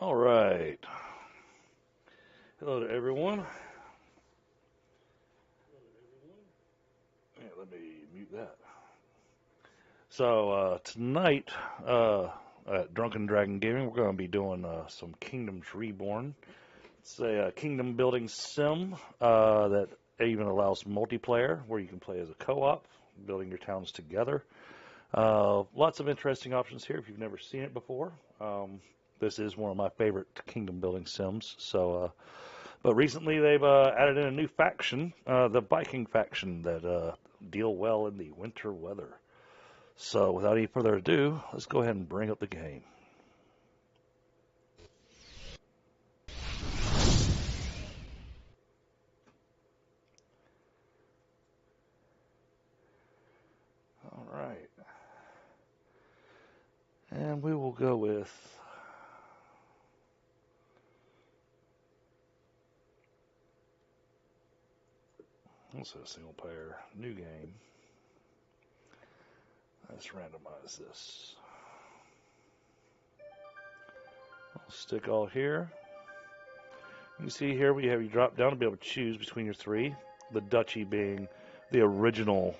All right. Hello to everyone. Yeah, let me mute that. So tonight at Drunken Dragon Gaming, we're going to be doing some Kingdoms Reborn. It's a kingdom building sim that even allows multiplayer, where you can play as a co-op, building your towns together. Lots of interesting options here if you've never seen it before. This is one of my favorite kingdom building sims. But recently they've added in a new faction, the Viking faction, that deal well in the winter weather. So without any further ado, let's go ahead and bring up the game. All right. And we will go with... Let's say a single player, new game. Let's randomize this. I'll stick all here. You can see here you drop down to be able to choose between your three. The duchy being the original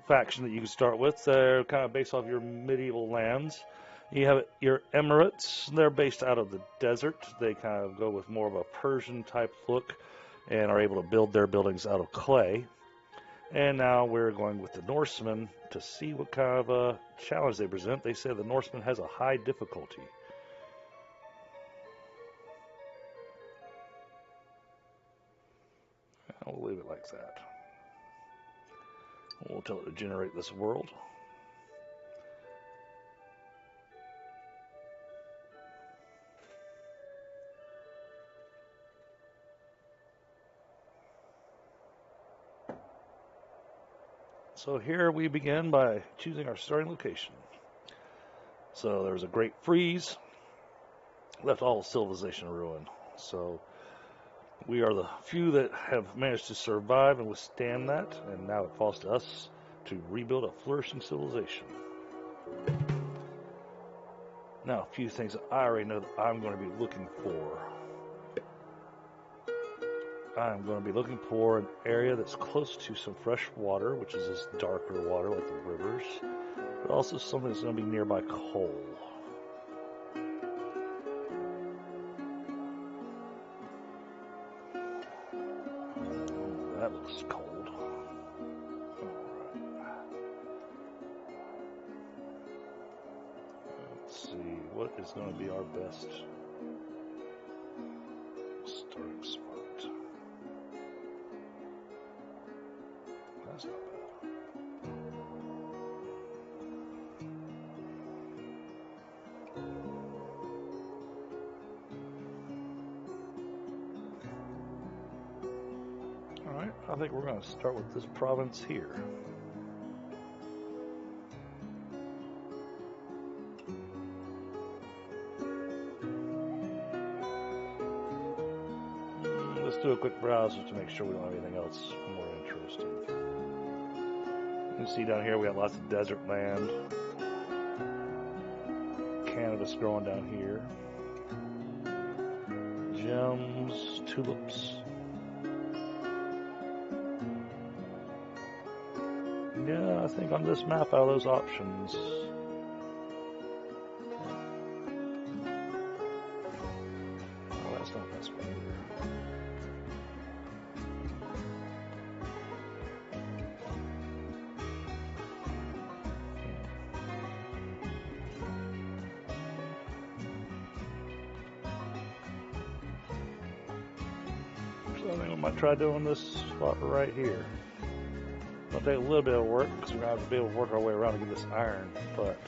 faction that you can start with. They're kind of based off your medieval lands. You have your Emirates. They're based out of the desert. They kind of go with more of a Persian type look and are able to build their buildings out of clay. And now we're going with the Norsemen to see what kind of a challenge they present. They say the Norseman has a high difficulty. We'll leave it like that. We'll tell it to generate this world. So here we begin by choosing our starting location. So there's a great freeze, left all civilization in ruin. So we are the few that have managed to survive and withstand that, and now it falls to us to rebuild a flourishing civilization. Now, a few things that I already know that I'm going to be looking for. I'm going to be looking for an area that's close to some fresh water, which is this darker water like the rivers, but also something that's going to be nearby coal. That looks cold. Alright. Let's see, what is going to be our best starting spot? That's not bad. Alright, I think we're going to start with this province here. Let's do a quick browse just to make sure we don't have anything else more interesting. You can see down here we got lots of desert land. Cannabis growing down here. Gems, tulips. Yeah, I think on this map, out of those options, oh, that's not this one either. So I think we might try doing this spot right here. It'll take a little bit of work because we're going to have to be able to work our way around to get this iron, but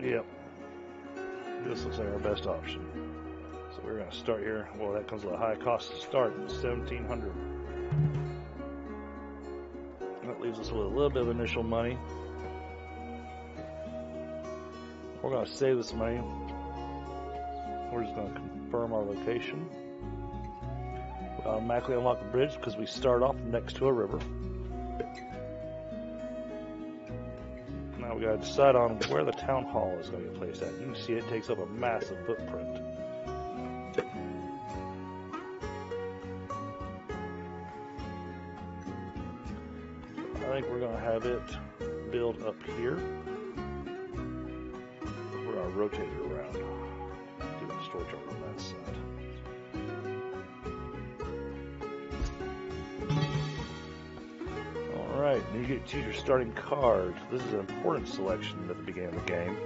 yep, this looks like our best option. So we're going to start here. Well, that comes with a high cost to start, 1,700. That leaves us with a little bit of initial money. We're going to save this money. We're just going to confirm our location. We automatically unlock the bridge because we start off next to a river. Now we got to decide on where the town hall is going to get placed at. You can see it takes up a massive footprint. I think we're going to have it build up here. We're going to rotate it around. Do the storage on that side. Alright, you get to choose your starting card. This is an important selection at the beginning of the game.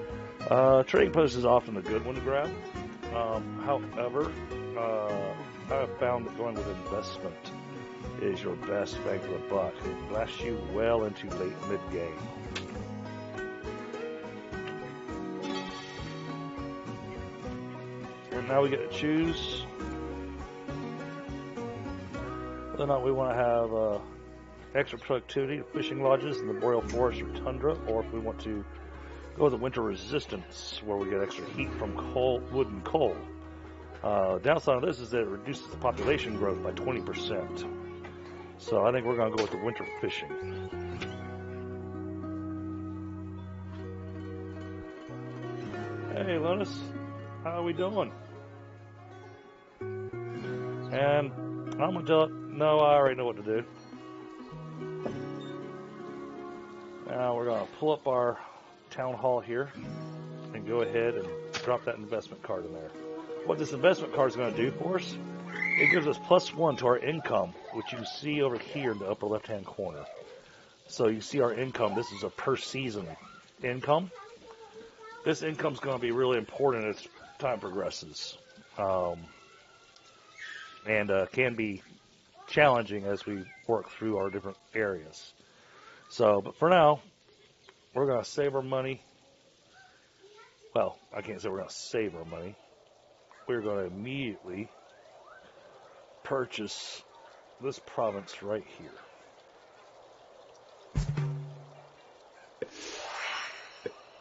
Trading post is often a good one to grab. However, I have found that going with investment is your best bang for the buck. It lasts you well into late mid-game. And now we get to choose whether or not we want to have extra productivity to fishing lodges in the boreal forest or tundra, or if we want to go with the winter resistance where we get extra heat from wood and coal. Downside of this is that it reduces the population growth by 20%. So I think we're going to go with the winter fishing. Hey, Linus, how are we doing? And I'm going to tell it, no, I already know what to do. Now we're going to pull up our town hall here and go ahead and drop that investment card in there. What this investment card is going to do for us, it gives us +1 to our income, which you can see over here in the upper left-hand corner. So you see our income. This is a per season income. This income is going to be really important as time progresses, and can be challenging as we work through our different areas. So, but for now, we're going to save our money. Well, I can't say we're going to save our money. We're going to immediately purchase this province right here.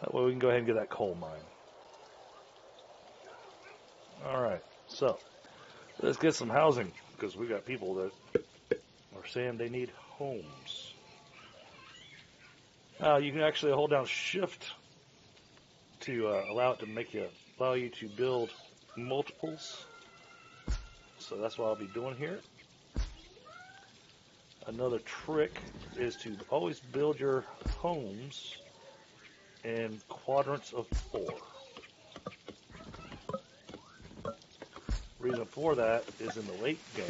That way we can go ahead and get that coal mine. Alright, so let's get some housing, because we got people that are saying they need homes. Now you can actually hold down shift to allow you to build multiples. So that's what I'll be doing here. Another trick is to always build your homes in quadrants of 4. Reason for that is in the late game,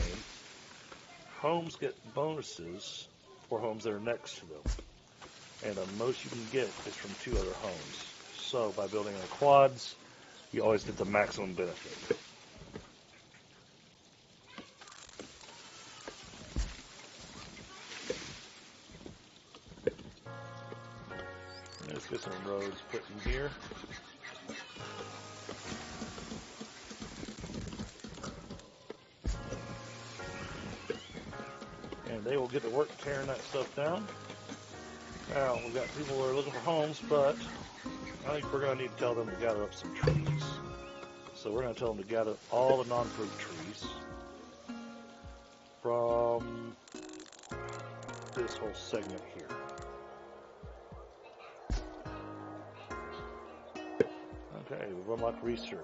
homes get bonuses for homes that are next to them. And the most you can get is from 2 other homes. So by building in quads, you always get the maximum benefit. Let's get some roads put in here. And they will get to work tearing that stuff down. Now, we've got people who are looking for homes, but I think we're going to need to tell them to gather up some trees. So we're going to tell them to gather all the non-fruit trees from this whole segment here. Okay, we've unlocked research.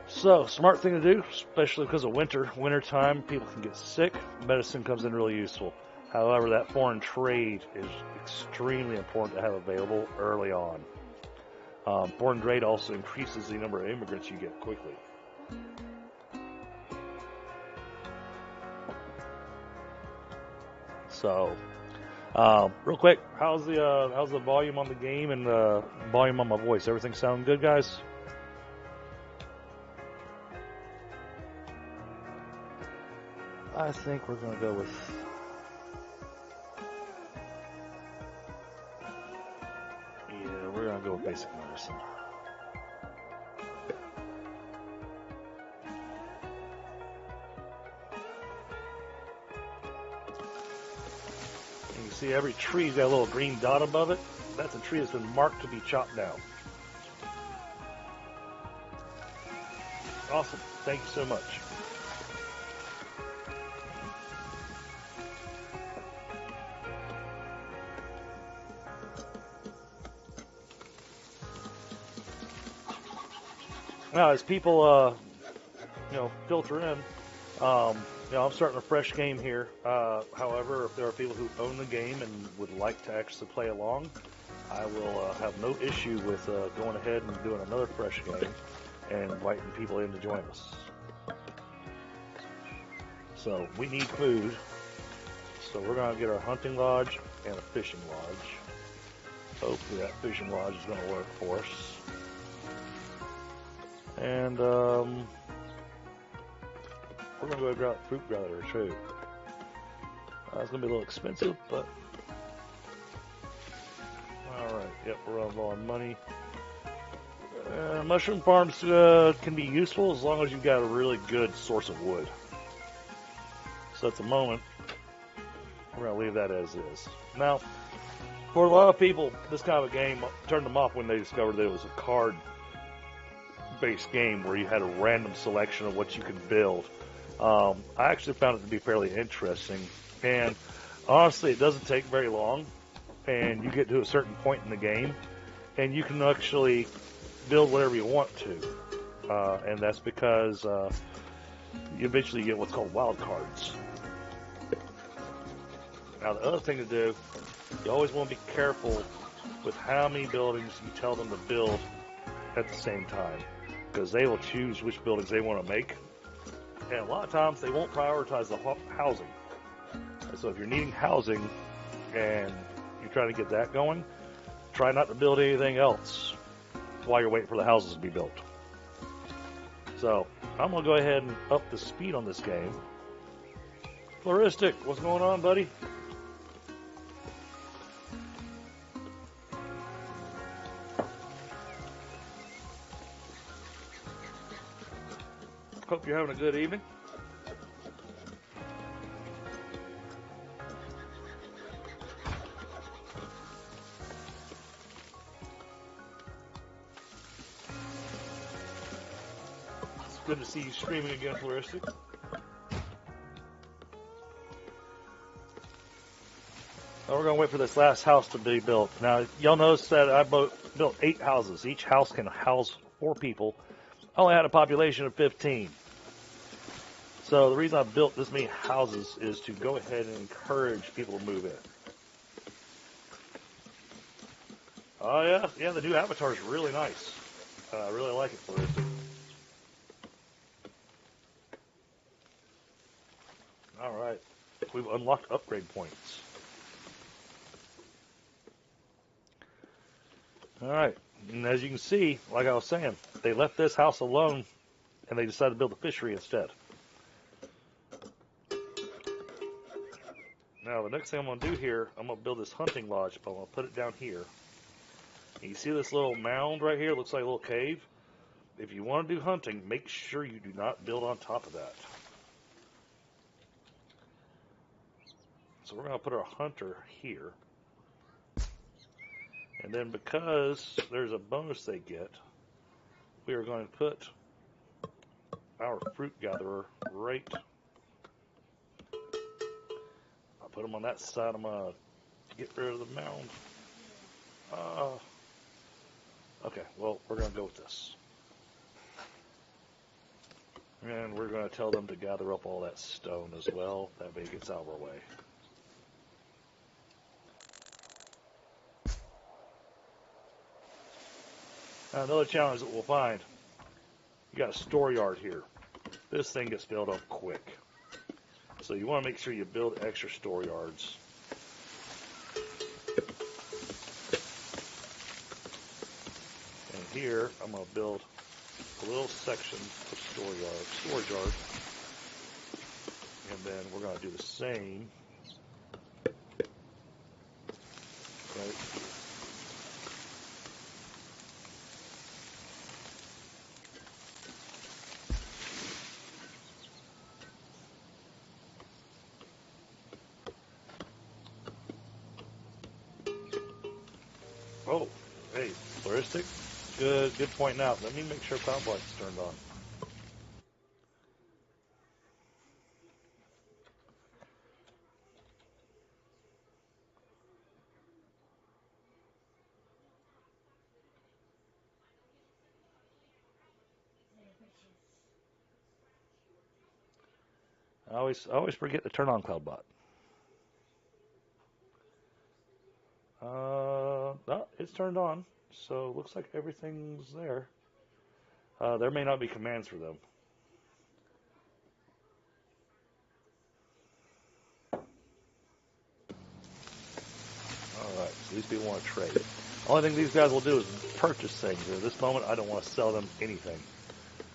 So, smart thing to do, especially because of winter time, people can get sick. Medicine comes in really useful. However, that foreign trade is extremely important to have available early on. Foreign trade also increases the number of immigrants you get quickly. So, real quick, how's the volume on the game and the volume on my voice? Everything sound good, guys? I think we're gonna go with. Yeah, we're gonna go with basic medicine. And you see every tree's got a little green dot above it. That's a tree that's been marked to be chopped down. Awesome. Thank you so much. Now, as people, filter in, I'm starting a fresh game here. However, if there are people who own the game and would like to actually play along, I will have no issue with going ahead and doing another fresh game and inviting people in to join us. So we need food. So we're going to get our hunting lodge and a fishing lodge. Hopefully that fishing lodge is going to work for us. And we're going to go grab a fruit gatherer too. It's going to be a little expensive, but alright, yep, we're on low on money. Mushroom farms can be useful as long as you've got a really good source of wood. So at the moment, we're going to leave that as is. Now, for a lot of people, this kind of a game turned them off when they discovered that it was a card-based game where you had a random selection of what you could build. I actually found it to be fairly interesting, and honestly, it doesn't take very long, and you get to a certain point in the game, and you can actually build whatever you want to, and that's because you eventually get what's called wild cards. Now, the other thing to do, you always want to be careful with how many buildings you tell them to build at the same time, because they will choose which buildings they want to make, and a lot of times they won't prioritize the housing. And so if you're needing housing and you're trying to get that going, try not to build anything else while you're waiting for the houses to be built. So I'm going to go ahead and up the speed on this game. Floristic, what's going on, buddy? Hope you're having a good evening. It's good to see you streaming again, Floristic. Now we're going to wait for this last house to be built. Now, y'all notice that I built 8 houses. Each house can house 4 people. I only had a population of 15. So the reason I built this many houses is to go ahead and encourage people to move in. Oh yeah, the new avatar is really nice. I really like it for it. All right, we've unlocked upgrade points. All right, and as you can see, like I was saying, they left this house alone and they decided to build a fishery instead. Now, the next thing I'm going to do here, I'm going to build this hunting lodge, but I'm going to put it down here. And you see this little mound right here? It looks like a little cave. If you want to do hunting, make sure you do not build on top of that. So we're going to put our hunter here. And then because there's a bonus they get, we are going to put our fruit gatherer right. I'll put them on that side. I'm going to get rid of the mound. Okay, well, we're going to go with this. And we're going to tell them to gather up all that stone as well. That way it gets out of our way. Now, another challenge that we'll find, you got a store yard here. This thing gets built up quick. So you want to make sure you build extra store yards. And here, I'm going to build a little section of storage yard. And then we're going to do the same right here. Oh, hey, floristic. Good pointing out. Let me make sure cloud light's turned on. I always forget to turn on CloudBot. No, it's turned on, so looks like everything's there. There may not be commands for them. All right, so these people want to trade. Only thing these guys will do is purchase things. At this moment, I don't want to sell them anything,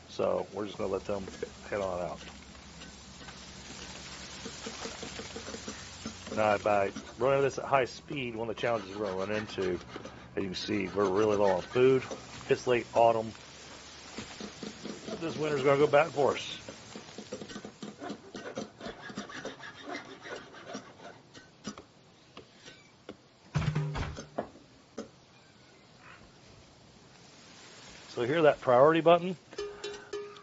so we're just going to let them head on out. Now, by running this at high speed, one of the challenges we're going to run into, as you can see, we're really low on food. It's late autumn. This winter's going to go bad for us. So here, that priority button,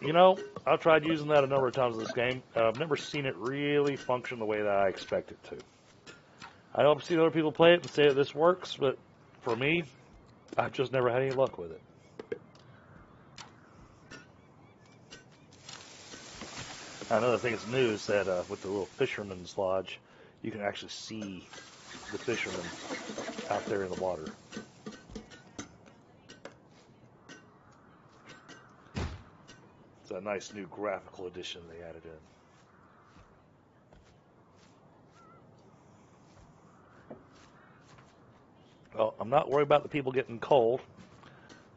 you know, I've tried using that a number of times in this game. I've never seen it really function the way that I expect it to. I know I've seen other people play it and say that this works, but for me, I've just never had any luck with it. Another thing that's new is that with the little fisherman's lodge, you can actually see the fishermen out there in the water. It's a nice new graphical addition they added in. Well, I'm not worried about the people getting cold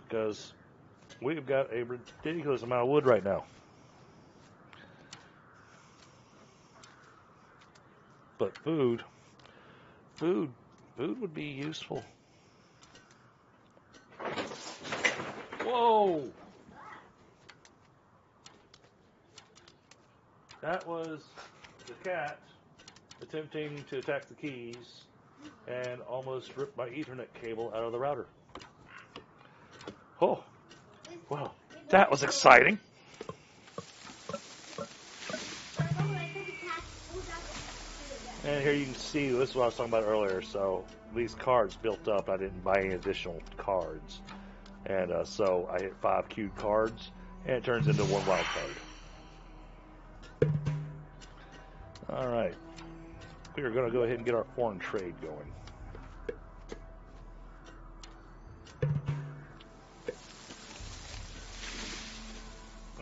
because we've got a ridiculous amount of wood right now. But food would be useful. Whoa! That was the cat attempting to attack the keys and almost ripped my Ethernet cable out of the router. Oh, well, that was exciting. And here you can see, this is what I was talking about earlier. So these cards built up. I didn't buy any additional cards. And so I hit 5 queued cards, and it turns into 1 wild card. All right. We are going to go ahead and get our foreign trade going.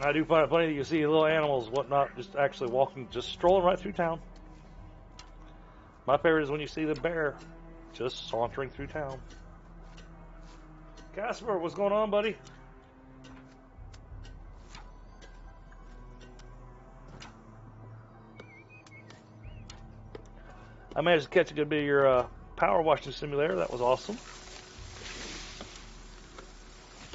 I do find it funny that you see little animals, whatnot, just actually walking, just strolling right through town. My favorite is when you see the bear just sauntering through town. Casper, what's going on, buddy? I managed to catch a good bit of your power washing simulator. That was awesome.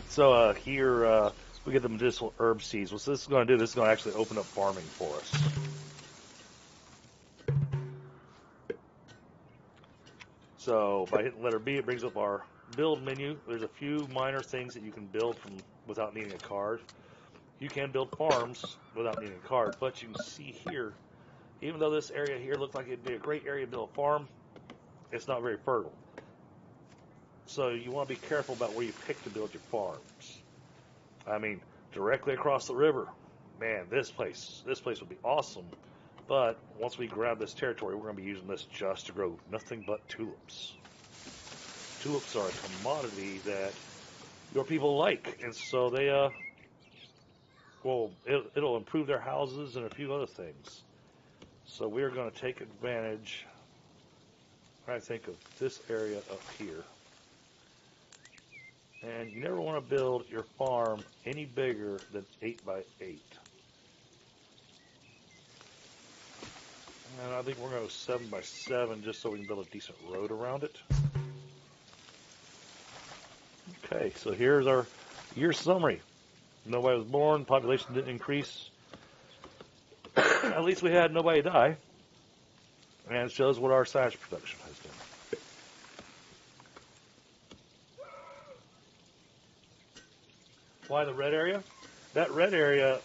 So here we get the medicinal herb seeds. What this is going to do, this is going to actually open up farming for us. So by hitting letter B, it brings up our build menu. There's a few minor things that you can build from without needing a card. You can build farms without needing a card, but you can see here, even though this area here looks like it'd be a great area to build a farm, it's not very fertile. So you want to be careful about where you pick to build your farms. I mean, directly across the river, man, this place would be awesome. But once we grab this territory, we're going to be using this just to grow nothing but tulips. Tulips are a commodity that your people like, and so they, well, it'll improve their houses and a few other things. So we're going to take advantage, I think, of this area up here. And you never want to build your farm any bigger than 8 by 8. And I think we're going to go 7 by 7 just so we can build a decent road around it. Okay, so here's our year summary. Nobody was born, population didn't increase. At least we had nobody die. And it shows what our science production has been. Why the red area? That red area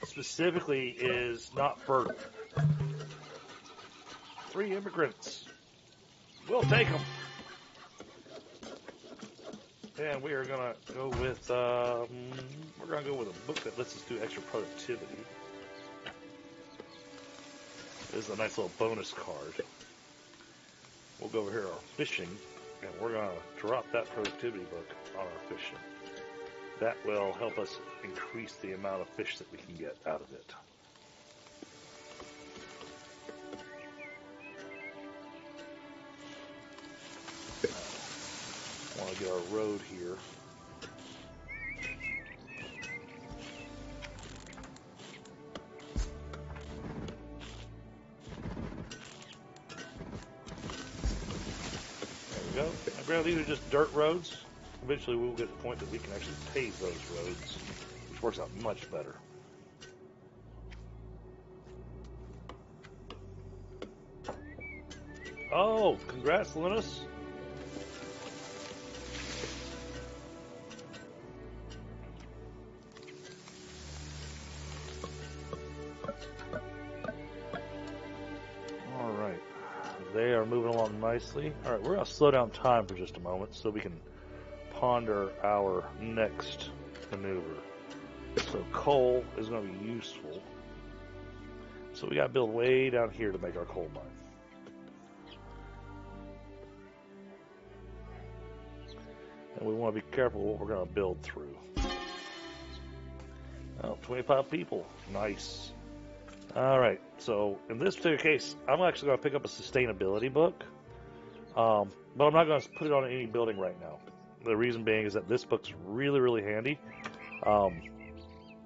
specifically is not for 3 immigrants. We'll take them. And we are going to go with, we're going to go with a book that lets us do extra productivity. This is a nice little bonus card. We'll go over here to our fishing, and we're going to drop that productivity book on our fishing. That will help us increase the amount of fish that we can get out of it. I want to get our road here. There we go. Now, granted, these are just dirt roads. Eventually, we'll get to the point that we can actually pave those roads, which works out much better. Oh, congrats, Linus. All right. They are moving along nicely. All right, we're going to slow down time for just a moment so we can ponder our next maneuver. So coal is going to be useful. So we got to build way down here to make our coal mine. And we want to be careful what we're going to build through. Oh, 25 people. Nice. All right. So in this particular case, I'm actually going to pick up a sustainability book. But I'm not going to put it on any building right now. The reason being is that this book's really, really handy.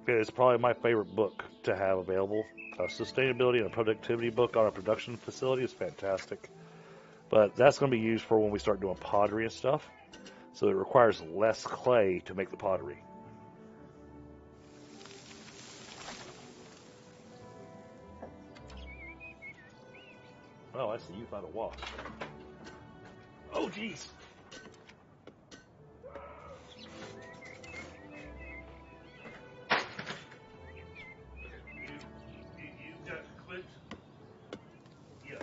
It's probably my favorite book to have available. Sustainability and a productivity book on a production facility is fantastic. But that's going to be used for when we start doing pottery and stuff. So it requires less clay to make the pottery. Oh, I see you found a wasp. Oh, jeez. You got clipped? Yeah.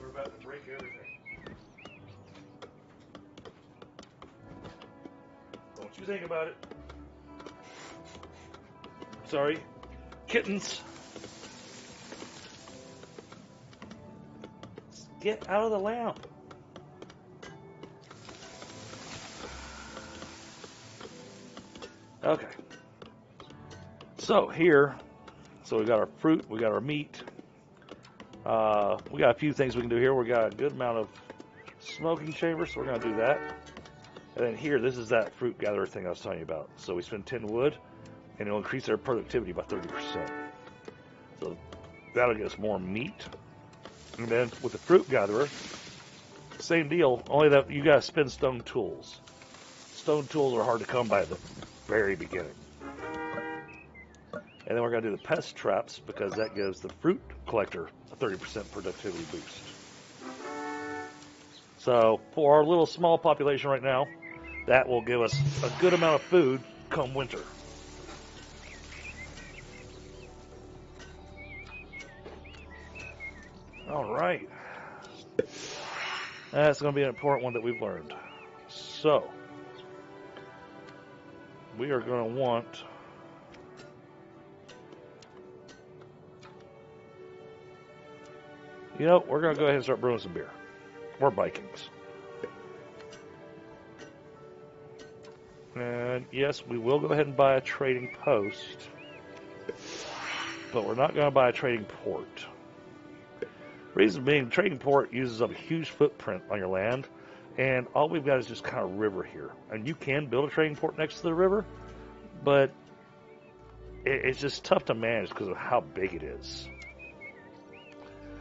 We're about to break everything. Don't you think about it. Sorry. Kittens. Get out of the lamp. Okay. So here, we got our fruit, we got our meat. We got a few things we can do here. We got a good amount of smoking chambers, so we're going to do that. And then here, this is that fruit gatherer thing I was telling you about. So we spend 10 wood, and it'll increase our productivity by 30%. So that'll get us more meat. And then with the fruit gatherer, same deal, only that you got to spend stone tools. Stone tools are hard to come by at the very beginning. And then we're going to do the pest traps because that gives the fruit collector a 30% productivity boost. So for our little small population right now, that will give us a good amount of food come winter. All right. That's going to be an important one that we've learned. So we are going to want we're going to go ahead and start brewing some beer. We're Vikings. And yes, we will go ahead and buy a trading post, but we're not going to buy a trading port. Reason being, trading port uses up a huge footprint on your land, and all we've got is just kind of river here. And you can build a trading port next to the river, but it's just tough to manage because of how big it is.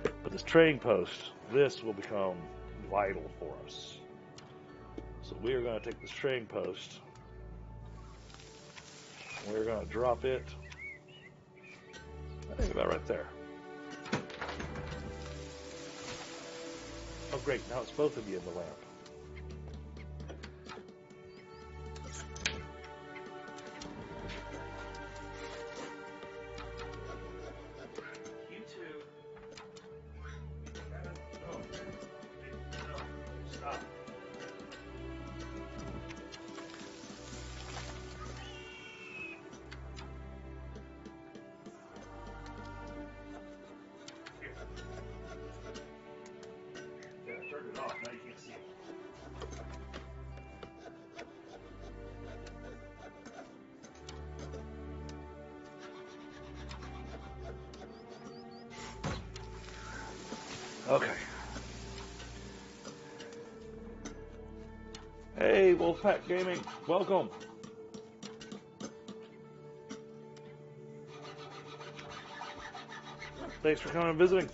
But this trading post, this will become vital for us. So we are going to take this trading post, we're going to drop it, I think about right there. Oh, great. Now it's both of you in the lamp. You two. Oh, no. Stop. Here. Yeah, I turned it off. Now you can't see it. Okay. Hey, Wolfpack Gaming. Welcome. Thanks for coming and visiting.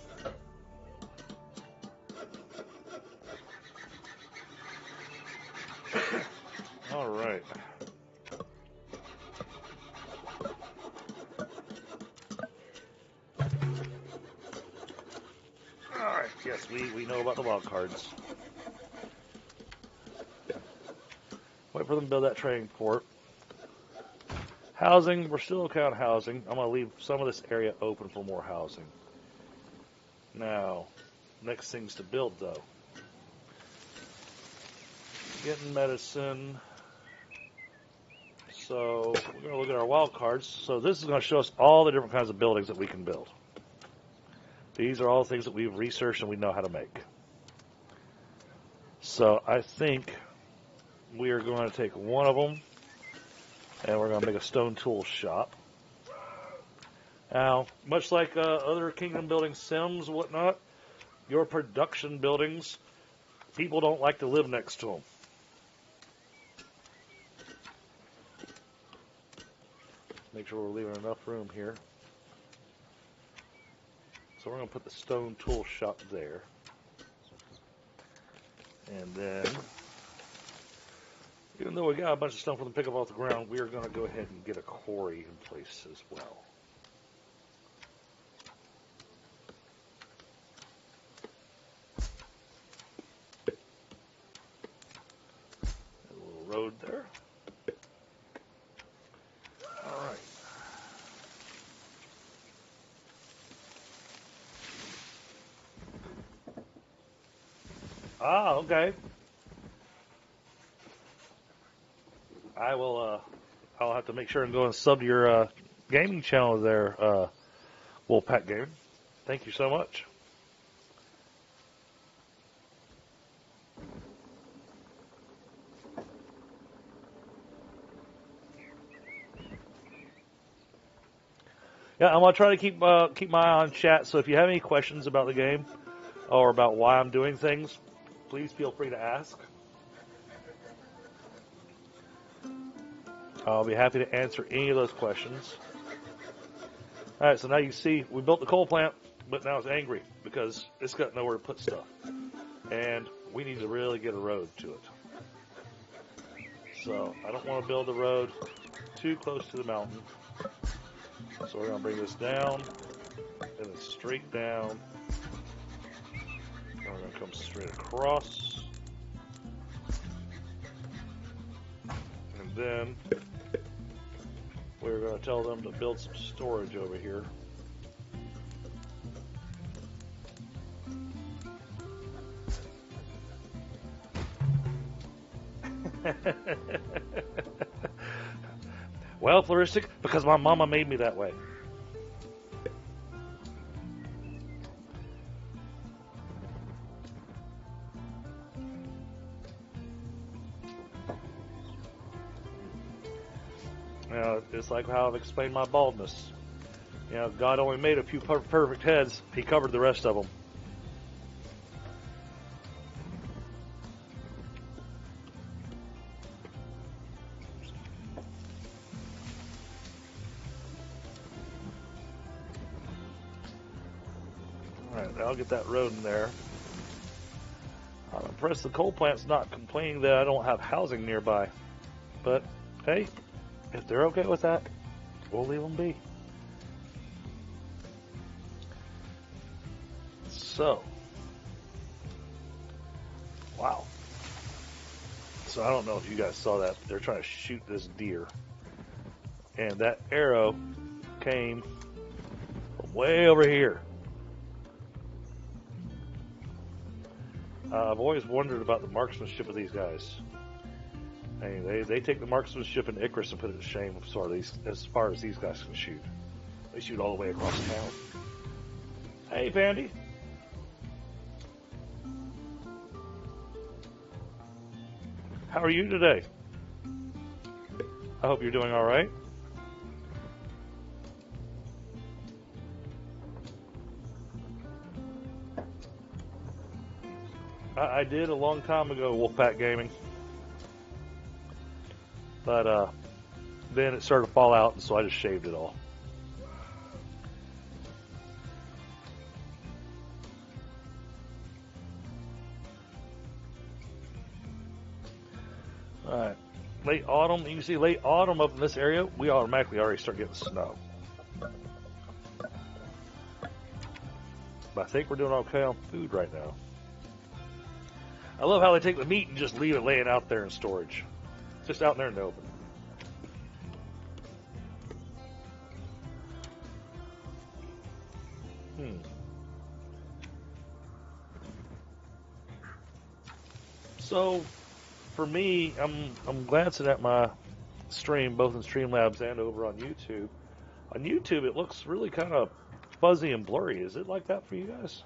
All right. All right. Yes, we know about the wild cards. Wait for them to build that trading port. Housing, we're still okay on housing. I'm going to leave some of this area open for more housing. Now, next things to build, though. Getting medicine. So, we're going to look at our wild cards. So, this is going to show us all the different kinds of buildings that we can build. These are all things that we've researched and we know how to make. So, I think we are going to take one of them and we're going to make a stone tool shop. Now, much like other kingdom building sims and whatnot, your production buildings, people don't like to live next to them. Make sure we're leaving enough room here. So we're going to put the stone tool shop there. And then, even though we got a bunch of stuff for them to pick up off the ground, we are going to go ahead and get a quarry in place as well. A little road there. All right. Ah, okay. I will. I'll have to make sure and go and sub to your gaming channel there, Wolfpack Gaming. Thank you so much. Yeah, I'm gonna try to keep my eye on chat. So if you have any questions about the game or about why I'm doing things, please feel free to ask. I'll be happy to answer any of those questions. All right, so now you see we built the coal plant, but now it's angry because it's got nowhere to put stuff, and we need to really get a road to it. So I don't want to build the road too close to the mountain. So we're going to bring this down, and then straight down, and we're going to come straight across, and then we're going to tell them to build some storage over here. Well, Floristic, because my mama made me that way. It's like how I've explained my baldness. You know, God only made a few perfect heads. He covered the rest of them. Alright, I'll get that road in there. I'm impressed the coal plant's not complaining that I don't have housing nearby. But, hey, if they're okay with that, we'll leave them be. So, Wow. So I don't know if you guys saw that. They're trying to shoot this deer. And that arrow came from way over here. I've always wondered about the marksmanship of these guys. I mean, they take the marksmanship in Icarus and put it to shame as far as these guys can shoot. They shoot all the way across town. Hey, Pandy. How are you today? I hope you're doing all right. I did a long time ago, Wolfpack Gaming. But then it started to fall out, and so I just shaved it all. Alright. Late autumn, you can see late autumn up in this area, we automatically already start getting snow. But I think we're doing okay on food right now. I love how they take the meat and just leave it laying out there in storage. Just out there in the open. So, for me, I'm glancing at my stream, both in Streamlabs and over on YouTube. On YouTube, it looks really kind of fuzzy and blurry. Is it like that for you guys?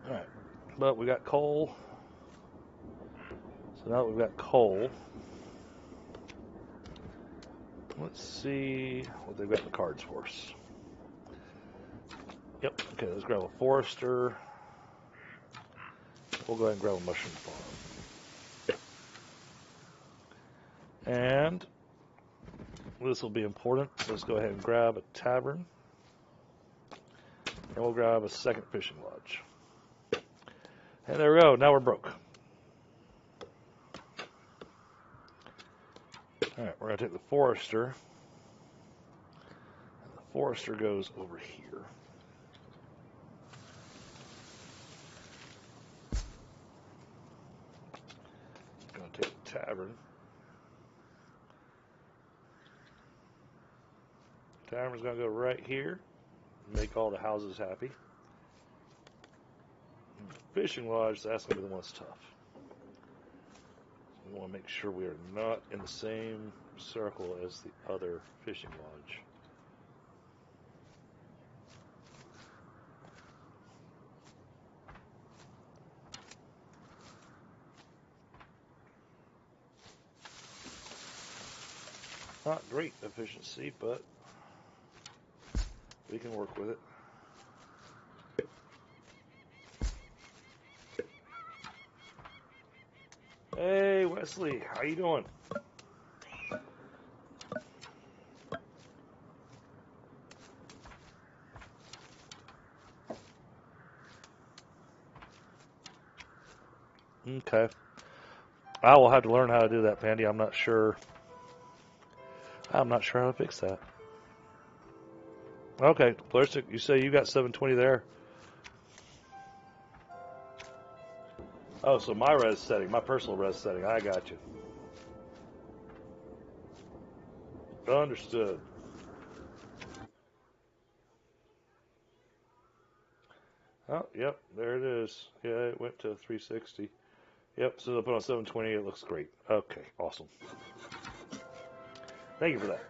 All right, but we got coal. So now that we've got coal, let's see what they've got in the cards for us. Yep, okay, let's grab a forester. We'll go ahead and grab a mushroom farm. And this will be important. Let's go ahead and grab a tavern. And we'll grab a second fishing lodge. And there we go, now we're broke. Alright, we're going to take the forester. And the forester goes over here. Going to take the tavern. Tavern's going to go right here. Make all the houses happy. Fishing lodge, that's going to be the one that's tough. We want to make sure we are not in the same circle as the other fishing lodge. Not great efficiency, but we can work with it. Hey, Wesley, how you doing? Okay. I will have to learn how to do that, Pandy. I'm not sure how to fix that. Okay, Plastic, you say you got 720 there. Oh, so my res setting, my personal res setting. I got you. Understood. Oh, yep, there it is. Yeah, it went to 360. Yep, so I put on 720. It looks great. Okay, awesome. Thank you for that.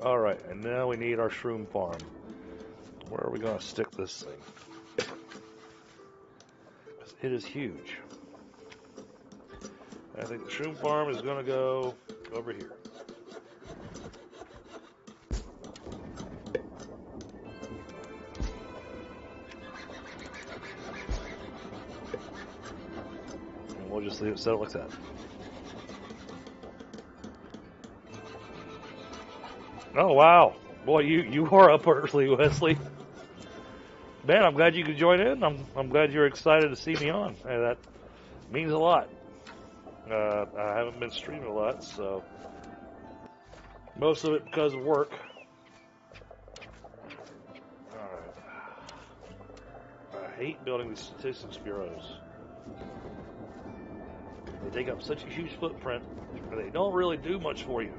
All right, and now we need our shroom farm. Where are we going to stick this thing? Because it is huge. I think the shroom farm is going to go over here. And just leave it set it like that. Oh wow, boy, you are up early, Wesley. Man, I'm glad you could join in. I'm glad you're excited to see me on. Hey, that means a lot. I haven't been streaming a lot, so most of it because of work. Alright. I hate building these statistics bureaus. They take up such a huge footprint, and they don't really do much for you.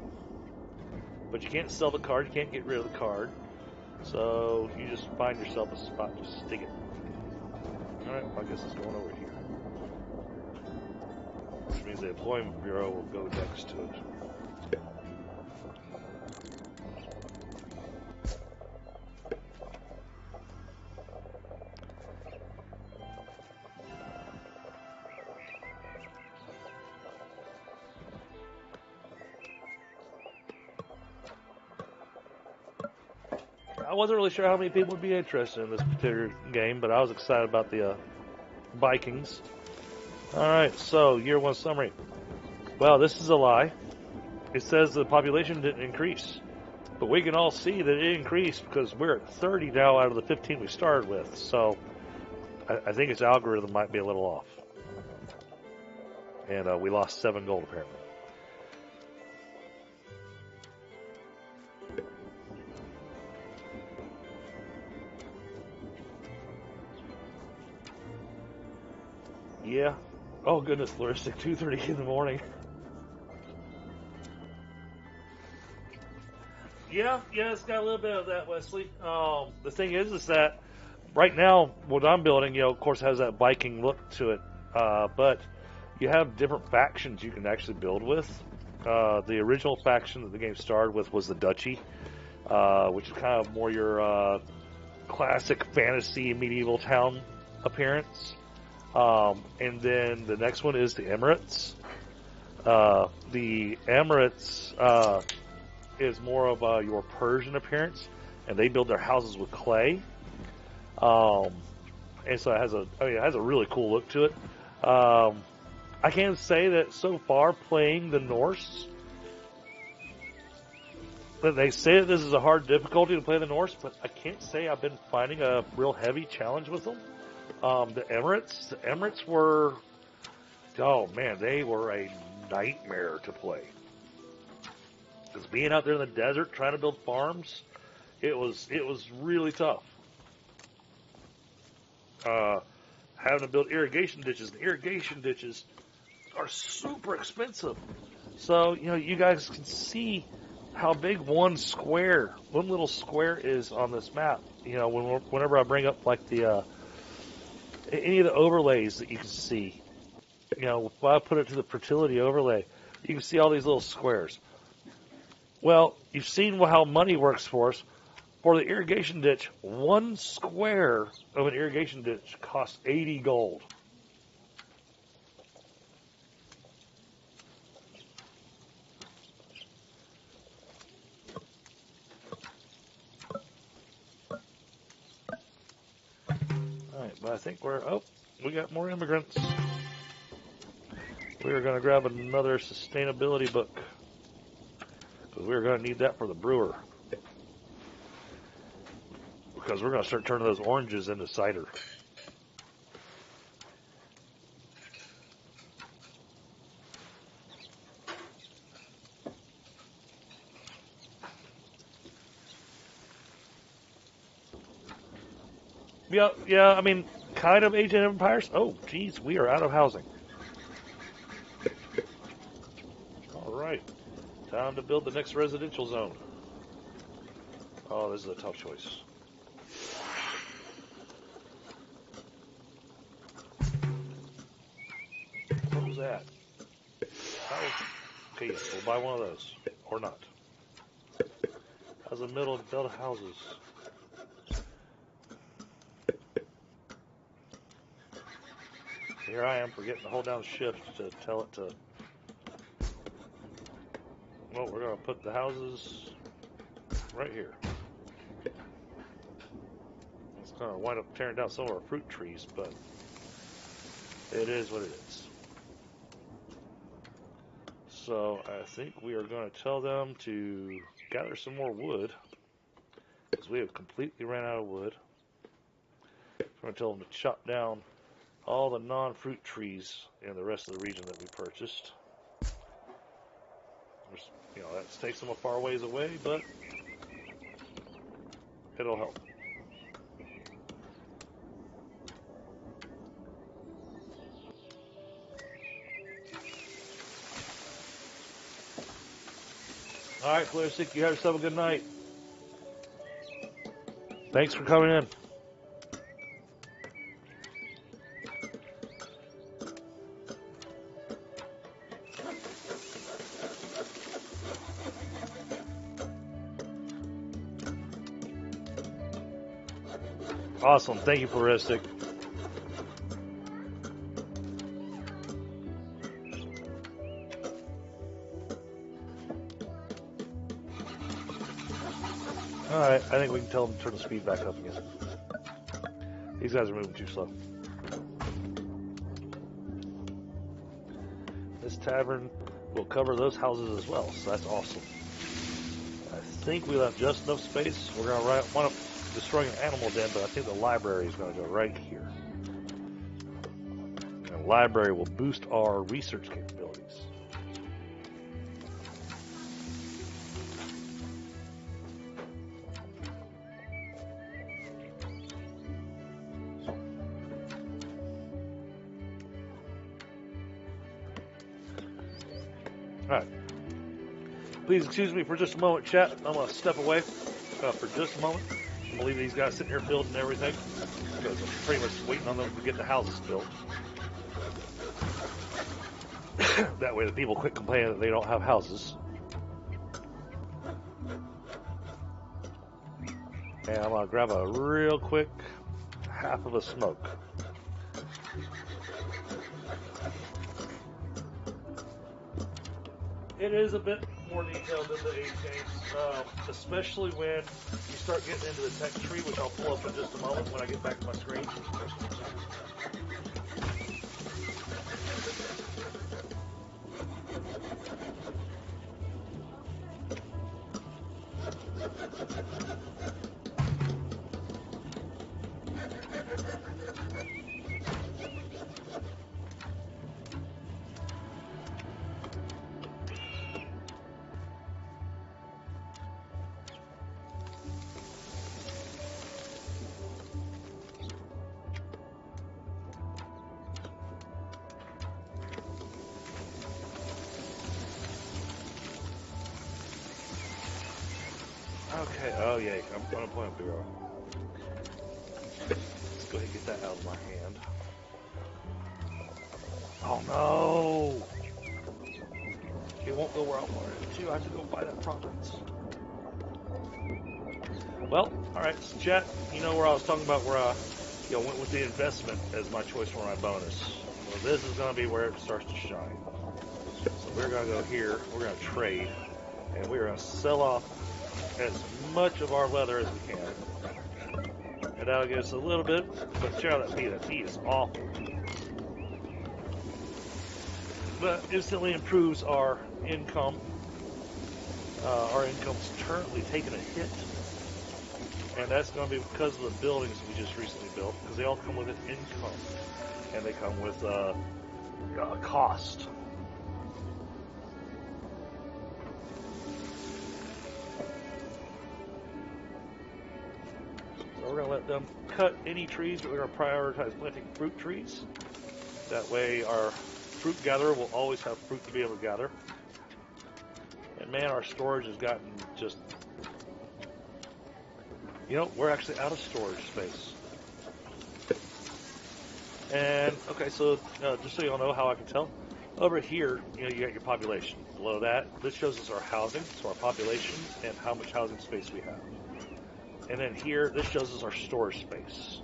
But you can't sell the card, you can't get rid of the card. So you just find yourself a spot to stick it. Alright, well, I guess it's going over here. Which means the employment bureau will go next to it. I wasn't really sure how many people would be interested in this particular game, but I was excited about the Vikings. Alright, so year one summary. Well, this is a lie. It says the population didn't increase. But we can all see that it increased because we're at 30 now out of the 15 we started with. So I think its algorithm might be a little off. And we lost 7 gold apparently. Yeah. Oh goodness, Floristic, 2:30 in the morning. Yeah, it's got a little bit of that, Wesley. The thing is that right now what I'm building, of course, has that Viking look to it. But you have different factions you can actually build with. The original faction that the game started with was the Duchy, which is kind of more your classic fantasy medieval town appearance. And then the next one is the Emirates. The Emirates is more of your Persian appearance, and they build their houses with clay. And so it has a really cool look to it. I can say that so far playing the Norse, that they say that this is a hard difficulty to play the Norse, but I can't say I've been finding a real heavy challenge with them. The Emirates were, oh man, they were a nightmare to play. Because being out there in the desert trying to build farms, it was really tough. Having to build irrigation ditches, and irrigation ditches are super expensive. So, you guys can see how big one little square is on this map. Whenever I bring up like the any of the overlays that you can see, if I put it to the fertility overlay, you can see all these little squares. Well, you've seen how money works for us. For the irrigation ditch, 1 square of an irrigation ditch costs 80 gold. Alright, but I think we got more immigrants. We are going to grab another sustainability book, because we're going to need that for the brewer. Because we're going to start turning those oranges into cider. Yeah, I mean, kind of Age of Empires. Oh, geez, we are out of housing. Alright, time to build the next residential zone. Oh, this is a tough choice. What was that? Okay, yes, we'll buy one of those. Or not. How's the middle and build houses? Here I am forgetting to hold down shift to tell it to... Well, we're going to put the houses right here. It's going to wind up tearing down some of our fruit trees, but it is what it is. So I think we are going to tell them to gather some more wood, because we have completely ran out of wood. We're going to tell them to chop down all the non-fruit trees in the rest of the region that we purchased. You know, that takes them a far ways away, but it'll help. All right, Classic, you have yourself a good night. Thanks for coming in. Awesome. Thank you, Floristic. Alright, I think we can tell them to turn the speed back up again. These guys are moving too slow. This tavern will cover those houses as well, so that's awesome. I think we left just enough space. We're going to want to destroy an animal den, but I think the library is going to go right here. And the library will boost our research capabilities. Alright. Please excuse me for just a moment, chat. I'm going to step away for just a moment. I'm going to leave these guys sitting here building everything, because I'm pretty much waiting on them to get the houses built. That way the people quit complaining that they don't have houses. And I'm going to grab a real quick half of a smoke. It is a bit more detailed than the 8 games, especially when you start getting into the tech tree, which I'll pull up in just a moment when I get back to my screen. Okay, oh yeah, I'm Unemployment Bureau. Let's go ahead and get that out of my hand. Oh no! It won't go where I want it to. I have to go buy that province. Well, alright, so chat, you know where I was talking about where I went with the investment as my choice for my bonus. Well, this is going to be where it starts to shine. So we're going to go here, we're going to trade, and we're going to sell off as much of our leather as we can. And that'll give us a little bit, but check out that tea. That tea is awful. But instantly improves our income. Our income's currently taking a hit. And that's going to be because of the buildings we just recently built, because they all come with an income. And they come with a cost. We're going to let them cut any trees, but we're going to prioritize planting fruit trees. That way our fruit gatherer will always have fruit to be able to gather. And man, our storage has gotten just... You know, we're actually out of storage space. And, okay, so just so you all know how I can tell, over here, you got your population. Below that, this shows us our housing, so our population and how much housing space we have. And then here, this shows us our storage space.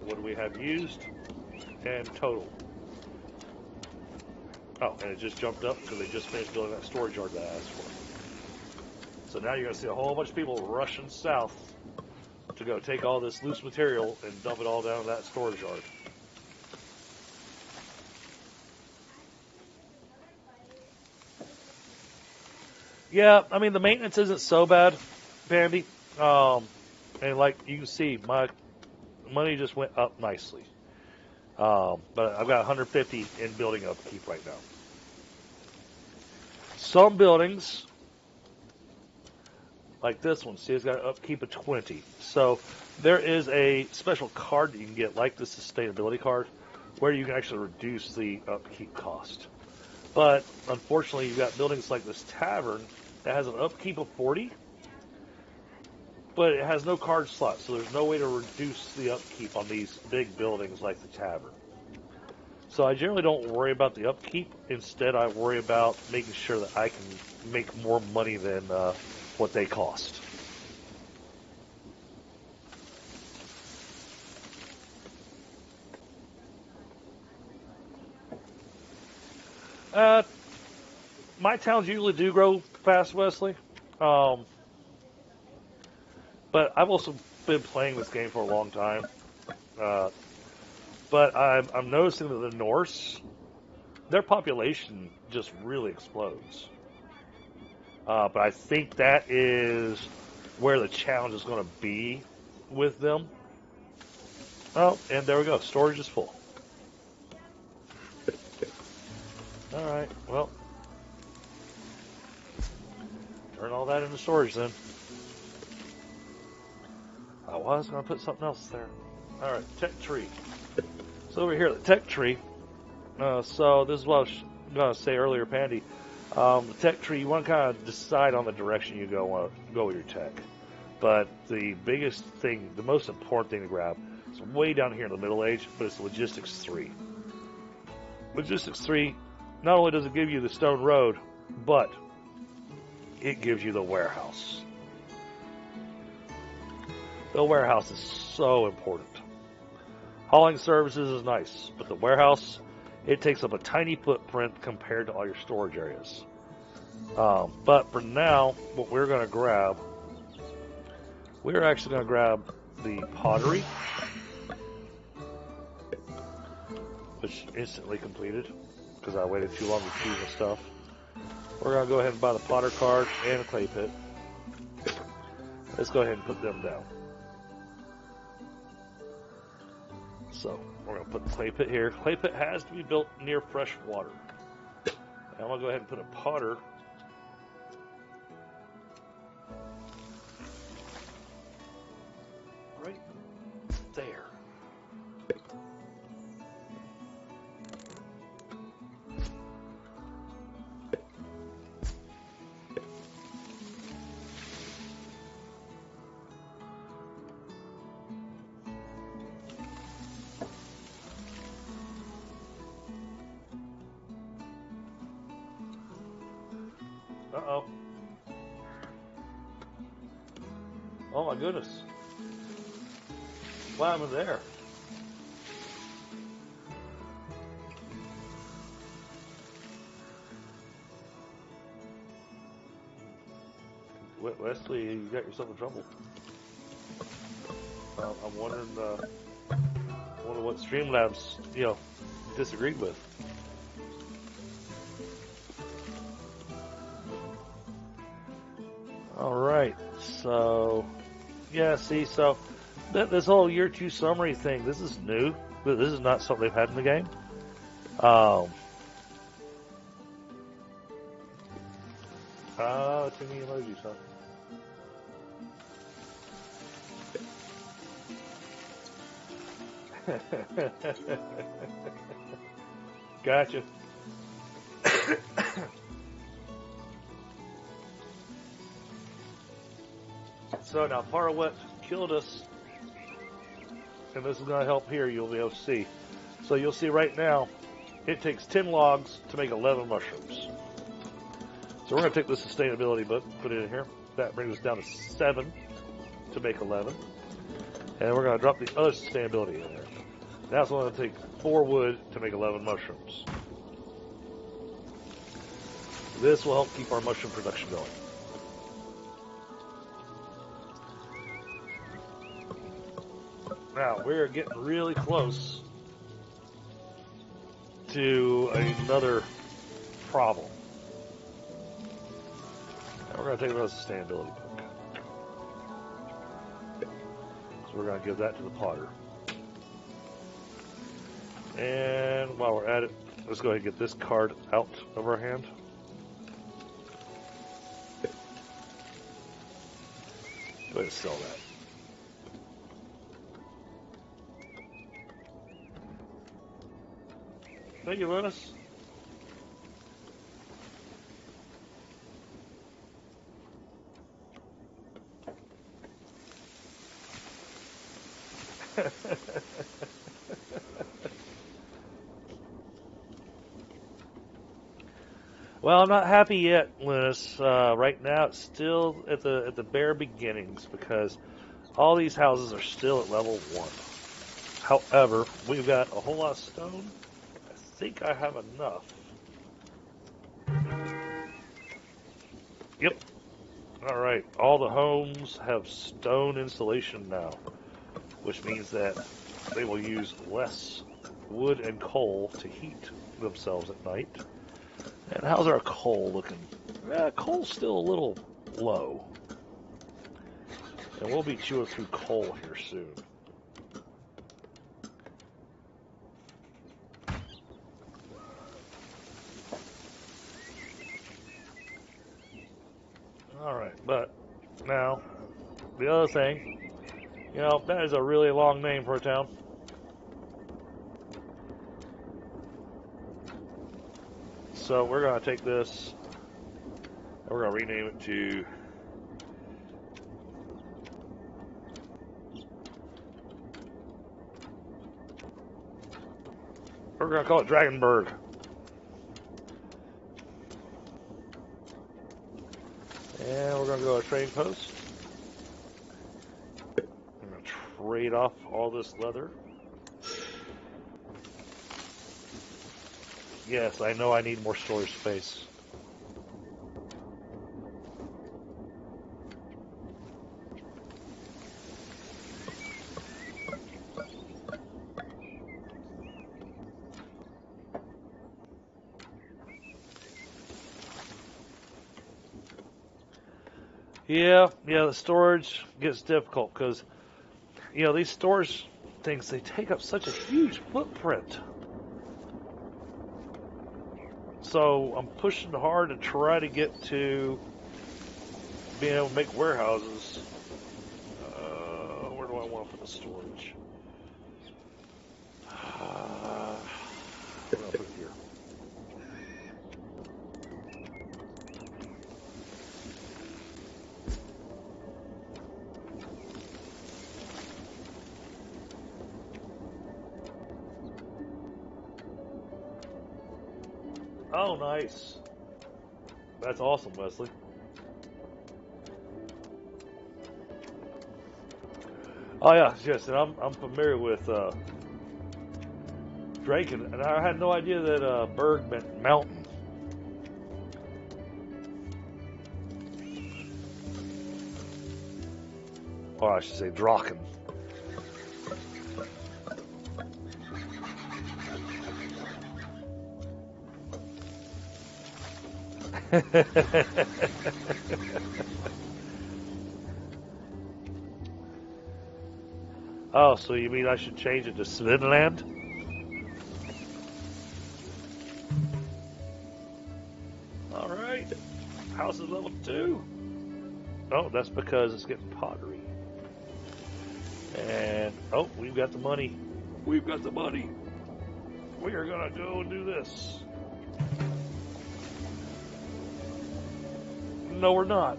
What do we have used and total. Oh, and it just jumped up because they just finished building that storage yard that I asked for. So now you're going to see a whole bunch of people rushing south to go take all this loose material and dump it all down that storage yard. Yeah, I mean the maintenance isn't so bad, Bandy. Um, and like you can see, my money just went up nicely. But I've got 150 in building upkeep right now. Some buildings, like this one, see, it's got an upkeep of 20. So there is a special card that you can get, like the sustainability card, where you can actually reduce the upkeep cost. But unfortunately, you've got buildings like this tavern that has an upkeep of 40, but it has no card slot, so there's no way to reduce the upkeep on these big buildings like the tavern. So I generally don't worry about the upkeep. Instead, I worry about making sure that I can make more money than what they cost. Uh, my towns usually do grow fast, Wesley. Um, but I've also been playing this game for a long time. Uh, but I'm noticing that the Norse, their population just really explodes. But I think that is where the challenge is going to be with them. Oh, and there we go. Storage is full. All right. Well, turn all that into storage then. I was going to put something else there. All right. Tech tree. So over here, the tech tree. So this is what I was going to say earlier, Pandy. The tech tree, you want to kind of decide on the direction you go with your tech. But the biggest thing, the most important thing to grab is way down here in the middle age, but it's Logistics 3. Logistics 3, not only does it give you the stone road, but it gives you the warehouse. The warehouse is so important. Hauling services is nice, but the warehouse, it takes up a tiny footprint compared to all your storage areas. But for now, what we're going to grab, we're actually going to grab the pottery, which instantly completed because I waited too long to choose the stuff. We're going to go ahead and buy the potter card and a clay pit. Let's go ahead and put them down. So we're going to put the clay pit here. Clay pit has to be built near fresh water. Now I'm going to go ahead and put a potter right there. Uh-oh. Oh my goodness. What happened there? Wesley, you got yourself in trouble. I'm wondering, what Streamlabs, disagreed with. All right, so yeah, see, so this whole year 2 summary thing, this is new. This is not something they've had in the game. Too many emojis, huh? Gotcha. So now part of what killed us, and this is going to help here, you'll be able to see. So you'll see right now, it takes 10 logs to make 11 mushrooms. So we're going to take the sustainability book, put it in here. That brings us down to 7 to make 11. And we're going to drop the other sustainability in there. Now it's going to take 4 wood to make 11 mushrooms. This will help keep our mushroom production going. Now, we're getting really close to another problem. going to take another sustainability book. So we're going to give that to the potter. And while we're at it, let's go ahead and get this card out of our hand. Go ahead and sell that. Thank you, Linus. Well, I'm not happy yet, Linus. Right now, it's still at the bare beginnings because all these houses are still at level 1. However, we've got a whole lot of stone. I think I have enough. Yep. All right. All the homes have stone insulation now, which means that they will use less wood and coal to heat themselves at night. And how's our coal looking? Coal's still a little low. And we'll be chewing through coal here soon. Alright, but now, the other thing, you know, that is a really long name for a town. So we're going to take this and we're going to rename it to we're going to call it Dragonburg. And we're going to go to a trading post. I'm going to trade off all this leather. Yes, I know I need more storage space. Yeah, the storage gets difficult because, you know, these storage things, they take up such a huge footprint. So I'm pushing hard to try to get to being able to make warehouses. Where do I want to put the storage? I'm going to put it here. Oh, nice. That's awesome, Wesley. Oh yeah, yes, and I'm familiar with Drake, and I had no idea that Berg meant mountain. Or I should say Draken. Oh, so you mean I should change it to Svinland? Alright. House is level 2. Oh, that's because it's getting pottery. And, oh, we've got the money. We've got the money. We are going to go and do this. No, we're not.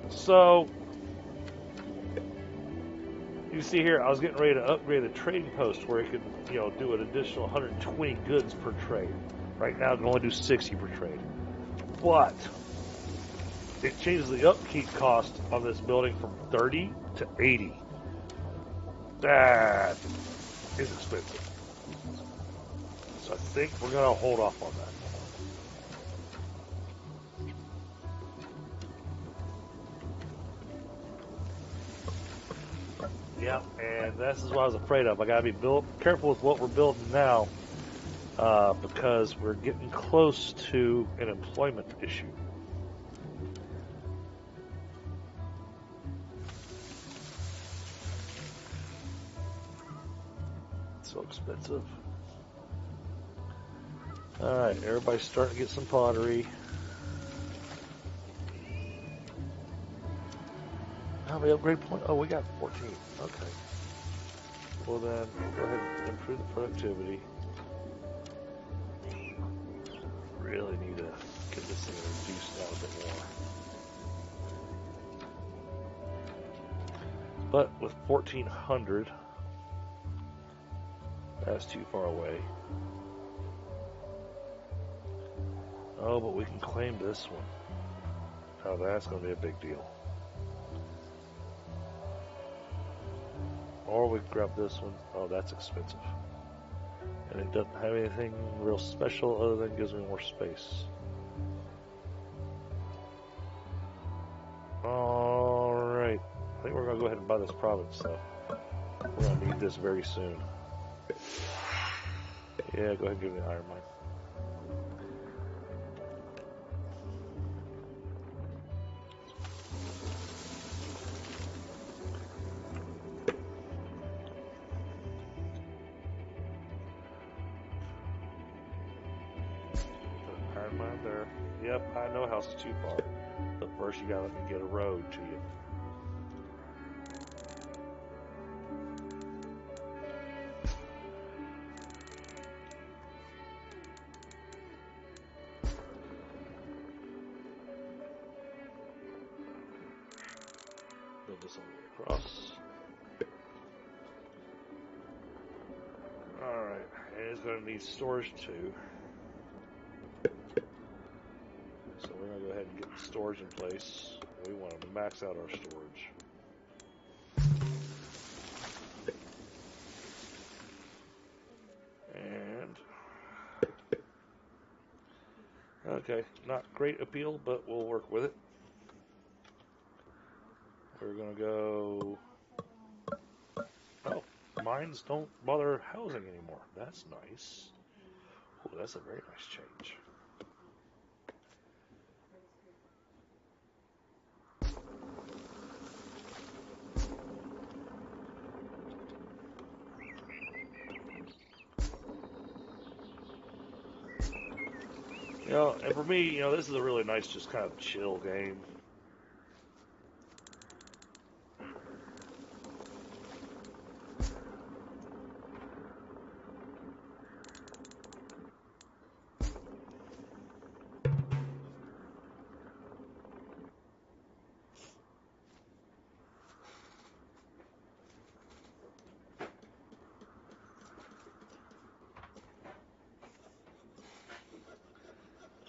So, you see here, I was getting ready to upgrade the trading post where it could, you know, do an additional 120 goods per trade. Right now, it can only do 60 per trade. But it changes the upkeep cost on this building from 30 to 80. That is expensive. So I think we're going to hold off on that. Yeah, and this is what I was afraid of. I gotta be careful with what we're building now, because we're getting close to an employment issue. so expensive. Alright, everybody's starting to get some pottery. How many upgrade points? Oh, we got 14. Okay. Well then, we'll go ahead and improve the productivity. Really need to get this thing reduced down a bit more. But with 1400, that's too far away. Oh, but we can claim this one. Oh, that's going to be a big deal. Or we can grab this one. Oh, that's expensive. And it doesn't have anything real special other than gives me more space. Alright. I think we're going to go ahead and buy this province, so we're going to need this very soon. Yeah, go ahead and give me the iron mine. Iron mine there. Yep, I know house is too far. But first you gotta let me get a road to you. Build this all the way across. Alright, and it's gonna need storage too. So we're gonna go ahead and get the storage in place. We want to max out our storage. And okay, not great appeal, but we'll work with it. We're gonna go. Oh, mines don't bother housing anymore. That's nice. Oh, that's a very nice change. You know, and for me, you know, this is a really nice, just kind of chill game.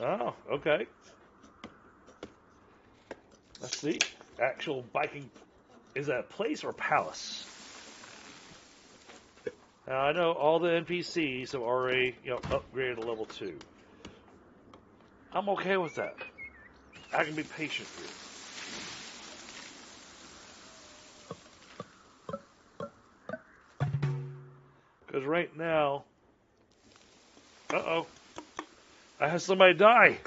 Oh, okay. Let's see. Actual Viking. Is that a place or palace? Now, I know all the NPCs have already, you know, upgraded to level 2. I'm okay with that. I can be patient here. Because right now, uh-oh, I had somebody die.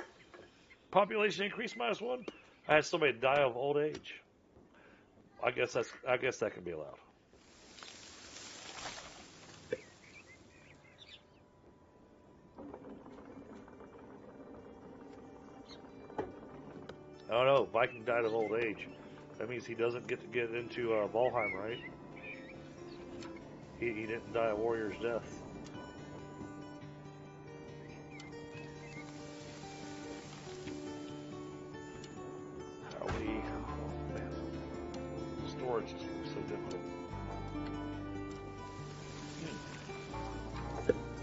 Population increase -1. I had somebody die of old age. I guess that can be allowed. Oh no, Viking died of old age. That means he doesn't get to get into Valheim, right? He didn't die a warrior's death. How we... Oh man. Storage is so difficult.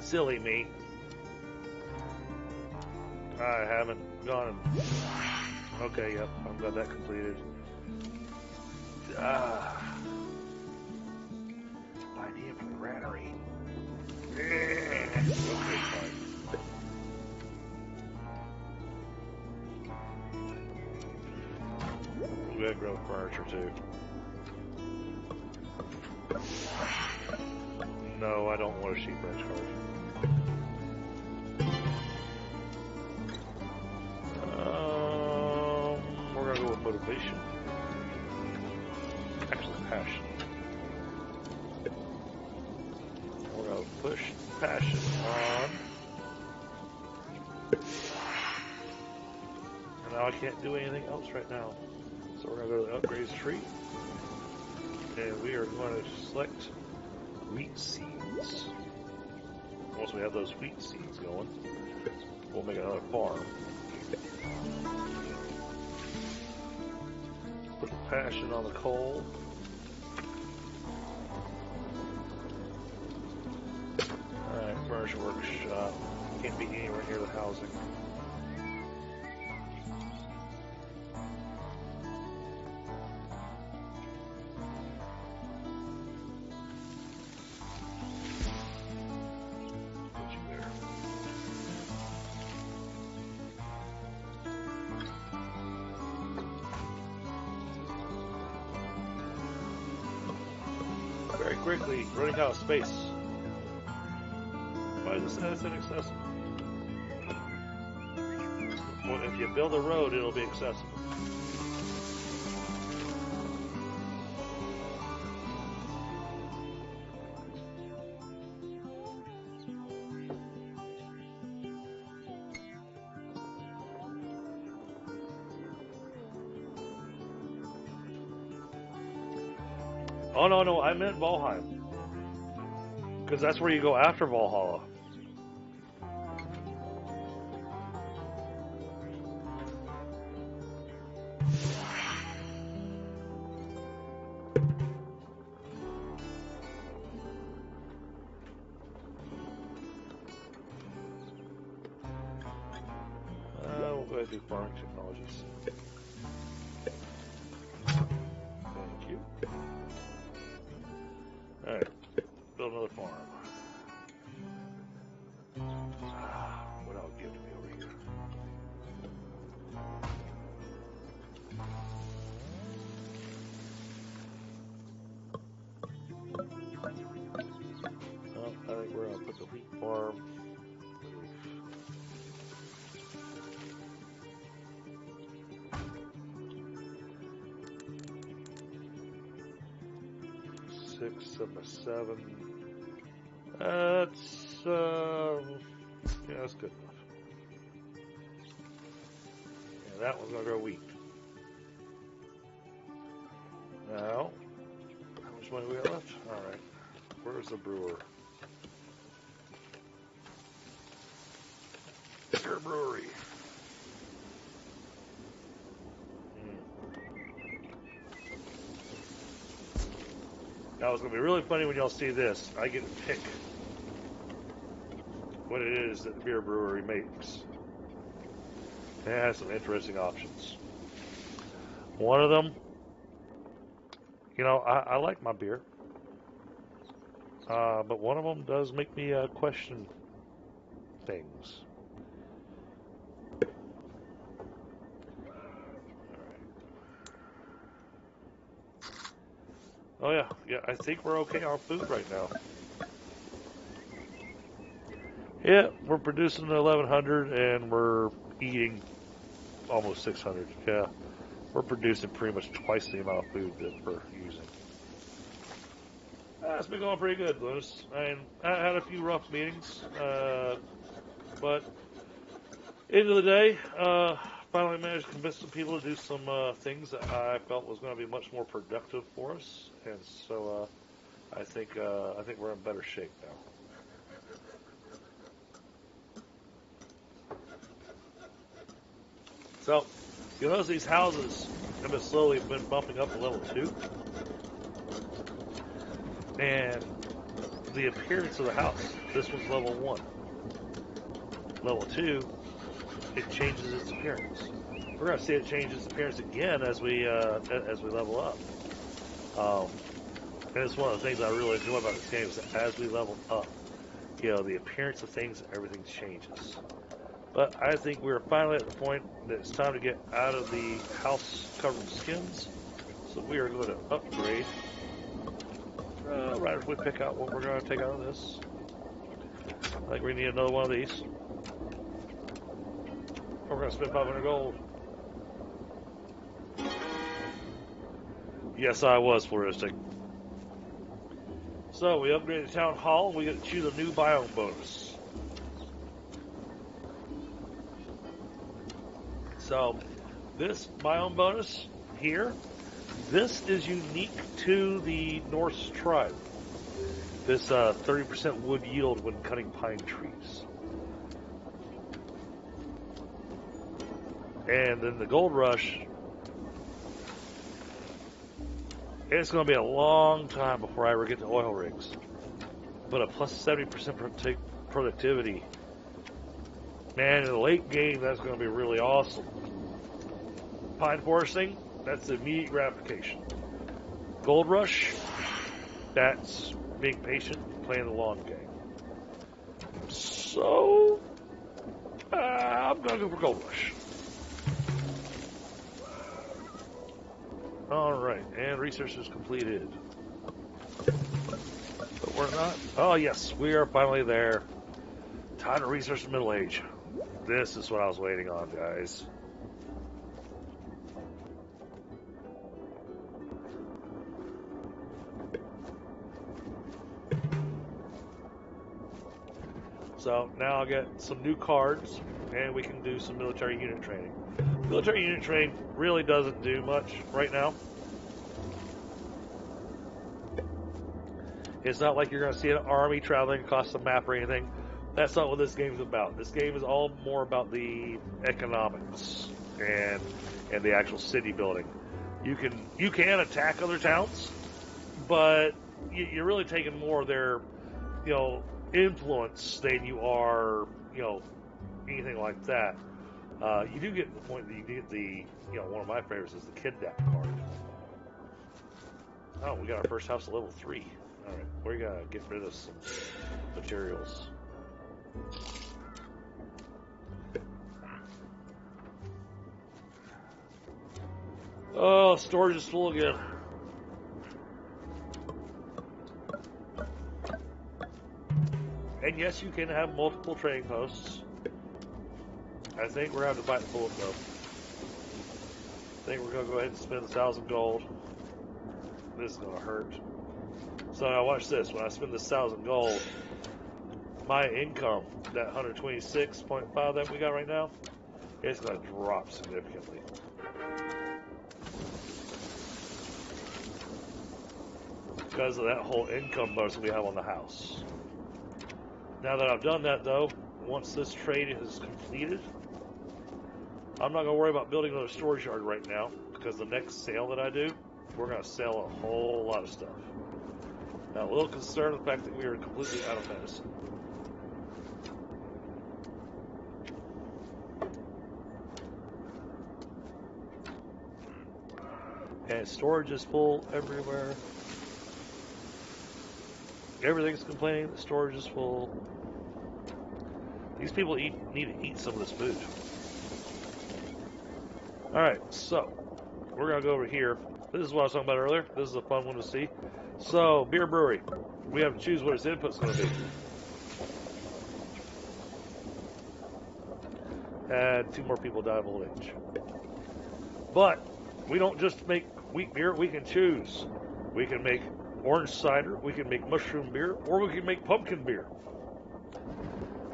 Silly me. I haven't gone and... Okay, yep, I've got that completed. Idea for the granary. Okay, fine. We gotta grow furniture too. No, I don't want a sheep ranch card. We're gonna go with motivation. Actually, passion. We're gonna push passion on. And now I can't do anything else right now. So we're going to go to the upgrades tree. And we are going to select wheat seeds. Once we have those wheat seeds going, we'll make another farm. Put the passion on the coal. Alright, furniture workshop. Can't be anywhere near the housing. Very quickly, running out of space. Why is this inaccessible? Well, if you build a road, it'll be accessible. Oh, no, I meant Valheim. Because that's where you go after Valhalla. We'll go ahead and do farming technologies. Thank you. Alright, build another farm. What else give to me over here? Well, I think we're going to put the wheat farm. 6, 7. That's yeah, that's good enough. Yeah, that one's gonna go wheat. Now, how much money we got left? All right, where's the brewer? Bigger brewery. Now it's gonna be really funny when y'all see this. I get to pick what it is that the beer brewery makes. It has some interesting options. One of them, you know, I like my beer, but one of them does make me question things. Oh yeah, I think we're okay on food right now. Yeah, we're producing 1,100 and we're eating almost 600. Yeah, we're producing pretty much twice the amount of food that we're using. It's been going pretty good, Lewis. I had a few rough meetings, but end of the day, finally managed to convince some people to do some things that I felt was going to be much more productive for us, and so I think we're in better shape now. So, you notice these houses have slowly been bumping up to level 2, and the appearance of the house. This one's level 1. Level 2, it changes its appearance. We're going to see it change its appearance again as we level up. And it's one of the things I really enjoy about this game is that as we level up, you know, the appearance of things, everything changes. But I think we're finally at the point that it's time to get out of the house covered in skins. So we are going to upgrade right as we pick out what we're going to take out of this. I think we need another one of these. We're going to spend 500 gold. Yes, I was floristic. So we upgraded the town hall, and we get to choose a new biome bonus. So this biome bonus here, this is unique to the Norse tribe. This 30% wood yield when cutting pine trees. And then the gold rush, it's going to be a long time before I ever get to oil rigs. But a plus 70% productivity. Man, in the late game, that's going to be really awesome. Pine foresting, that's immediate gratification. Gold rush, that's being patient, playing the long game. So, I'm going to go for gold rush. Alright, and research is completed. But we're not. Oh, yes, we are finally there. Time to research the Middle Age. This is what I was waiting on, guys. So now I'll get some new cards, and we can do some military unit training. Military unit training really doesn't do much right now. It's not like you're going to see an army traveling across the map or anything. That's not what this game is about. This game is all more about the economics and the actual city building. You can attack other towns, but you're really taking more of their, influence than you are, anything like that. You do get to the point that you get the, one of my favorites is the kidnap card. Oh, we got our first house at level 3. All right, we gotta get rid of some materials. Oh, storage is full again. And yes, you can have multiple trading posts. I think we're going to have to bite the bullet, though. I think we're going to go ahead and spend 1,000 gold. This is going to hurt. So now watch this. When I spend this 1,000 gold, my income, that 126.5 that we got right now, it's going to drop significantly. Because of that whole income bonus we have on the house. Now that I've done that, though, once this trade is completed, I'm not going to worry about building another storage yard right now, because the next sale that I do, we're going to sell a whole lot of stuff. Now, a little concerned with the fact that we are completely out of medicine. And storage is full everywhere. Everything's complaining that storage is full. These people need to eat some of this food. Alright, so we're going to go over here. This is what I was talking about earlier. This is a fun one to see. So, beer brewery. We have to choose what its input's going to be. And 2 more people die of old age. But we don't just make wheat beer. We can choose. We can make orange cider, we can make mushroom beer, or we can make pumpkin beer.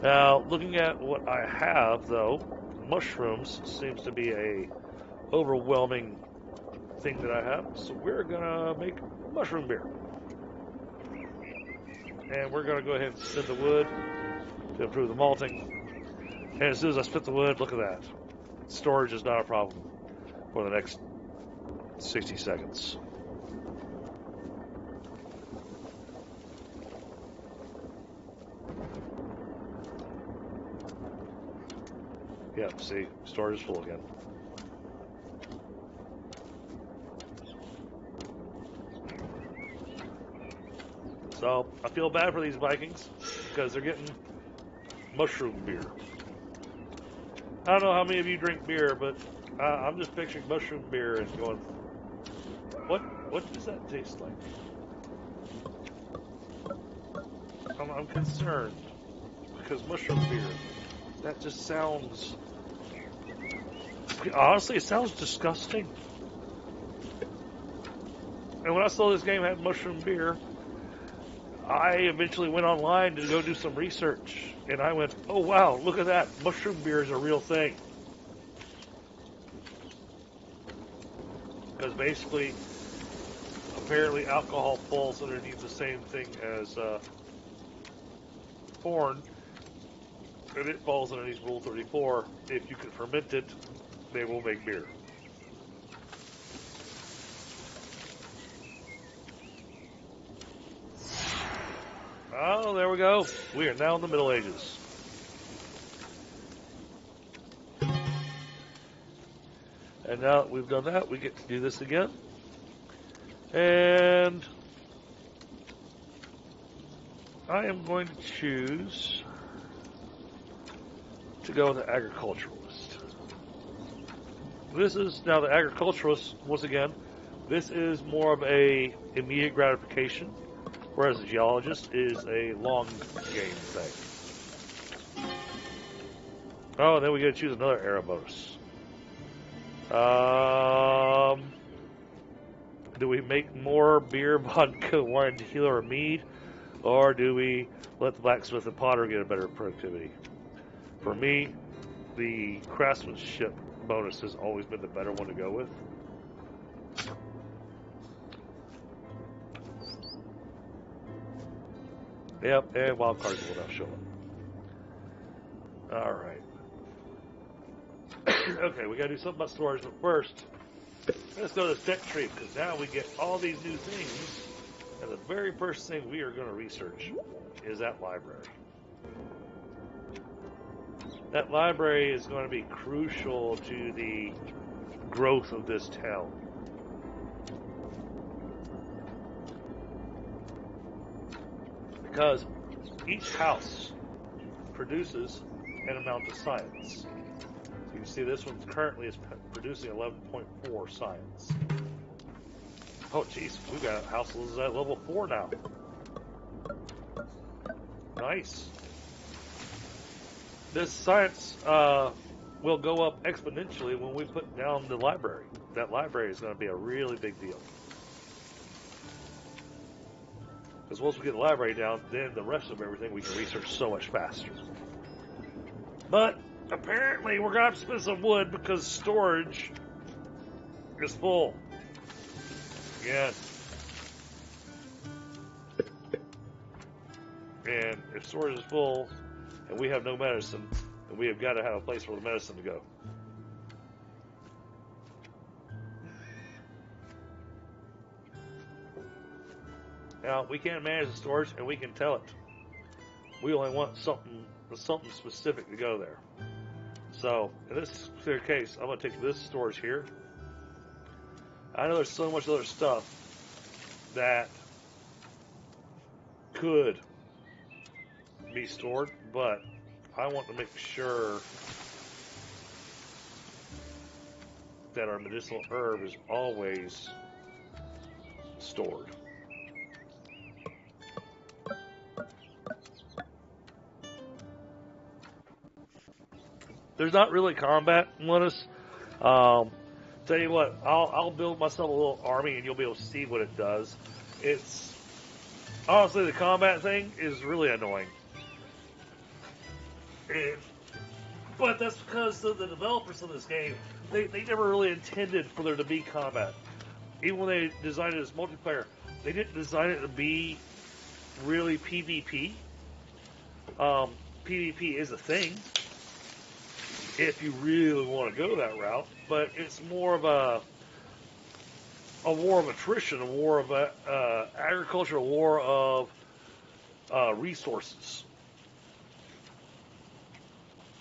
Now, looking at what I have, though, mushrooms seems to be a overwhelming thing that I have, so we're gonna make mushroom beer. And we're gonna go ahead and spin the wood to improve the malting. And as soon as I spit the wood, look at that. Storage is not a problem for the next 60 seconds. Yep, see, storage is full again. So, I feel bad for these Vikings, because they're getting mushroom beer. I don't know how many of you drink beer, but I'm just picturing mushroom beer and going, what does that taste like? I'm concerned, because mushroom beer, that just sounds... Honestly, it sounds disgusting. And when I saw this game had mushroom beer, I eventually went online to go do some research, and I went, oh wow, look at that, mushroom beer is a real thing. Because basically, apparently alcohol falls underneath the same thing as corn, and it falls underneath Rule 34. If you can ferment it, they will make beer. Oh, there we go. We are now in the Middle Ages. And now that we've done that, we get to do this again. And I am going to choose to go with the agriculturalist. This is now the agriculturalist, once again, this is more of a immediate gratification, whereas the geologist is a long game thing. Oh, and then we got to choose another era bonus. Do we make more beer, vodka, wine, tequila, or mead? Or do we let the blacksmith and potter get a better productivity? For me, the craftsmanship bonus has always been the better one to go with. Yep, and wild cards will now show up. Alright. Okay, we gotta do something about storage, but first, let's go to this deck tree, because now we get all these new things, and the very first thing we are going to research is that library. That library is going to be crucial to the growth of this town. Because each house produces an amount of science. You can see this one currently is producing 11.4 science. Oh, jeez, we've got houses at level 4 now. Nice. This science will go up exponentially when we put down the library. That library is going to be a really big deal. Because once we get the library down, then the rest of everything we can research so much faster. But apparently we're going to have to spend some wood because storage is full. Again. And if storage is full and we have no medicine, then we have got to have a place for the medicine to go. Now, we can't manage the storage, and we can tell it. We only want something specific to go there. So, in this particular case, I'm going to take this storage here. I know there's so much other stuff that could be stored, but I want to make sure that our medicinal herb is always stored. There's not really combat on us. Tell you what, I'll build myself a little army, and you'll be able to see what it does. It's honestly, the combat thing is really annoying, but that's because the developers of this game they never really intended for there to be combat. Even when they designed it as multiplayer, they didn't design it to be really PvP. PvP is a thing if you really want to go that route, but it's more of a war of attrition, a war of agriculture, a war of resources.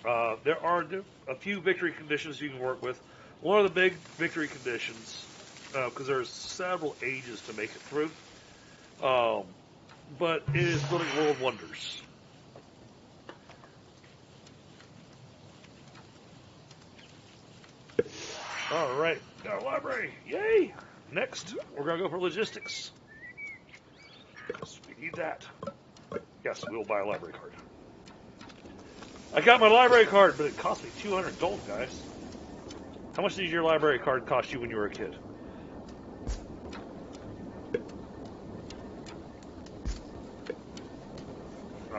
There are a few victory conditions you can work with. One of the big victory conditions, because there's several ages to make it through, but it is building world wonders. All right, got a library. Yay! Next, we're going to go for logistics. Yes, we need that. Yes, we will buy a library card. I got my library card, but it cost me 200 gold, guys. How much did your library card cost you when you were a kid?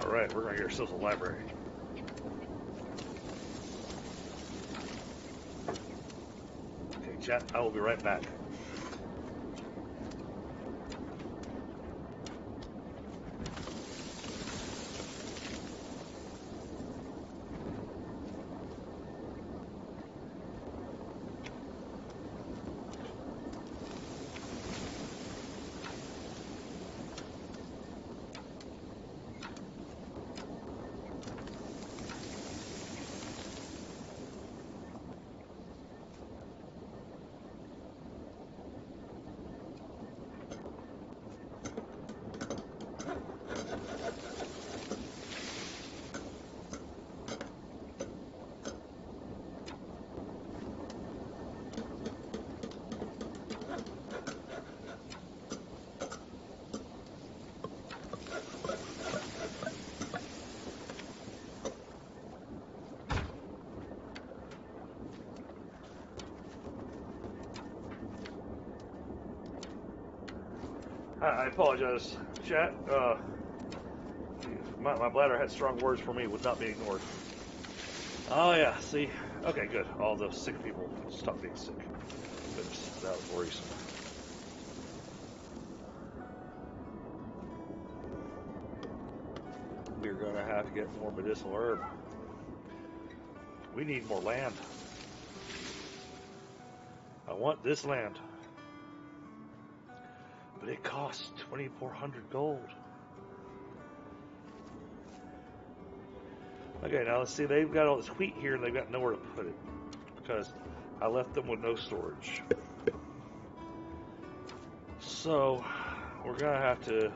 Alright, we're going to get ourselves a library. Okay, chat, I will be right back. I apologize, chat. My bladder had strong words for me, would not be ignored. Oh yeah, see? Okay, good. All those sick people stopped being sick. Goodness, that was worrisome. We're gonna have to get more medicinal herb. We need more land. I want this land. But it costs 2,400 gold. Okay, now let's see, they've got all this wheat here and they've got nowhere to put it. Because I left them with no storage. So, we're going to have to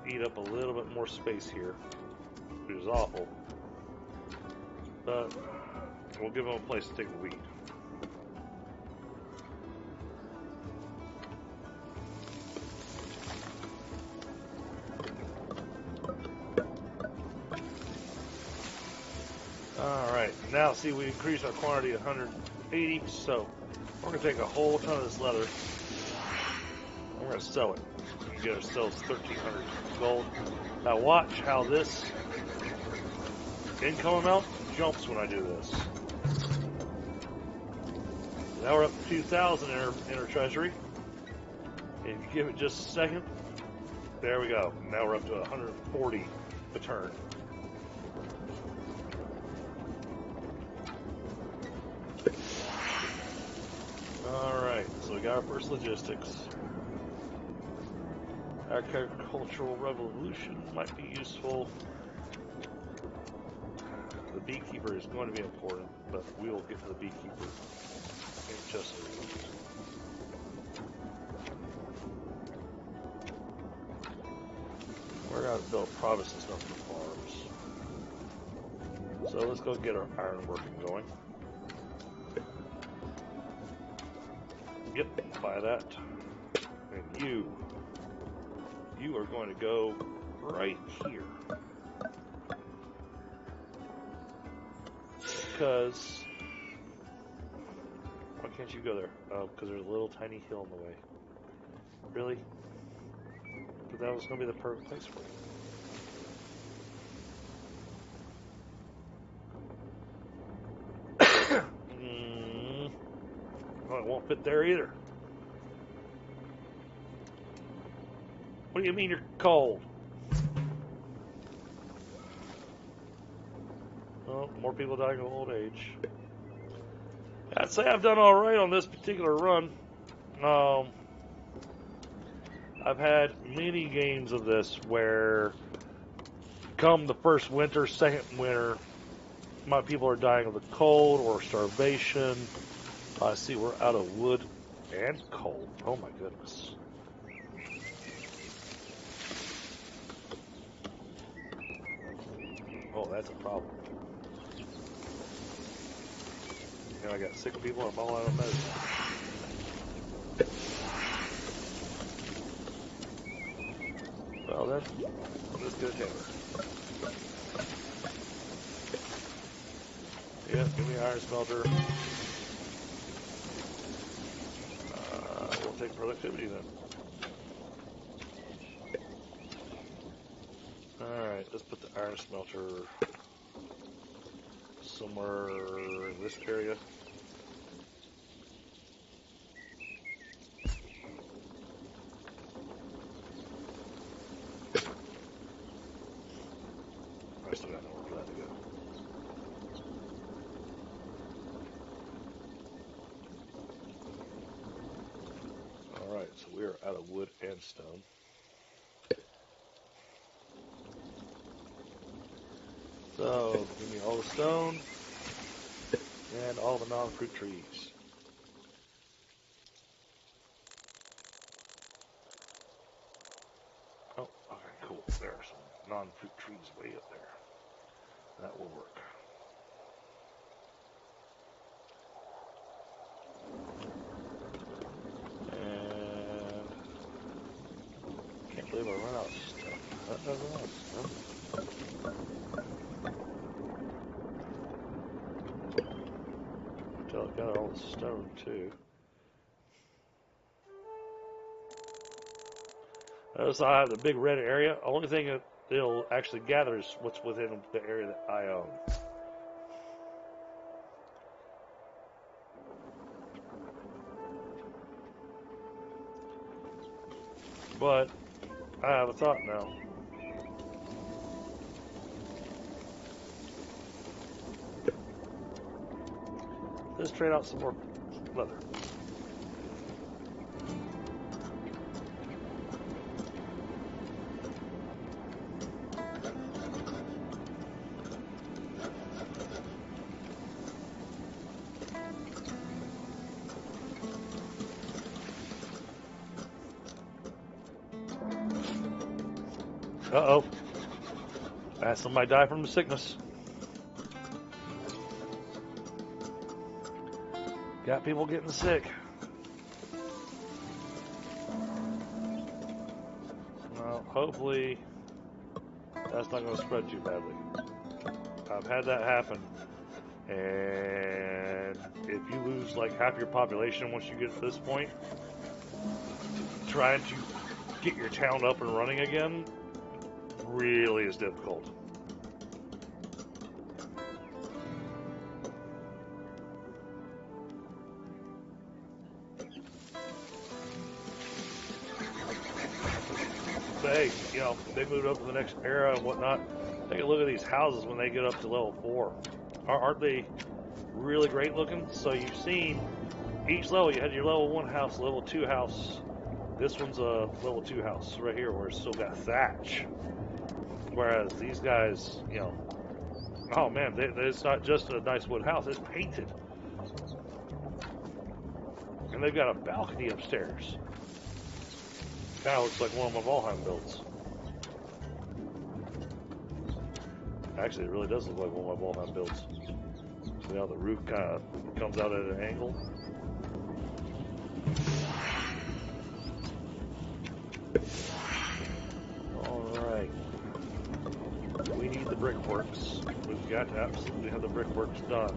eat up a little bit more space here. Which is awful. But, we'll give them a place to take the wheat. Alright, now see we increased our quantity to 180, so we're going to take a whole ton of this leather. We're going to sell it. We get ourselves 1,300 gold. Now watch how this income amount jumps when I do this. Now we're up to 2,000 in our treasury. If you give it just a second, there we go. Now we're up to 140 a turn. Alright, so we got our first logistics. Agricultural revolution might be useful. The beekeeper is going to be important, but we will get to the beekeeper in just a moment. We're going to build province and stuff for farms. So let's go get our ironworking going. Yep, buy that. And you are going to go right here. Because, why can't you go there? Oh, because there's a little tiny hill in the way. Really? But that was going to be the perfect place for you. Well, it won't fit there either. What do you mean you're cold? Well, more people dying of old age. I'd say I've done alright on this particular run. I've had many games of this where come the first winter, second winter, my people are dying of the cold or starvation. I see we're out of wood and coal. Oh my goodness. Oh, that's a problem. And I got sick people and I'm all out of medicine. Well, let's get a hammer. Yeah, give me an iron smelter. We'll take productivity then. Alright. let's put the iron smelter somewhere in this area. I still got nowhere for that to go. Alright, so we are out of wood and stone. So, give me all the stone and all the non-fruit trees. Oh, okay, cool. There are some non-fruit trees way up there. That will work. And can't believe I run out of stuff. That does run out of stuff. Until I got all the stone too. Notice I have the big red area. Only thing that it'll actually gather is what's within the area that I own. But I have a thought now. Let's trade out some more leather. Uh-oh. I had somebody die from the sickness. Got people getting sick. Well, hopefully that's not going to spread too badly. I've had that happen. And if you lose like half your population once you get to this point, trying to get your town up and running again really is difficult. But hey, you know, they moved up to the next era and whatnot. Take a look at these houses when they get up to level 4. Aren't they really great looking? So you've seen each level, you had your level 1 house, level 2 house. This one's a level 2 house right here where it's still got thatch. Whereas these guys, you know, oh man, it's not just a nice wood house, it's painted. And they've got a balcony upstairs. Kind of looks like one of my Valheim builds. Actually, it really does look like one of my Valheim builds. See how the roof kind of comes out at an angle? Alright. We need the brickworks. We've got to absolutely have the brickworks done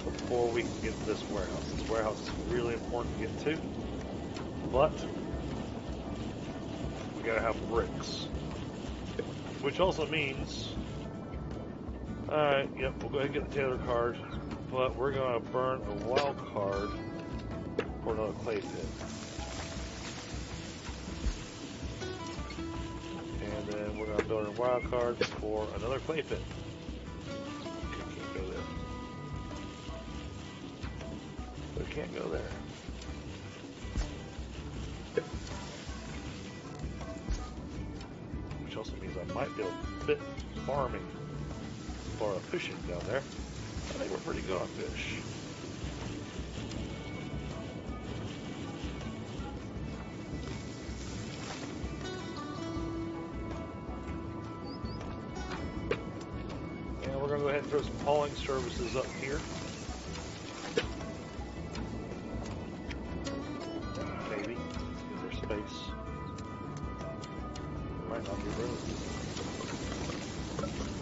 before we can get to this warehouse. This warehouse is really important to get to, but we gotta have bricks. Which also means, alright, yep, we'll go ahead and get the Taylor card, but we're gonna burn a wild card for another clay pit. And then we're gonna build a wild card for another clay pit. Can't go there. We can't go there. Which also means I might be able to fit farming or fishing down there. I think we're pretty good on fish. And we're going to go ahead and throw some hauling services up here. Maybe. Is there space? Might not be room.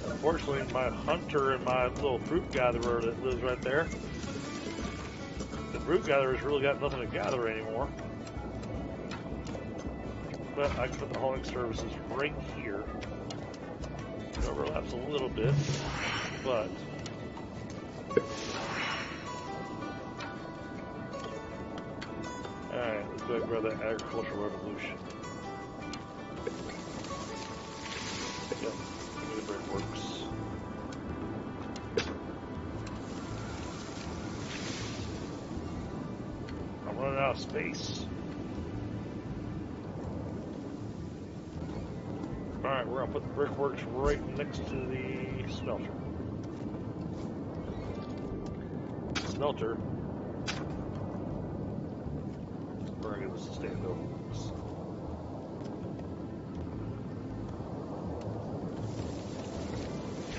Unfortunately, my hunter and my little fruit gatherer that lives right there, the fruit gatherer's really got nothing to gather anymore. But I can put the hauling services right here. It overlaps a little bit, but alright, let's go ahead and grab that agricultural revolution. Yep, give me the brickworks. I'm running out of space. Alright, we're going to put the brickworks right next to the smelter. Smelter. We're going to get this to stand over.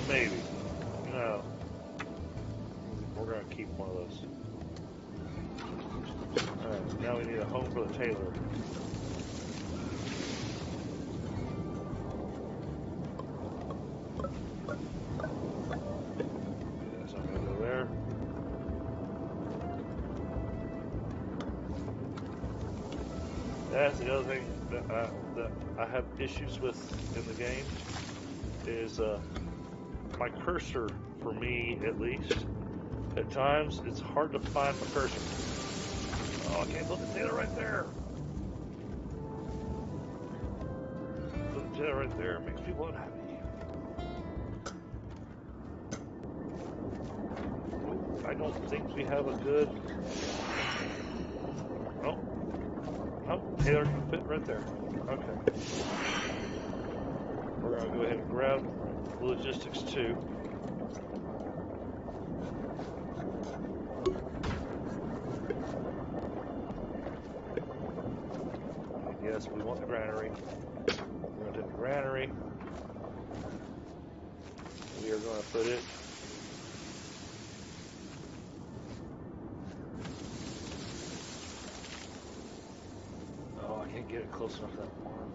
Maybe. No. We're going to keep one of those. Alright, now we need a home for the tailor. Yes, I'm going to go there. That's the other thing that I have issues with in the game is my cursor, for me at least, at times it's hard to find my cursor. Oh, I can't put the tailor right there. Put the tailor right there. It makes people unhappy. I don't think we have a good... Oh. Oh, tailor can fit right there. Okay. We're going to go ahead and grab logistics too. Yes, we want the granary. We're going to take the granary. We are going to put it can't get it close enough to that farm.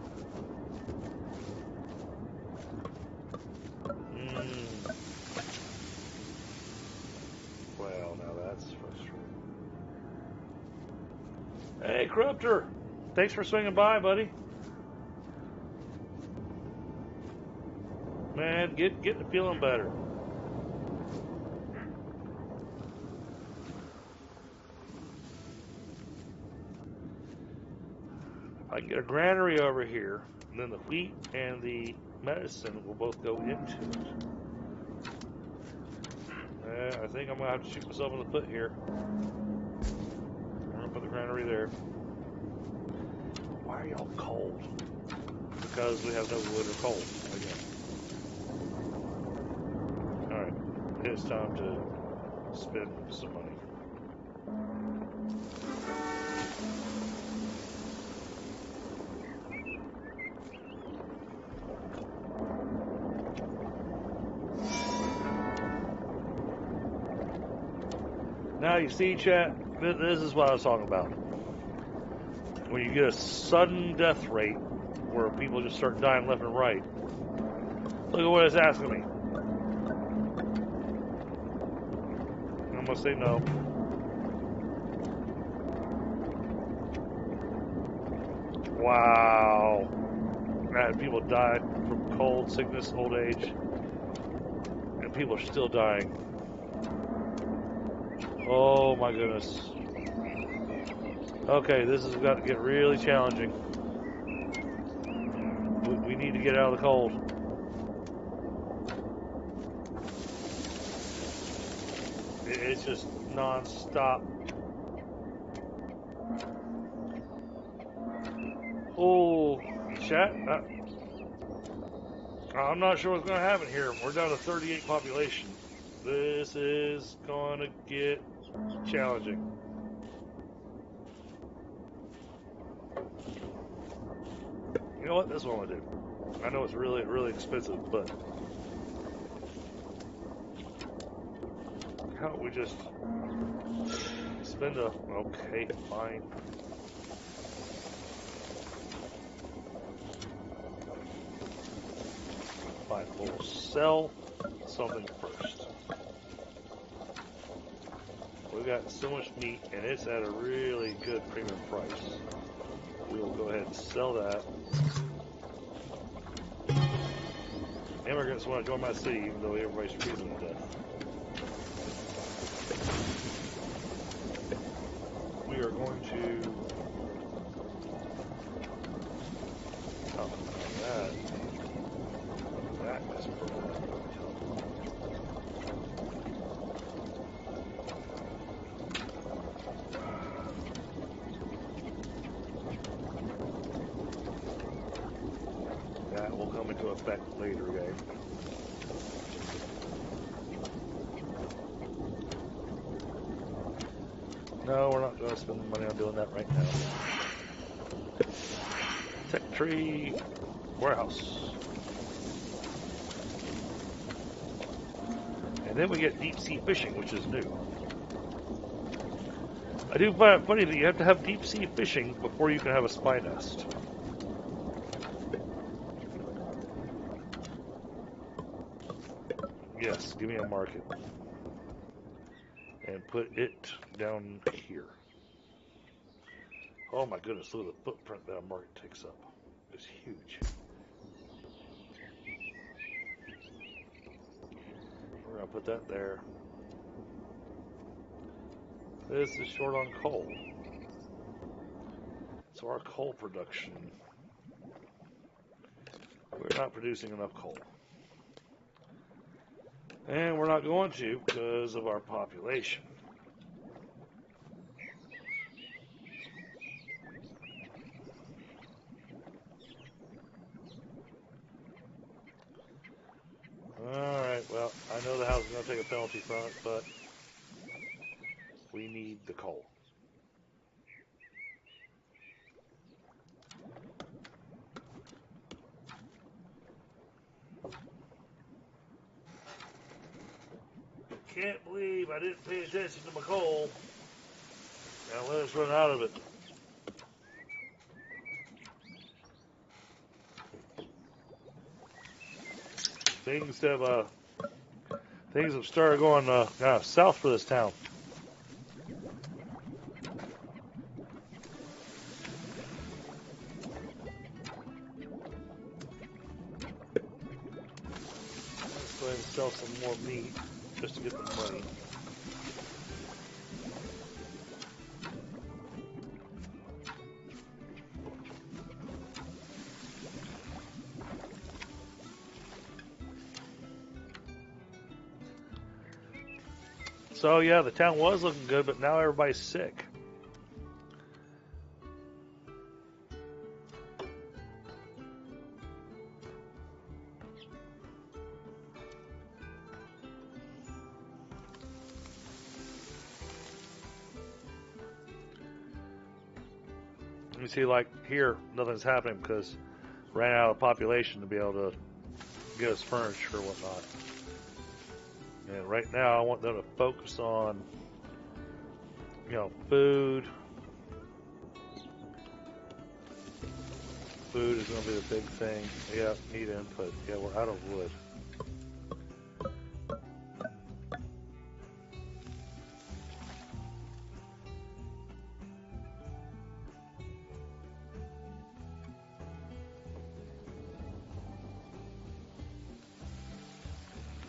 Well, now that's frustrating. Hey, Corruptor! Thanks for swinging by, buddy. Man, get to feeling better. I can get a granary over here, and then the wheat and the medicine will both go into it. I think I'm going to have to shoot myself in the foot here. I'm going to put the granary there. Why are y'all cold? Because we have no wood or coal again. Alright, it's time to spend some money. Now you see, chat, this is what I was talking about. When you get a sudden death rate where people just start dying left and right. Look at what it's asking me. I'm going to say no. Wow. Man, people died from cold, sickness, old age. And people are still dying. Oh my goodness. Okay, this has got to get really challenging. We need to get out of the cold. It's just non-stop. Oh, chat. I'm not sure what's going to happen here. We're down to 38 population. This is going to get challenging. You know what? That's what I'm going to do. I know it's really, really expensive, but how about we just spend a... Okay, fine. Fine, we'll sell something first. We've got so much meat, and it's at a really good premium price. We will go ahead and sell that. Immigrants want to join my city, even though everybody's freezing to death. We are going to. Oh, that is purple. That will come into effect later, guys. No, we're not going to spend money on doing that right now. Tech tree warehouse. And then we get deep sea fishing, which is new. I do find it funny that you have to have deep sea fishing before you can have a spy nest. Yes, give me a market. And put it down here. Oh my goodness, look at the footprint that a market takes up. It's huge. We're going to put that there. This is short on coal. So our coal production, we're not producing enough coal. And we're not going to because of our population. Alright, well, I know the house is going to take a penalty from it, but we need the coal. Can't believe I didn't pay attention to my coal. Now let us run out of it. Things have started going south for this town. Let's go ahead and sell some more meat just to get the money. So yeah, the town was looking good, but now everybody's sick. You see, like here, nothing's happening because ran out of population to be able to get us furniture or whatnot. And right now, I want them to focus on, food. Food is going to be the big thing. Yeah, need input. Yeah, we're out of wood.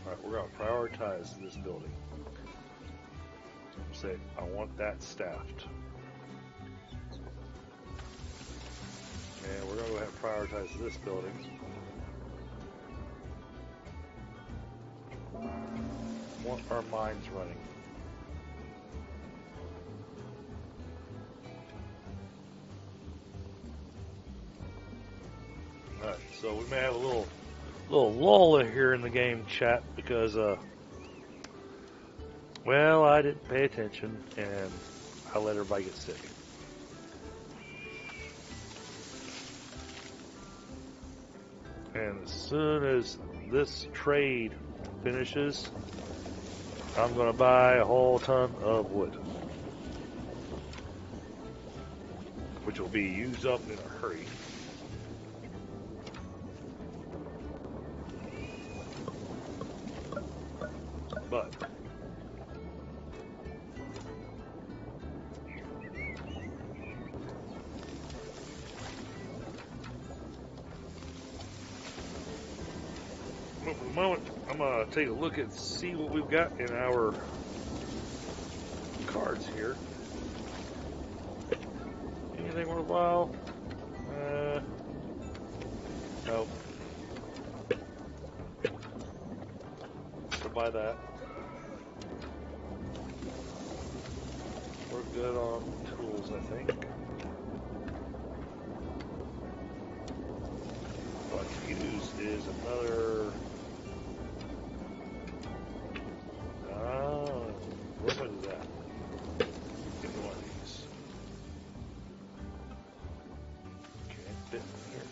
Alright, we're going to prioritize this building. Say, I want that staffed. And we're going to go ahead and prioritize this building. I want our mines running. Alright, so we may have a little lull here in the game chat because well, I didn't pay attention and I let everybody get sick. And as soon as this trade finishes, I'm going to buy a whole ton of wood, which will be used up in a hurry. But For the moment, I'm going to take a look and see what we've got in our cards here. Anything worthwhile? No. So buy that. We're good on tools, I think. What I could use is another. Oh, what is that? Give me one of these. Can't fit in here.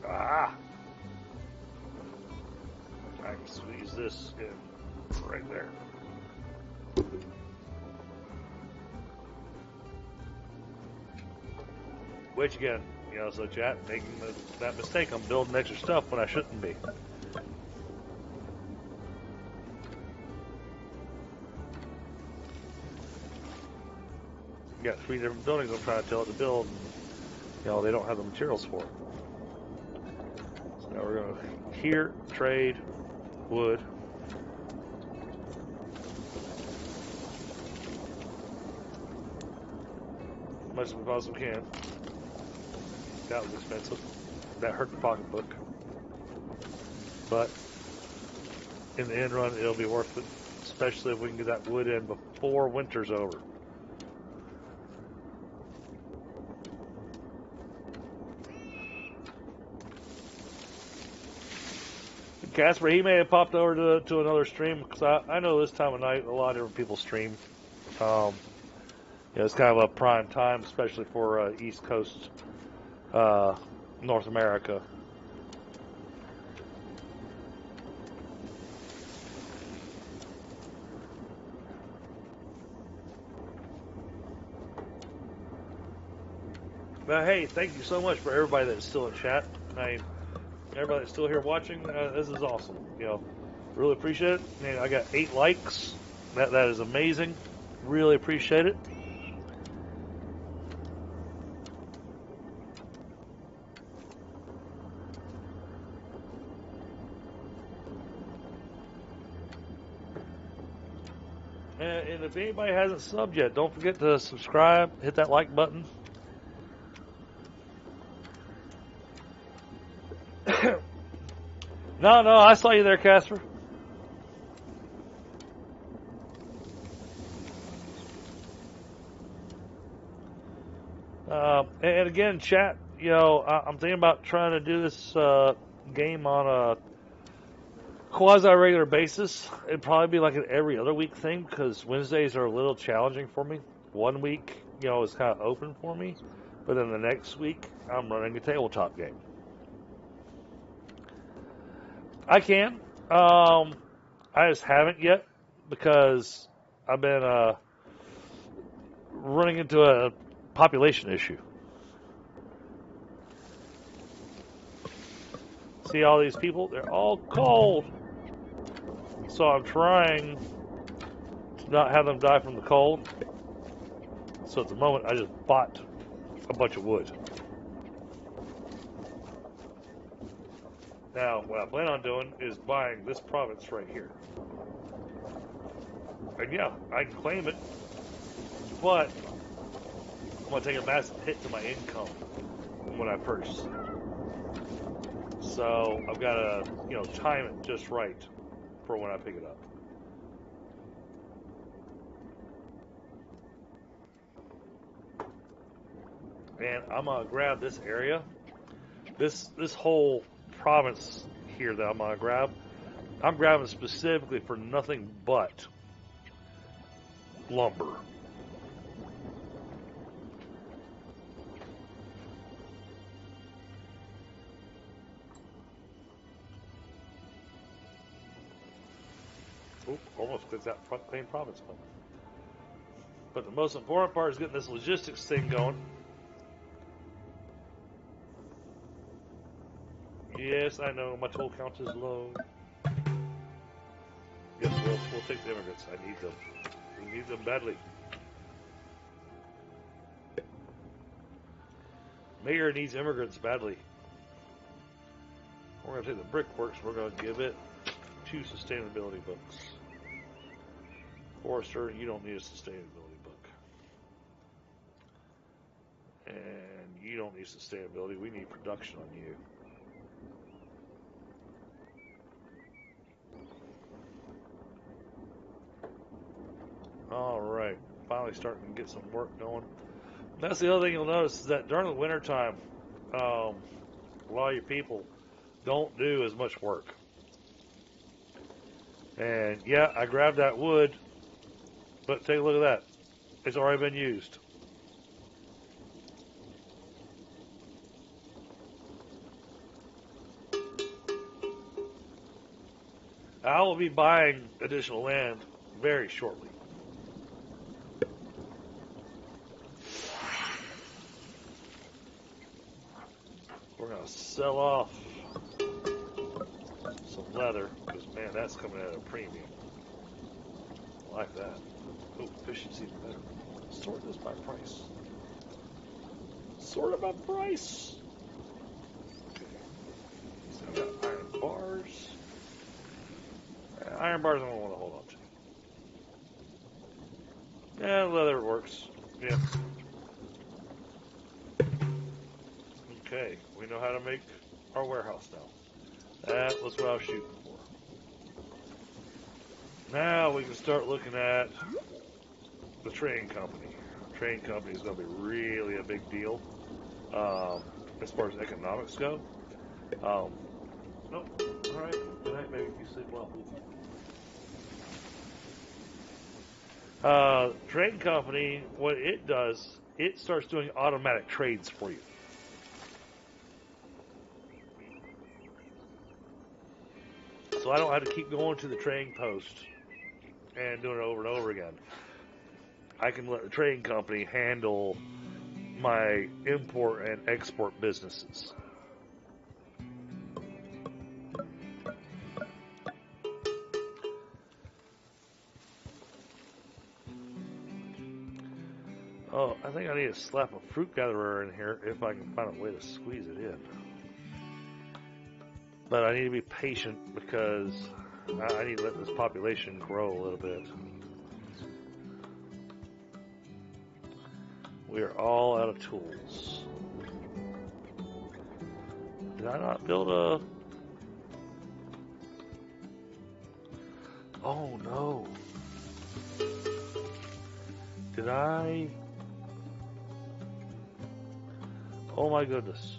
Ah! I can squeeze this in right there. Which again, you know, so chat, making that mistake, I'm building extra stuff when I shouldn't be. Got 3 different buildings I'm trying to tell it to build, and, you know, they don't have the materials for it. So now we're going to here, trade, wood. As much as we possibly can. That was expensive. That hurt the pocketbook. But in the end run, it'll be worth it, especially if we can get that wood in before winter's over. Casper, he may have popped over to another stream, because I know this time of night a lot of different people stream. You know, it's kind of a prime time, especially for East Coast North America. But hey, thank you so much for everybody that's still in chat. I mean, everybody that's still here watching, this is awesome. You know, really appreciate it. Man, I got 8 likes. That is amazing. Really appreciate it. And if anybody hasn't subbed yet, don't forget to subscribe, hit that like button. No, I saw you there, Casper. And again, chat, you know, I'm thinking about trying to do this game on a quasi-regular basis. It'd probably be like an every other week thing, because Wednesdays are a little challenging for me. One week, you know, is kind of open for me, but then the next week, I'm running a tabletop game. I can. I just haven't yet, because I've been running into a population issue. See all these people? They're all cold. So I'm trying to not have them die from the cold. So at the moment, I just bought a bunch of wood. Now, what I plan on doing is buying this province right here. And yeah, I can claim it, but I'm going to take a massive hit to my income when I purchase it. So I've got to, you know, time it just right for when I pick it up. And I'm going to grab this area. This whole province here that I'm going to grab, I'm grabbing specifically for nothing but lumber. Oop, almost gets that claim province one. But the most important part is getting this logistics thing going. Yes, I know, my toll count is low. Yes, we'll take the immigrants. I need them. We need them badly. Mayor needs immigrants badly. We're going to take the brickworks. We're going to give it 2 sustainability books. Forester, you don't need a sustainability book. And you don't need sustainability. We need production on you. Alright, finally starting to get some work going. That's the other thing you'll notice is that during the wintertime, a lot of your people don't do as much work. And yeah, I grabbed that wood, but take a look at that. It's already been used. I will be buying additional land very shortly. We're going to sell off some leather, because man, that's coming at a premium. I like that. Oh, efficiency even better. Sort this by price. Sort it by price. Okay. So we got iron bars. Iron bars I don't want to hold on to. Yeah, leather works. Yeah. Okay, we know how to make our warehouse now. That was what I was shooting for. Now we can start looking at the trading company. Trading company is going to be really a big deal as far as economics go. Nope. All right. Good night, baby. You sleep well. Trading company, what it does, it starts doing automatic trades for you. So I don't have to keep going to the trading post and doing it over and over again. I can let the trading company handle my import and export businesses. Oh, I think I need to slap a fruit gatherer in here if I can find a way to squeeze it in. But I need to be patient because I need to let this population grow a little bit. We are all out of tools. Did I not build a... Oh no. Did I... Oh my goodness.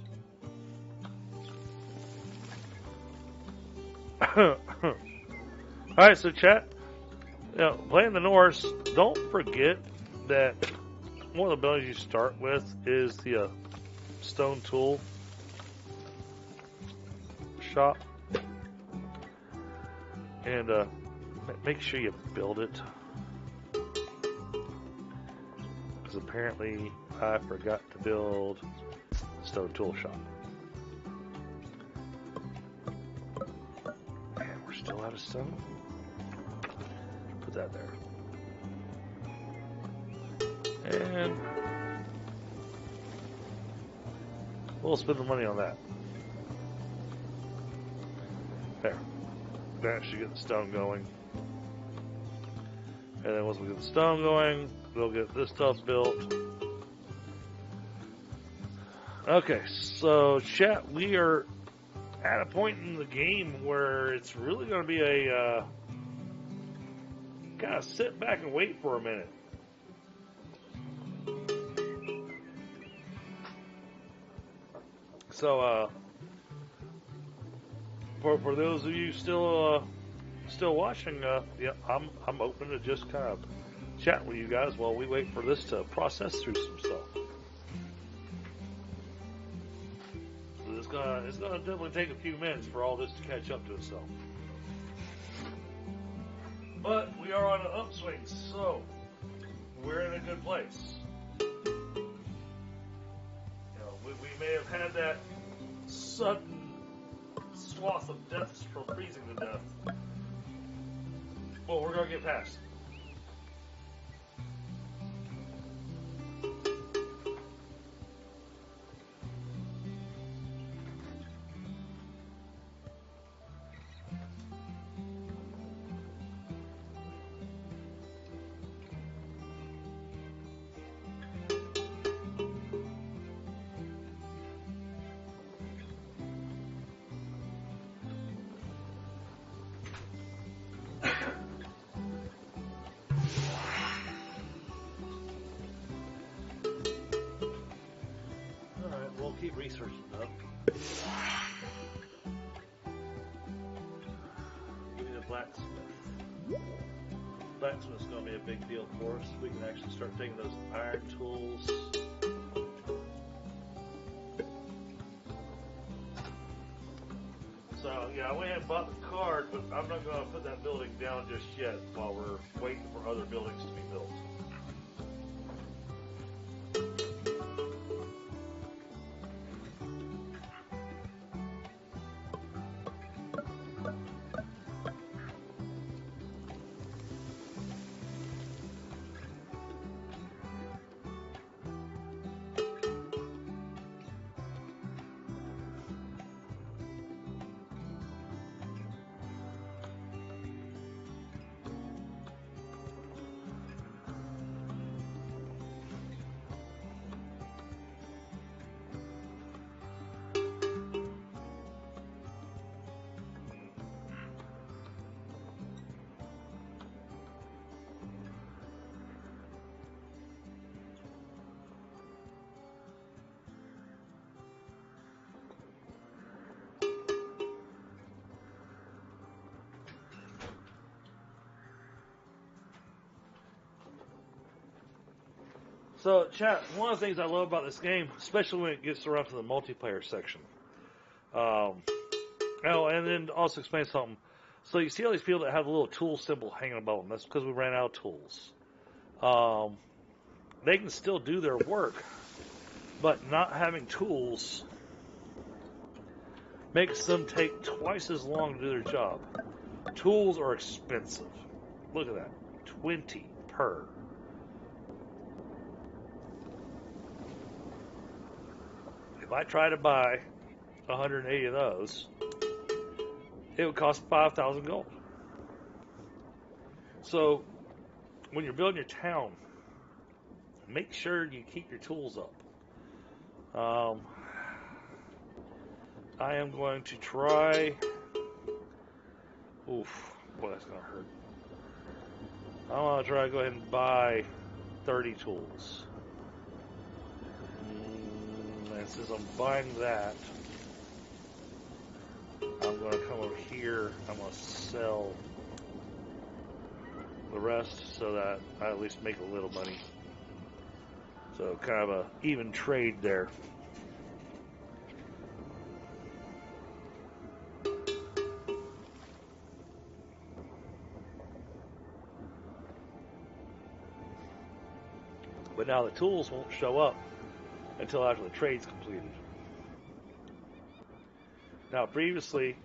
Alright, so chat, playing the Norse, don't forget that one of the buildings you start with is the stone tool shop. And make sure you build it. Because apparently I forgot to build the stone tool shop. And we're still out of stone. Put that there. And we'll spend the money on that. There. That should get the stone going. And then once we get the stone going, we'll get this stuff built. Okay, so chat, we are at a point in the game where it's really going to be a kind of sit back and wait for a minute. So, for those of you still watching, yeah, I'm open to just kind of chat with you guys while we wait for this to process through some stuff. So it's gonna definitely take a few minutes for all this to catch up to itself. But we are on an upswing, so we're in a good place. We may have had that sudden swath of deaths from freezing to death. Well, we're going to get past. blacksmith's going to be a big deal for us. We can actually start taking those iron tools. So, yeah, I went ahead and bought the card, but I'm not going to put that building down just yet while we're waiting for other buildings to be built. So, chat, one of the things I love about this game, especially when it gets around to the multiplayer section, oh, and then also explain something. So you see all these people that have a little tool symbol hanging above them. That's because we ran out of tools. They can still do their work, but not having tools makes them take twice as long to do their job. Tools are expensive. Look at that. 20 per. If I try to buy 180 of those, it would cost 5,000 gold. So, when you're building your town, make sure you keep your tools up. I am going to try. Oof, boy, that's going to hurt. I want to try to go ahead and buy 30 tools. And since I'm buying that, I'm going to come over here. I'm going to sell the rest so that I at least make a little money. So kind of a even trade there. But now the tools won't show up until after the trade's completed. Now previously,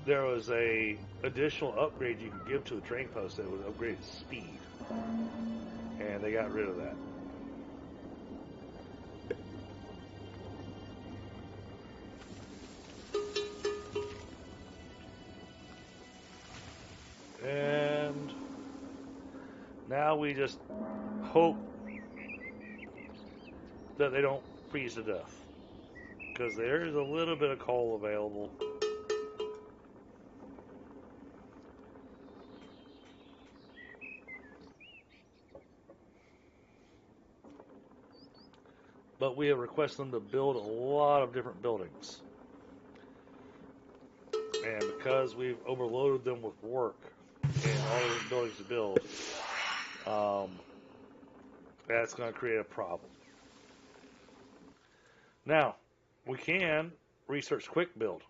there was a additional upgrade you could give to the train post that would upgrade its speed. And they got rid of that. And now we just hope that they don't freeze to death. Because there is a little bit of coal available. But we have requested them to build a lot of different buildings. And because we've overloaded them with work and all of the buildings to build, that's going to create a problem. Now, we can research quick build,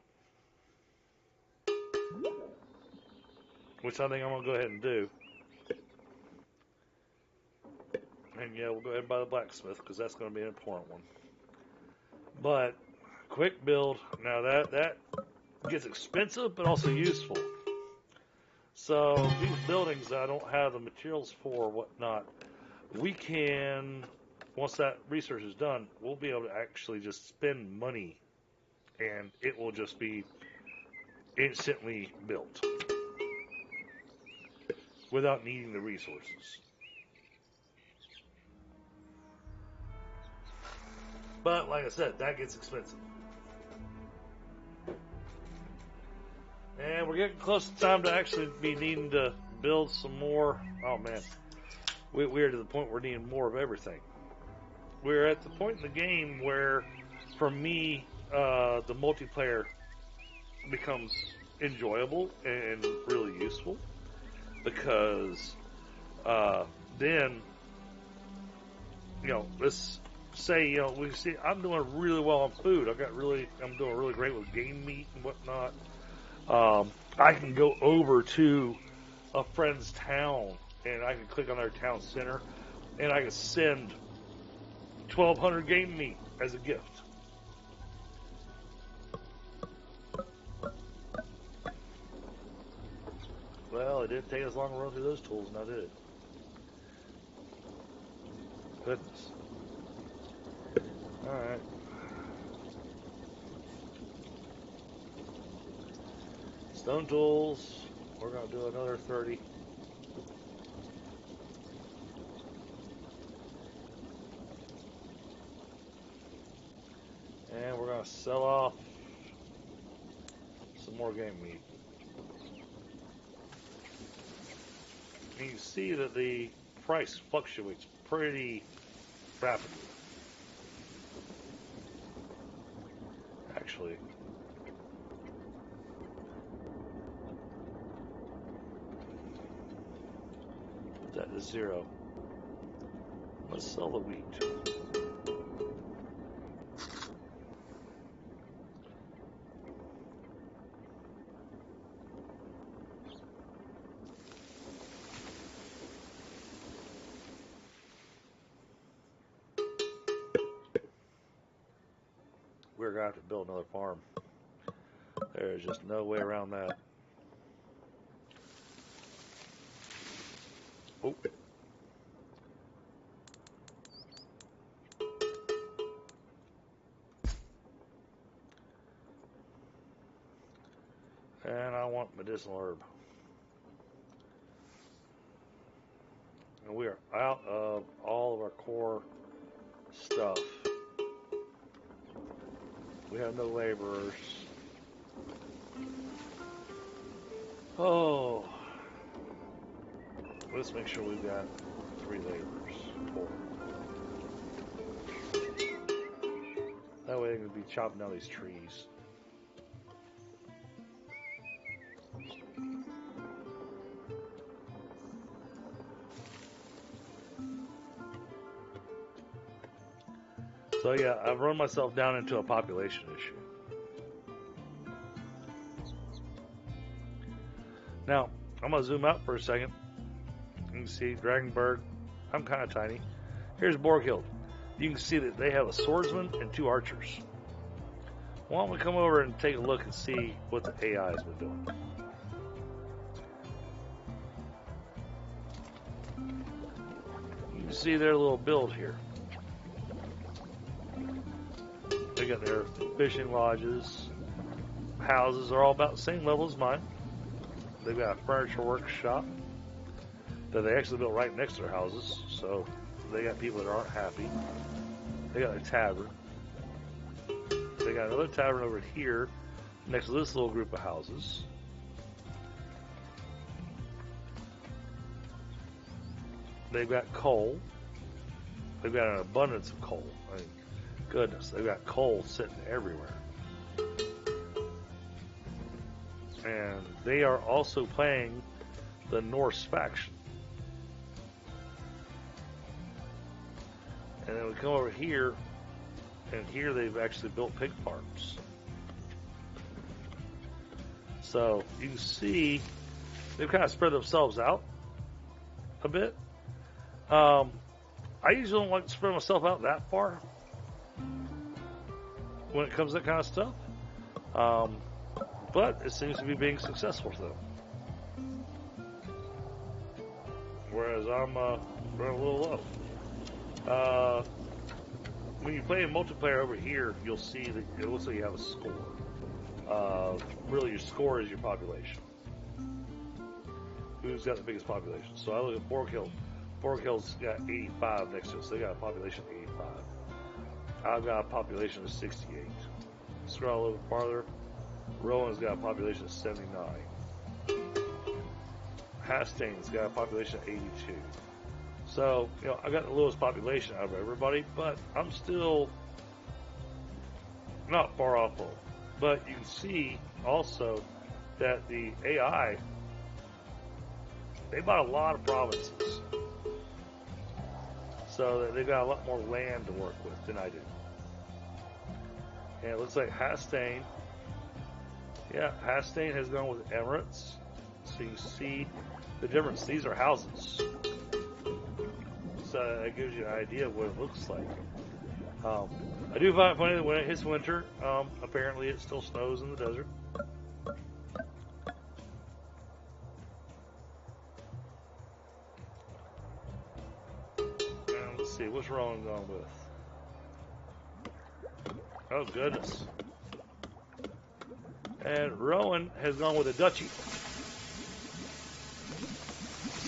which I think I'm going to go ahead and do. And yeah, we'll go ahead and buy the blacksmith because that's going to be an important one. But quick build, now that gets expensive but also useful. So these buildings that I don't have the materials for, whatnot, we can, once that research is done, we'll be able to actually just spend money and it will just be instantly built without needing the resources. But like I said, that gets expensive. And we're getting close to time to actually be needing to build some more. Oh man, we're to the point where we're needing more of everything. We're at the point in the game where, for me, the multiplayer becomes enjoyable and really useful because then, let's say, we see I'm doing really well on food. I'm doing really great with game meat and whatnot. I can go over to a friend's town and I can click on their town center and I can send 1,200 game meat as a gift. Well, it didn't take us long to run through those tools, now did it? Goodness. Alright. Stone tools. We're going to do another 30. And we're going to sell off some more game meat. And you see that the price fluctuates pretty rapidly. Actually, put that to 0. Let's sell the wheat. We're going to have to build another farm. There's just no way around that. Oh. And I want medicinal herb. And we are out of all of our core stuff. We have no laborers. Oh. Let's make sure we've got 3 laborers. 4. That way they can be chopping down these trees. So yeah, I've run myself down into a population issue. Now, I'm going to zoom out for a second. You can see Dragonberg. I'm kind of tiny. Here's Borghild. You can see that they have a swordsman and 2 archers. Why don't we come over and take a look and see what the AI has been doing. You can see their little build here. They got their fishing lodges. Houses are all about the same level as mine. They've got a furniture workshop that they actually built right next to their houses, so they got people that aren't happy. They got a tavern. They got another tavern over here next to this little group of houses. They've got coal. They've got an abundance of coal. I mean, goodness, they've got coal sitting everywhere. And they are also playing the Norse faction. And then we come over here, and here they've actually built pig farms. So you can see they've kind of spread themselves out a bit. I usually don't like to spread myself out that far when it comes to that kind of stuff. But it seems to be being successful for them. Whereas I'm running a little low. When you play in multiplayer over here, you'll see that it looks like you have a score. Really, your score is your population. Who's got the biggest population? So I look at Borghild. Borghild's got 85 next to us. So they got a population of 85. I've got a population of 68. Scroll a little farther. Rowan's got a population of 79. Hastane's got a population of 82. So, I got the lowest population out of everybody, but I'm still not far off of them. But you can see also that the AI, they bought a lot of provinces, so that they've got a lot more land to work with than I do. And it looks like Hastain, yeah, Hastain has gone with Emirates. So you see the difference. These are houses. So that gives you an idea of what it looks like. I do find it funny that when it hits winter, apparently it still snows in the desert. And let's see, what's Rowan going with? Oh, goodness. And Rowan has gone with a duchy.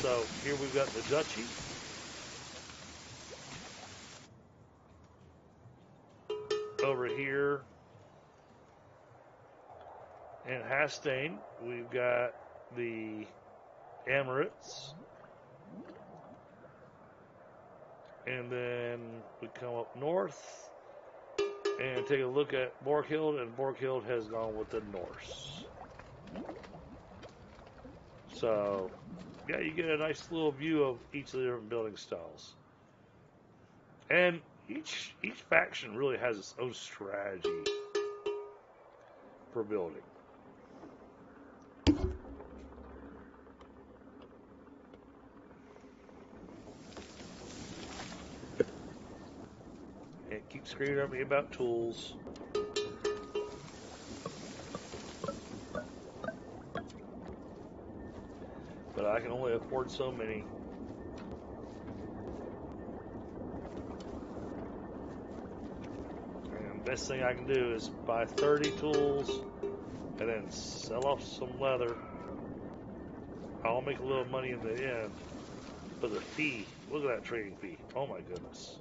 So here we've got the duchy. Over here in Hastain, we've got the Emirates. And then we come up north and take a look at Borghild, and Borghild has gone with the Norse. So, yeah, you get a nice little view of each of the different building styles. And each faction really has its own strategy for building. It keeps screaming at me about tools. But I can only afford so many. And the best thing I can do is buy 30 tools and then sell off some leather. I'll make a little money in the end. But the fee, look at that trading fee. Oh my goodness.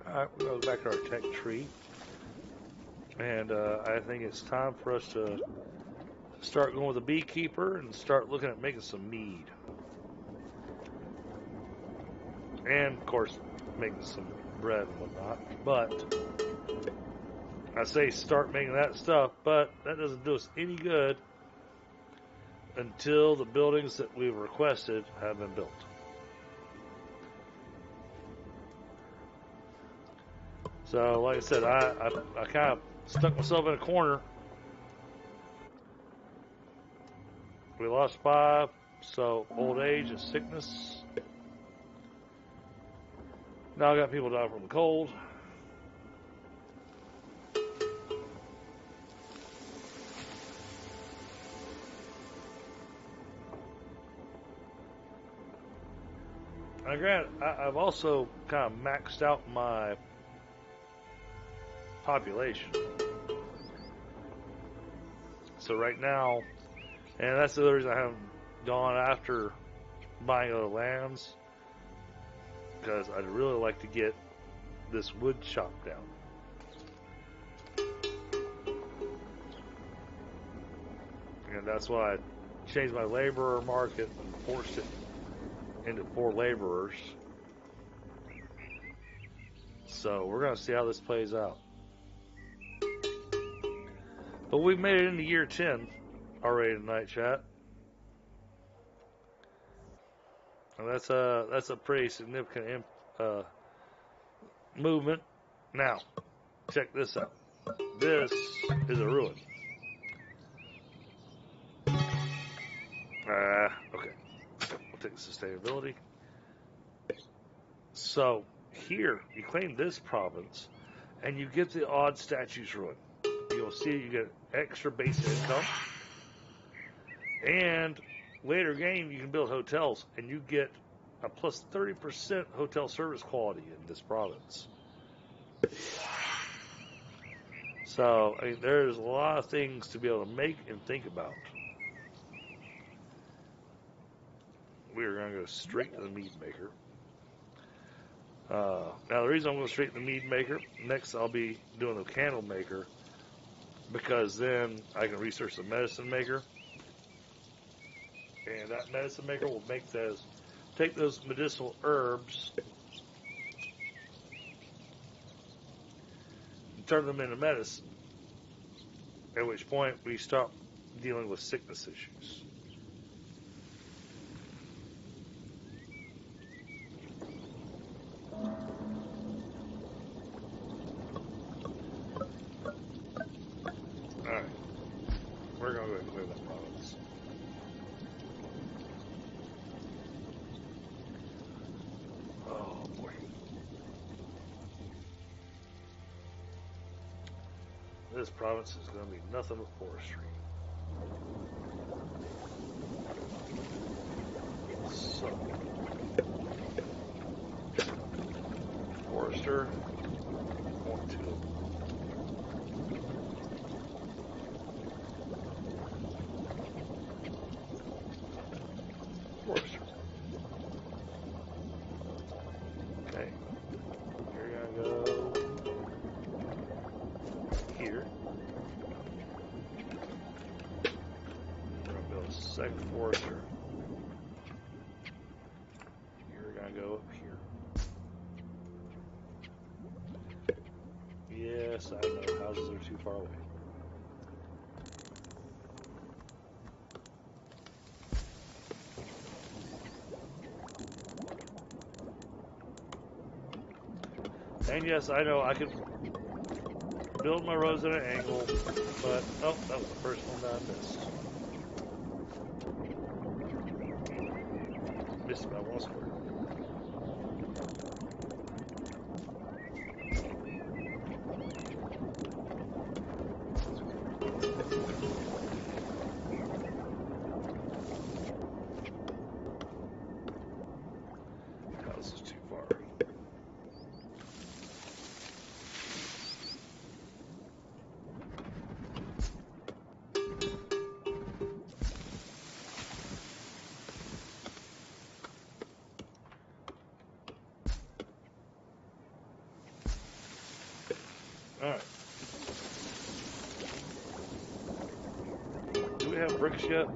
Alright, we'll go back to our tech tree. And I think it's time for us to start going with a beekeeper and start looking at making some mead. And, of course, making some bread and whatnot. But I say start making that stuff, but that doesn't do us any good until the buildings that we've requested have been built. So, like I said, I kind of stuck myself in a corner. We lost 5, so old age and sickness. Now I got people dying from the cold. Now, granted, I've also kind of maxed out my population. So right now, and that's the other reason I haven't gone after buying other lands, because I'd really like to get this wood shop down. And that's why I changed my laborer market and forced it into 4 laborers. So we're going to see how this plays out. But we've made it into year 10 already tonight, chat. And that's a pretty significant movement. Now, check this out. This is a ruin. Okay. We'll take sustainability. So, here, you claim this province, and you get the odd statues ruin. You'll see you get extra basic income. And later game, you can build hotels, and you get a plus 30% hotel service quality in this province. So, I mean, there's a lot of things to be able to make and think about. We are going to go straight to the mead maker. Now the reason I'm going to straighten the mead maker, next I'll be doing the candle maker, because then I can research the medicine maker, and that medicine maker will take those medicinal herbs and turn them into medicine, at which point we stop dealing with sickness issues. Alright, we're going to go ahead and clear that province. Oh boy. This province is going to be nothing but forestry. So, forester, 0.2. Forester. Okay. You're going to go here. We're going to build a second forester. You're going to go up here. Yes, I know, houses are too far away. And yes, I know I could build my roads at an angle, but oh, that was the first one that I missed. Missed by 1 square. House is too far. Alright. Do we have bricks yet?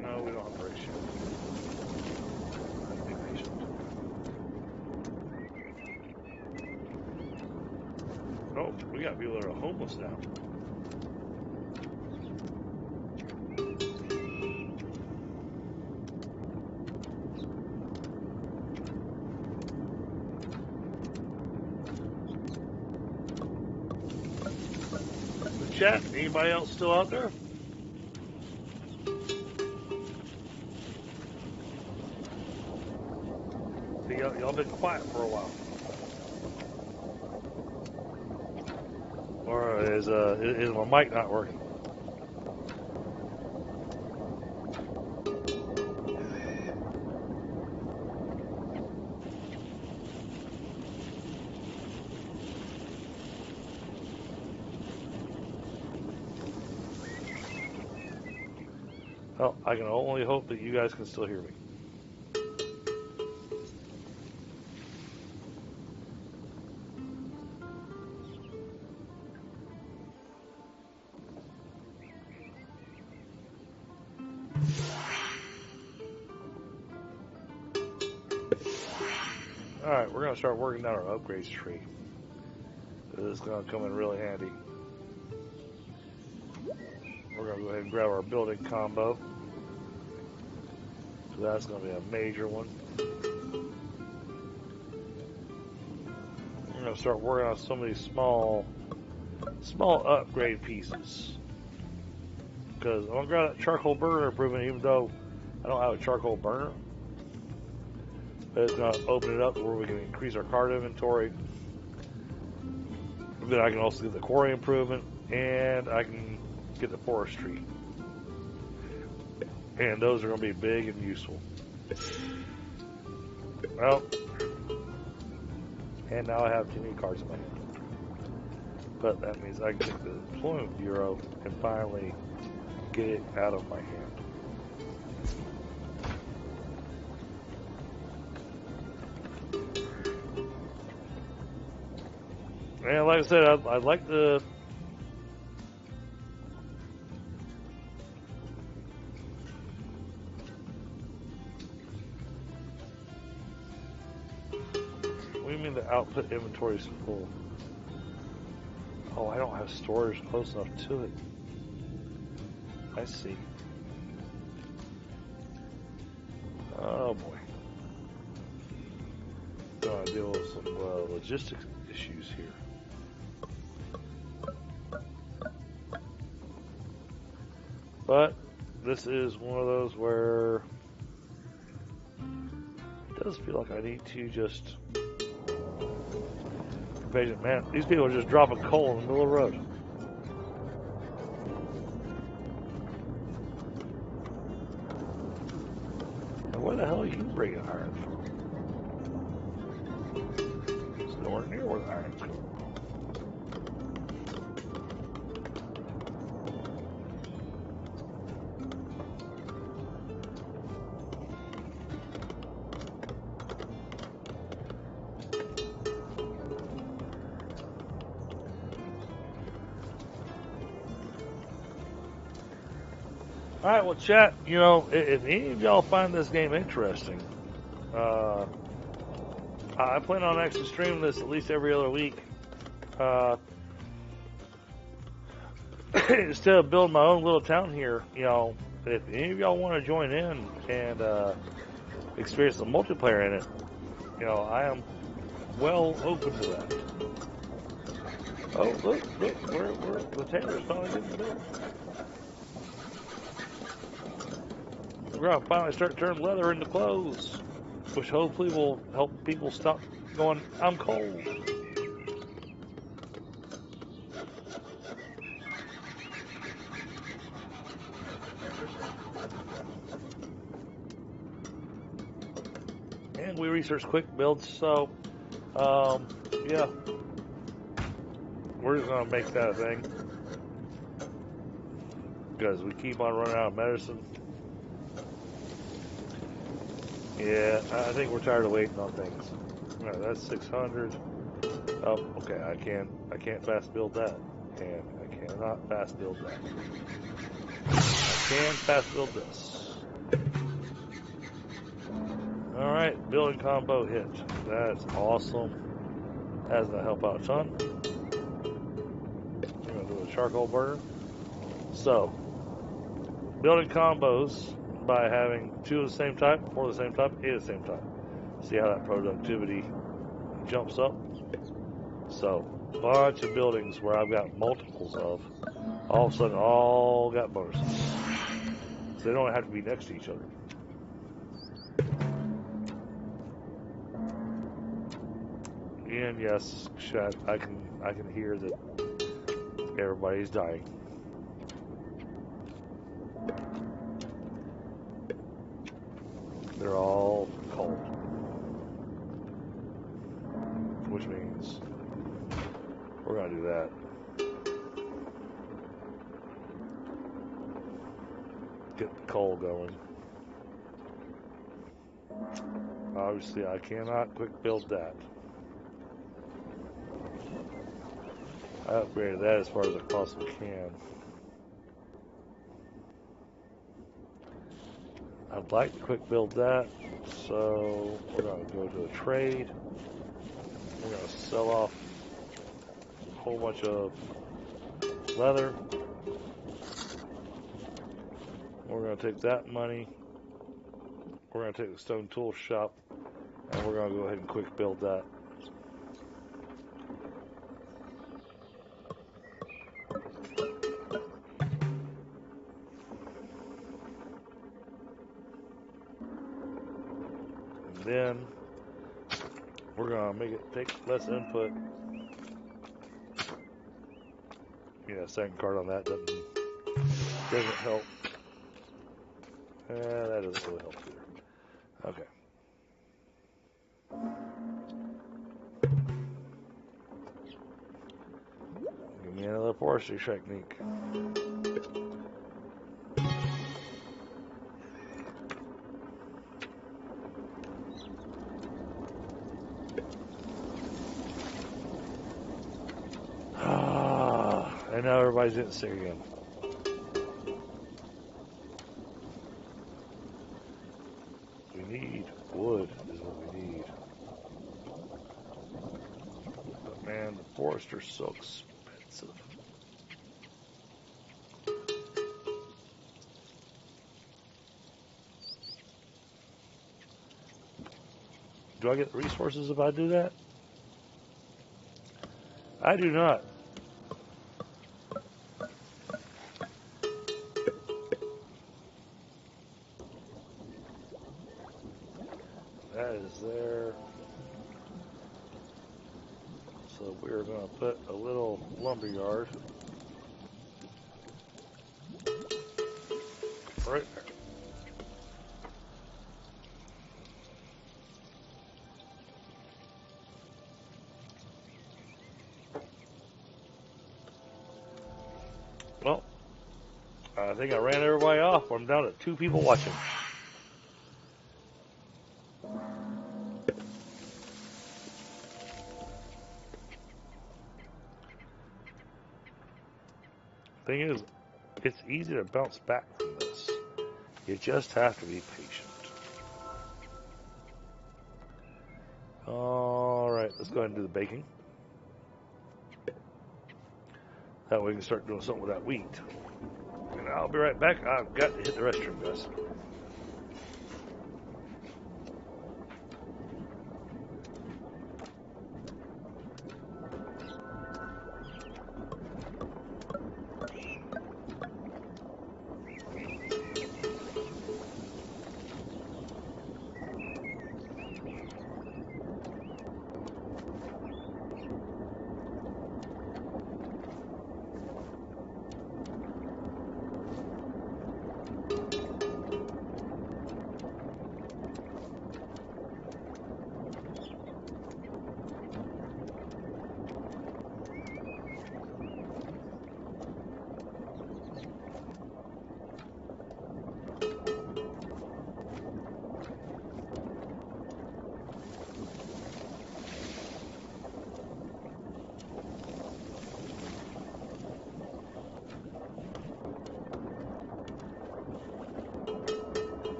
No, we don't have bricks yet. Be patient. Oh, we got people that are homeless now. Chat, anybody else still out there? Y'all been quiet for a while. Or is my mic not working? Well, I can only hope that you guys can still hear me. Alright, we're going to start working down our upgrades tree. This is going to come in really handy. We're going to go ahead and grab our building combo. So that's going to be a major one. We're going to start working on some of these small upgrade pieces. Because I'm going to grab that charcoal burner improvement, even though I don't have a charcoal burner. But it's going to open it up where we can increase our card inventory. Then I can also get the quarry improvement, and I can get the forestry. And those are going to be big and useful. Well, and now I have too many cards in my hand. But that means I can take the Employment Bureau and finally get it out of my hand. And like I said, I'd like to. What do you mean the output inventory is full? Oh, I don't have storage close enough to it. I see. Oh boy. Gotta deal with some logistics issues here. But this is one of those where it does feel like I need to just patient. Man, these people are just dropping coal in the middle of the road. Now, where the hell are you bringing iron from? It's nowhere near where the iron's coming from. All right, well, chat, you know, if any of y'all find this game interesting, I plan on actually streaming this at least every other week. Instead of building my own little town here, you know, if any of y'all want to join in and experience the multiplayer in it, you know, I am well open to that. Oh, look, the tailor's finally getting built. We're going to finally start turning leather into clothes, which hopefully will help people stop going, I'm cold. And we research quick builds, so, yeah. We're just going to make that a thing. Because we keep on running out of medicine. Yeah, I think we're tired of waiting on things. All right, that's 600. Oh, okay, I can't fast build that. And I cannot fast build that. I can fast build this. Alright, building combo hit. That's awesome. That's gonna help out a ton. I'm gonna do a charcoal burner. So, building combos by having 2 of the same type, 4 of the same type, 8 of the same type. See how that productivity jumps up? So, bunch of buildings where I've got multiples of, all of a sudden all got bonuses. So they don't have to be next to each other. And yes, chat, I can hear that everybody's dying. They're all cold. Which means we're gonna do that. Get the coal going. Obviously I cannot quick build that. I upgraded that as far as I possibly can. I'd like to quick build that, so we're going to go to a trade. We're going to sell off a whole bunch of leather. We're going to take that money. We're going to take the stone tool shop, and we're going to go ahead and quick build that. Then we're gonna make it take less input. Yeah, second card on that doesn't help. That doesn't really help either. Okay. Give me another forestry technique. And now everybody's getting sick again. We need wood is what we need. But man, the forests are so expensive. Do I get the resources if I do that? I do not. That is there. So we're going to put a little lumber yard right there. Well, I think I ran everybody off. I'm down to 2 people watching. Thing is, it's easy to bounce back from this. You just have to be patient. Alright, let's go ahead and do the baking. That way we can start doing something with that wheat. And I'll be right back. I've got to hit the restroom, guys.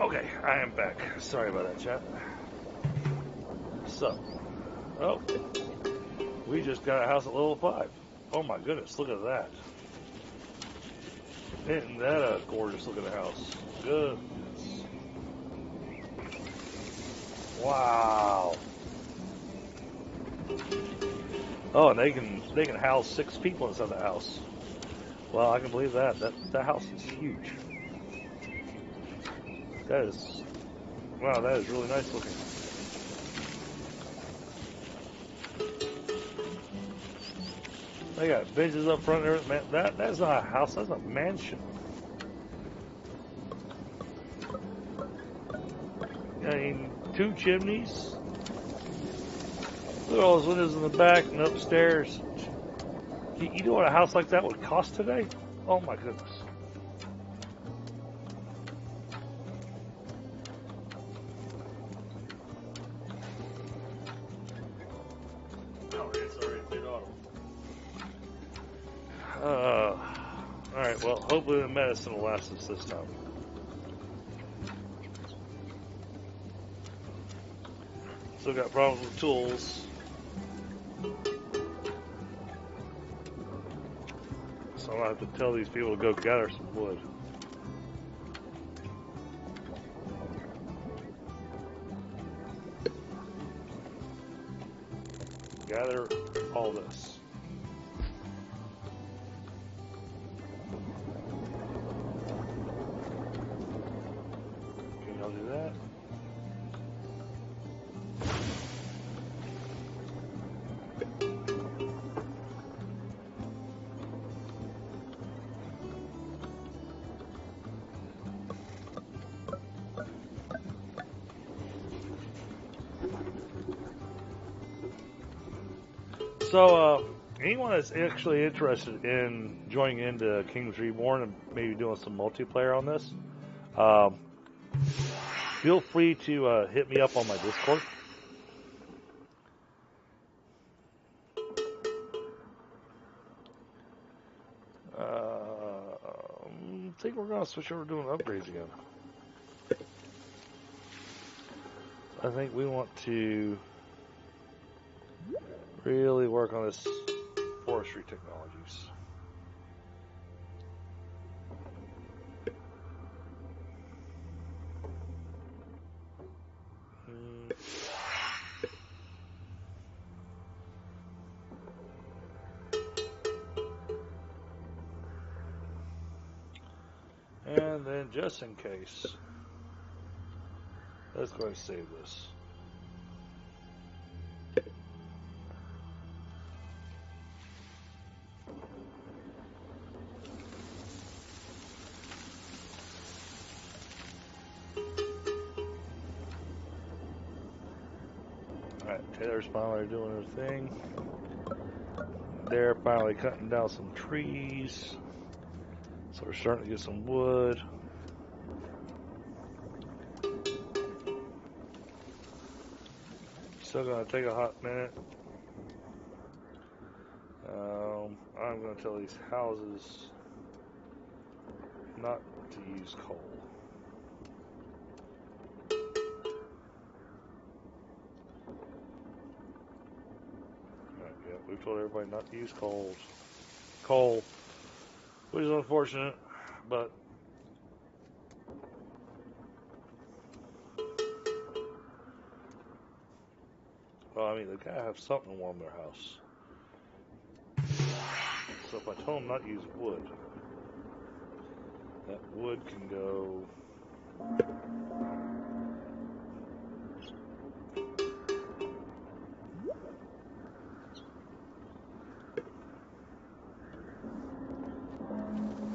Okay, I am back. Sorry about that, chat. So, oh, we just got a house at level 5. Oh my goodness, look at that. Isn't that a gorgeous looking house? Goodness. Wow. Oh, and they can house 6 people inside the house. Well, I can believe that. That house is huge. That is, wow, that is really nice looking. They got benches up front there. Man, that's not a house, that's a mansion. I mean, 2 chimneys. Look at all those windows in the back and upstairs. You know what a house like that would cost today? Oh my goodness. Alright, well, hopefully the medicine will last us this time. Still got problems with tools. So I'll have to tell these people to go gather some wood. gather all this. Okay, I'll do that. So, anyone that's actually interested in joining into Kingdoms Reborn and maybe doing some multiplayer on this, feel free to hit me up on my Discord. I think we're going to switch over to doing upgrades again. I think we want to really work on this forestry technologies. And then just in case, let's go ahead and save this. Alright, Taylor's finally doing her thing. They're finally cutting down some trees. So we're starting to get some wood. Still gonna take a hot minute. I'm gonna tell these houses not to use coal. Alright, yeah, we've told everybody not to use coal, which is unfortunate, but well, I mean, they gotta have something to warm their house. So if I tell them not to use wood, that wood can go.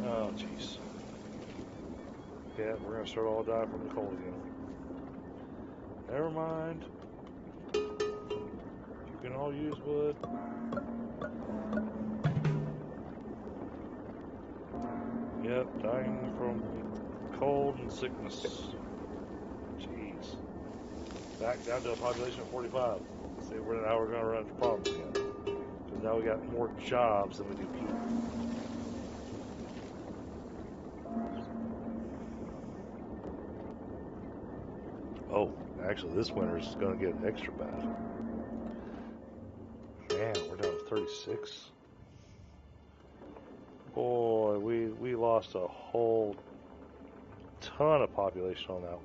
Oh, jeez. Yeah, we're gonna start all dying from the cold again. Never mind. You can all use wood. Yep, dying from cold and sickness. Jeez. Back down to a population of 45. See, now we're going to run into problems again. Because now we got more jobs than we do people. Oh, actually, this winter is going to get extra bad. Man, we're down to 36. Boy, we lost a whole ton of population on that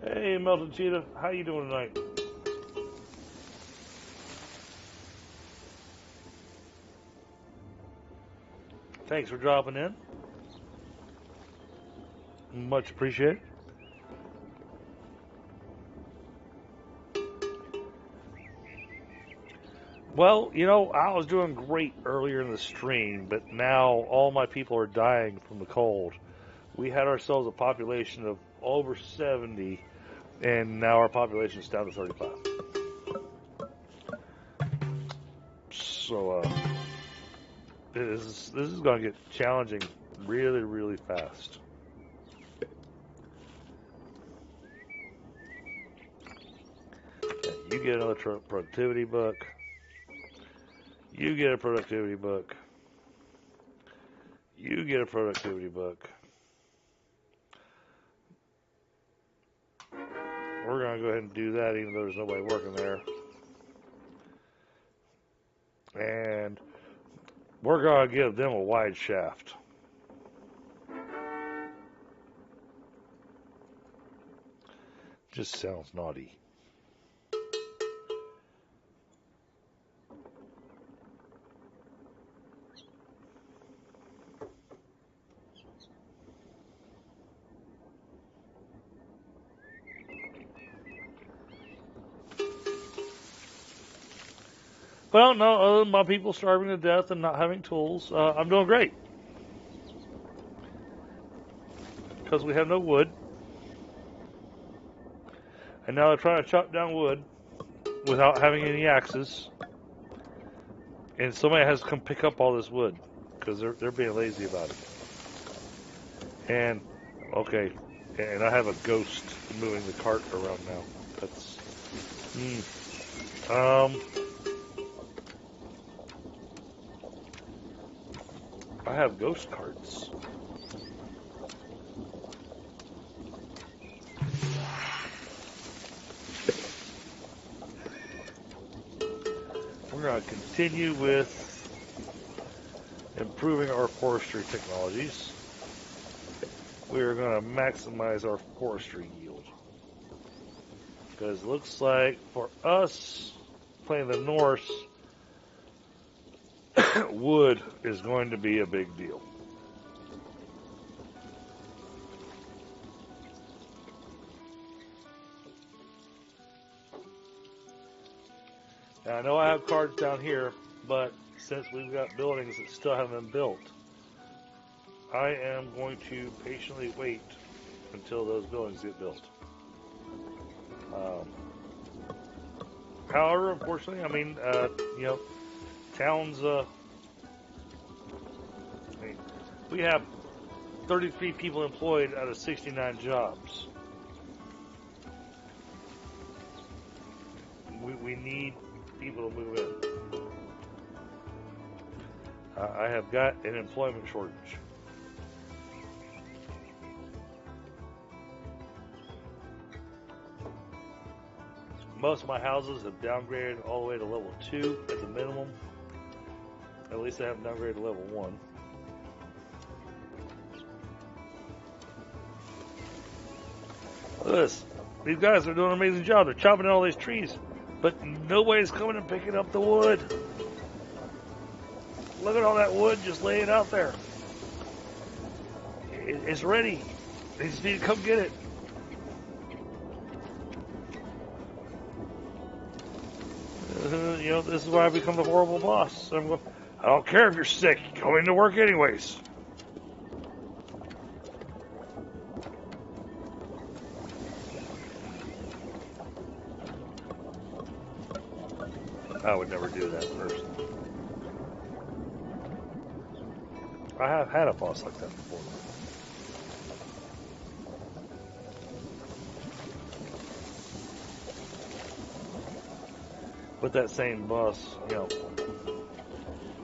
one. Hey, Melted Cheetah, how you doing tonight? Thanks for dropping in. Much appreciated. Well, you know, I was doing great earlier in the stream, but now all my people are dying from the cold. We had ourselves a population of over 70, and now our population is down to 35. So, this is going to get challenging really, really fast. Okay, you get another productivity book. You get a productivity book. You get a productivity book. We're going to go ahead and do that even though there's nobody working there. And we're going to give them a wide shaft. Just sounds naughty. Well, no, other than my people starving to death and not having tools, I'm doing great. Because we have no wood. And now they're trying to chop down wood without having any axes. And somebody has to come pick up all this wood. Because they're being lazy about it. And, okay. And I have a ghost moving the cart around now. That's... I have ghost carts. We're going to continue with improving our forestry technologies. We are going to maximize our forestry yield. Because it looks like for us playing the Norse, wood is going to be a big deal. Now, I know I have cards down here, but since we've got buildings that still haven't been built, I am going to patiently wait until those buildings get built. However, unfortunately, I mean, towns, I mean, we have 33 people employed out of 69 jobs. We need people to move in. I have got an employment shortage. Most of my houses have downgraded all the way to level 2 at the minimum. At least they haven't downgraded to level 1. Look at this. These guys are doing an amazing job. They're chopping down all these trees, but nobody's coming and picking up the wood. Look at all that wood just laying out there. It's ready. They just need to come get it. This is why I become the horrible boss. I don't care if you're sick. Go into work anyways. I would never do that personally. I have had a boss like that before. With that same boss,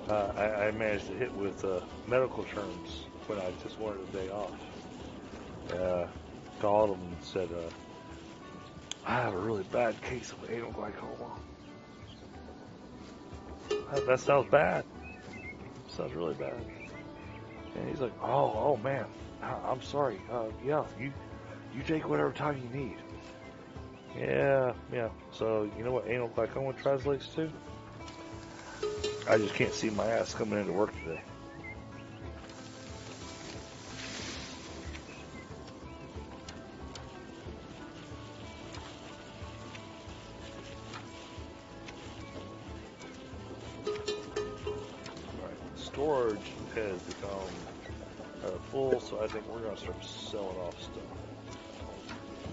I managed to hit with medical terms when I just wanted a day off. Called him and said, I have a really bad case of anal glaucoma. That sounds bad. Sounds really bad. And he's like, oh man, I'm sorry. Yeah, you take whatever time you need. Yeah. So, you know what anal glaucoma translates to? I just can't see my ass coming into work today. Alright, storage has become full, so I think we're going to start selling off stuff.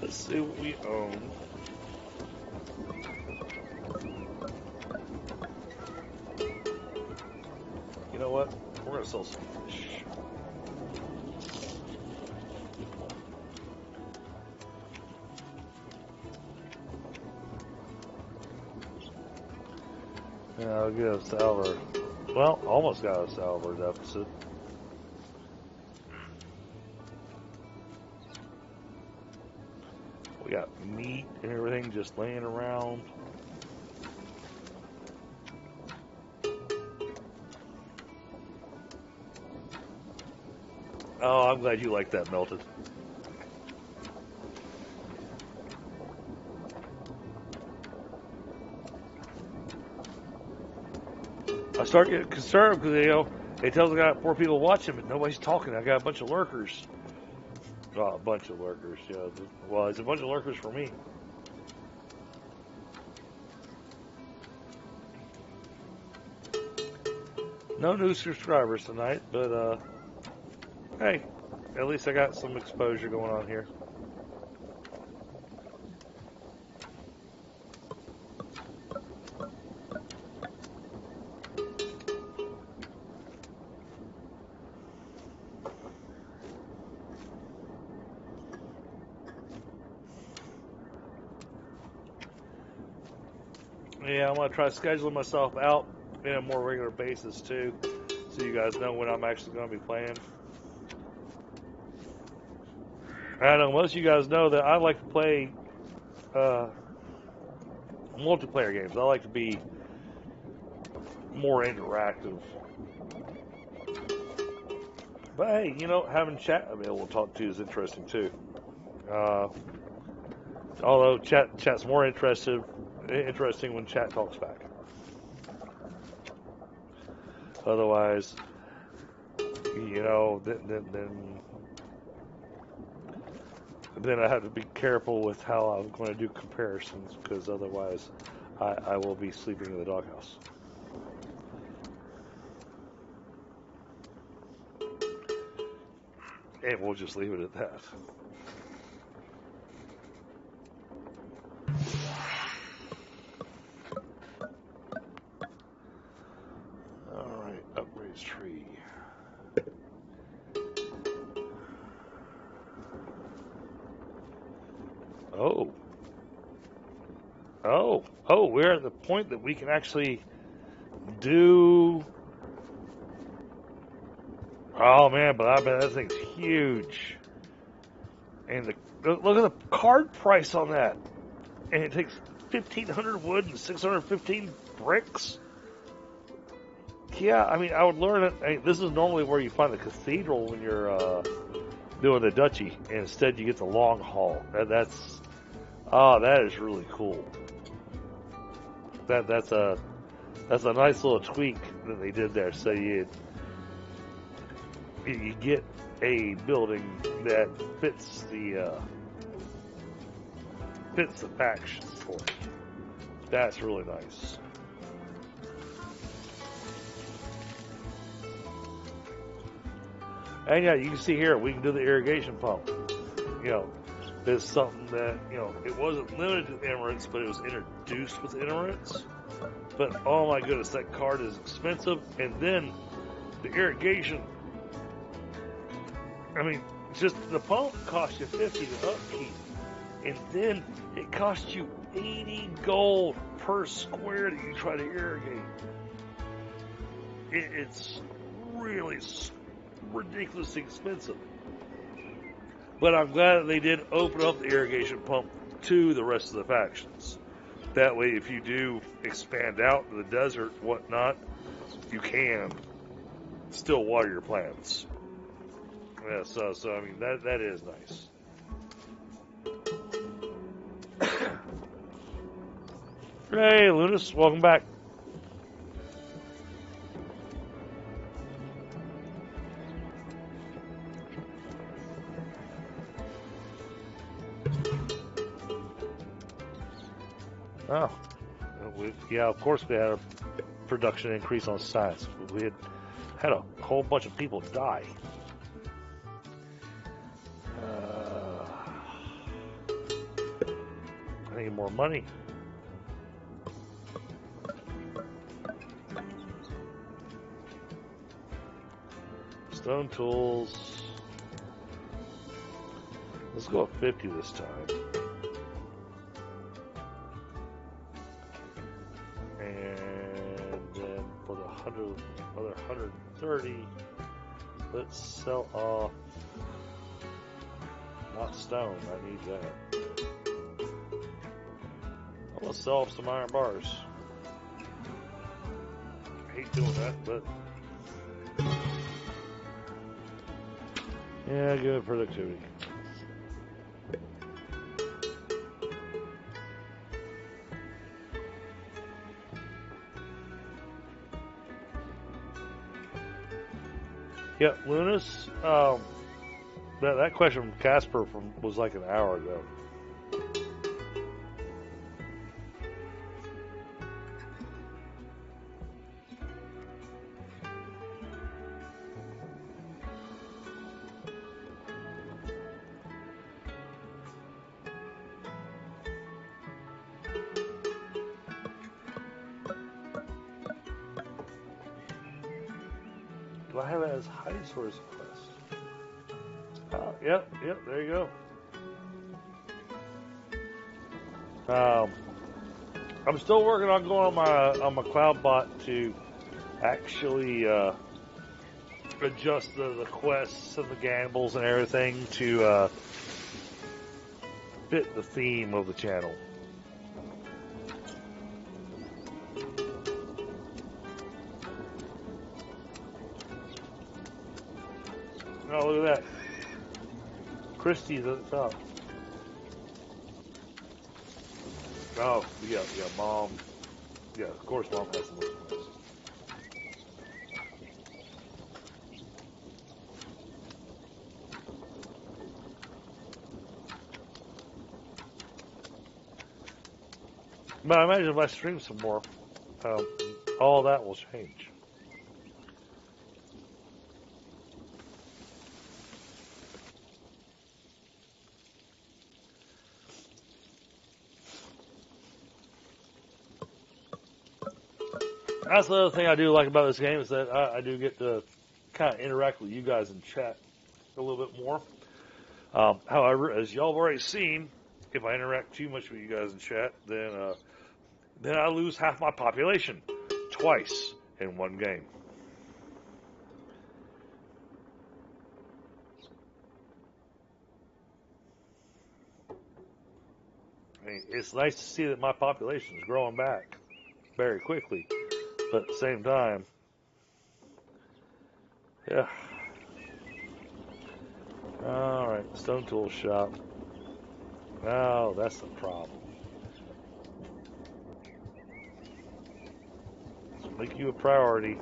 Let's see what we own. You know what? We're going to sell some fish. Yeah, I'll get a salver. Well, almost got a salver deficit. We got meat and everything just laying around. Oh, I'm glad you like that melted. I start getting concerned because, it tells I got 4 people watching, but nobody's talking. I got a bunch of lurkers. Oh, a bunch of lurkers, yeah. Well, it's a bunch of lurkers for me. No new subscribers tonight, but hey, at least I got some exposure going on here. Yeah, I'm going to try scheduling myself out in a more regular basis too, so you guys know when I'm actually going to be playing. I know most of you guys know that I like to play multiplayer games. I like to be more interactive. But hey, you know, having chat available to talk to is interesting too. Although chat's more interesting when chat talks back. Otherwise, you know, then I have to be careful with how I'm going to do comparisons, because otherwise I will be sleeping in the doghouse. And we'll just leave it at that. Alright, upgrades tree. Oh, we're at the point that we can actually do... Oh man, but I bet that thing's huge. And look at the card price on that. And it takes 1,500 wood and 615 bricks. Yeah, I mean, I would learn it. I mean, this is normally where you find the cathedral when you're doing the duchy. And instead, you get the long haul. That is really cool. That's a nice little tweak that they did there. So you get a building that fits the faction for it. That's really nice. And yeah, you can see here we can do the irrigation pump. You know, there's something that, you know, it wasn't limited to Emirates, but it was introduced with Emirates. But oh my goodness, that card is expensive. And then the irrigation, I mean, just the pump costs you 50 to upkeep. And then it costs you 80 gold per square that you try to irrigate. It's really ridiculously expensive. But I'm glad that they did open up the irrigation pump to the rest of the factions. That way, if you do expand out to the desert and whatnot, you can still water your plants. Yeah, so I mean, that is nice. Hey, Lunas, welcome back. Oh, yeah, of course we had a production increase on science. We had a whole bunch of people die. I need more money. Stone tools. Let's go at 50 this time. And then for the other 130, let's sell off. Not stone, I need that. I'm gonna sell off some iron bars. I hate doing that, but yeah, good productivity. Yeah, Lunas. That question from Casper was like an hour ago. Do I have it as heist or as quest? Oh, yep, there you go. I'm still working on going on my cloud bot to actually adjust the quests and the gambles and everything to fit the theme of the channel. Oh, look at that. Christie's at the top. Oh, yeah, Mom. Yeah, of course Mom has the most points. But I imagine if I stream some more, all that will change. That's the other thing I do like about this game is that I do get to kind of interact with you guys in chat a little bit more. However, as y'all have already seen, if I interact too much with you guys in chat, then I lose half my population twice in one game. I mean, it's nice to see that my population is growing back very quickly, but at the same time, yeah. All right, Stone Tool Shop. Oh, that's the problem. Let's make you a priority.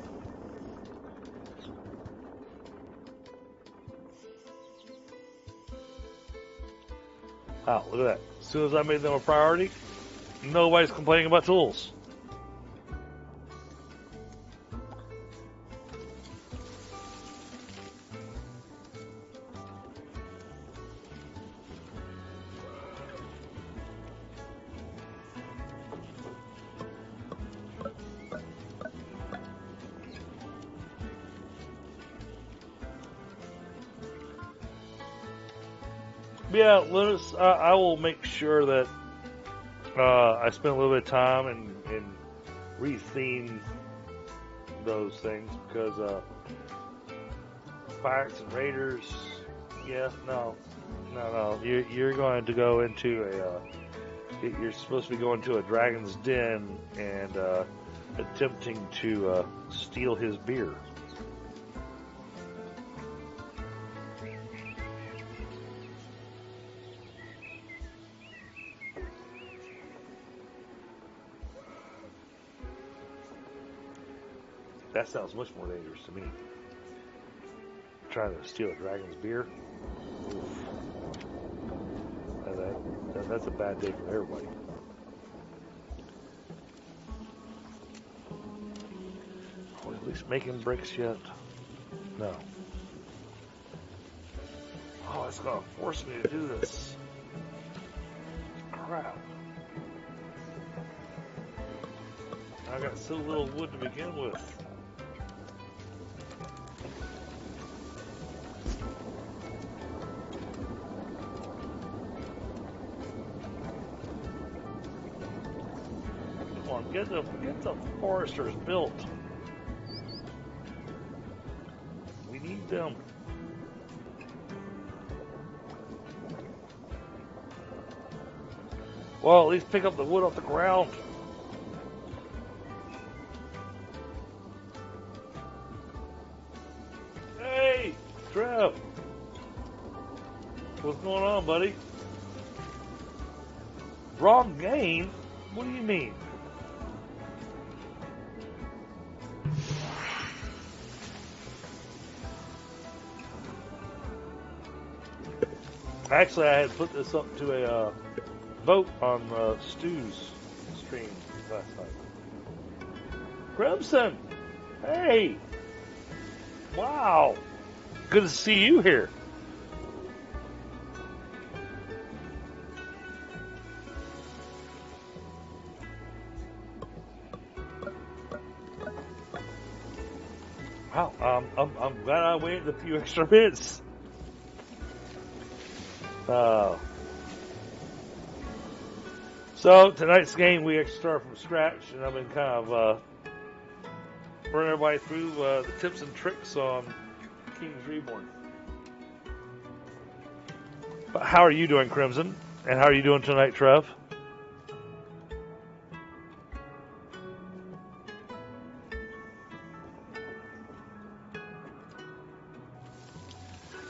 Wow, look at that. As soon as I made them a priority, nobody's complaining about tools. Yeah, Linus, I will make sure that I spend a little bit of time and retheme those things because Pirates and Raiders, yeah, no. You're going to go into you're supposed to be going to a dragon's den and attempting to steal his beer. That sounds much more dangerous to me. Trying to steal a dragon's beer? Oof. That's a bad day for everybody. Are we at least making bricks yet? No. Oh, it's going to force me to do this. Crap. I got so little wood to begin with. Get the foresters built. We need them. Well, at least pick up the wood off the ground. Hey, Trev. What's going on, buddy? Wrong game? What do you mean? Actually, I had put this up to a vote on Stu's stream last night. Crimson! Hey! Wow! Good to see you here. Wow, I'm glad I waited a few extra minutes. Uh, so tonight's game we actually start from scratch, and I've been kind of running everybody through the tips and tricks on King's Reborn. But how are you doing, Crimson? And how are you doing tonight, Trev?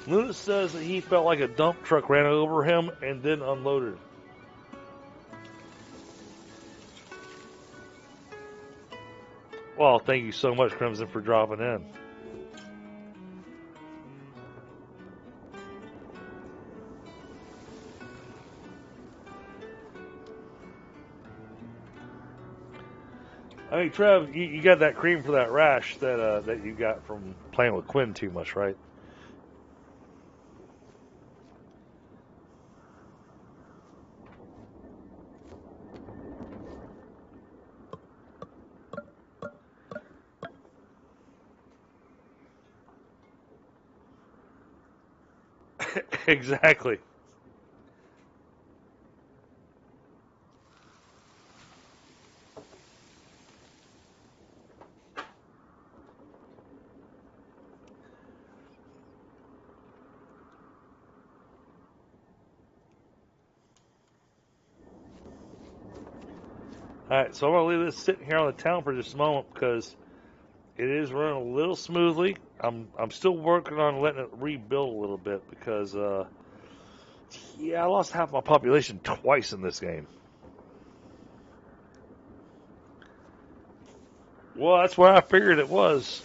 Luna says that he felt like a dump truck ran over him and then unloaded. Well, thank you so much, Crimson, for dropping in. I mean, Trev, you got that cream for that rash that you got from playing with Quinn too much, right? Exactly. All right, so I'm gonna leave this sitting here on the town for just a moment because it is running a little smoothly. I'm still working on letting it rebuild a little bit because yeah, I lost half my population twice in this game. Well, that's where I figured it was.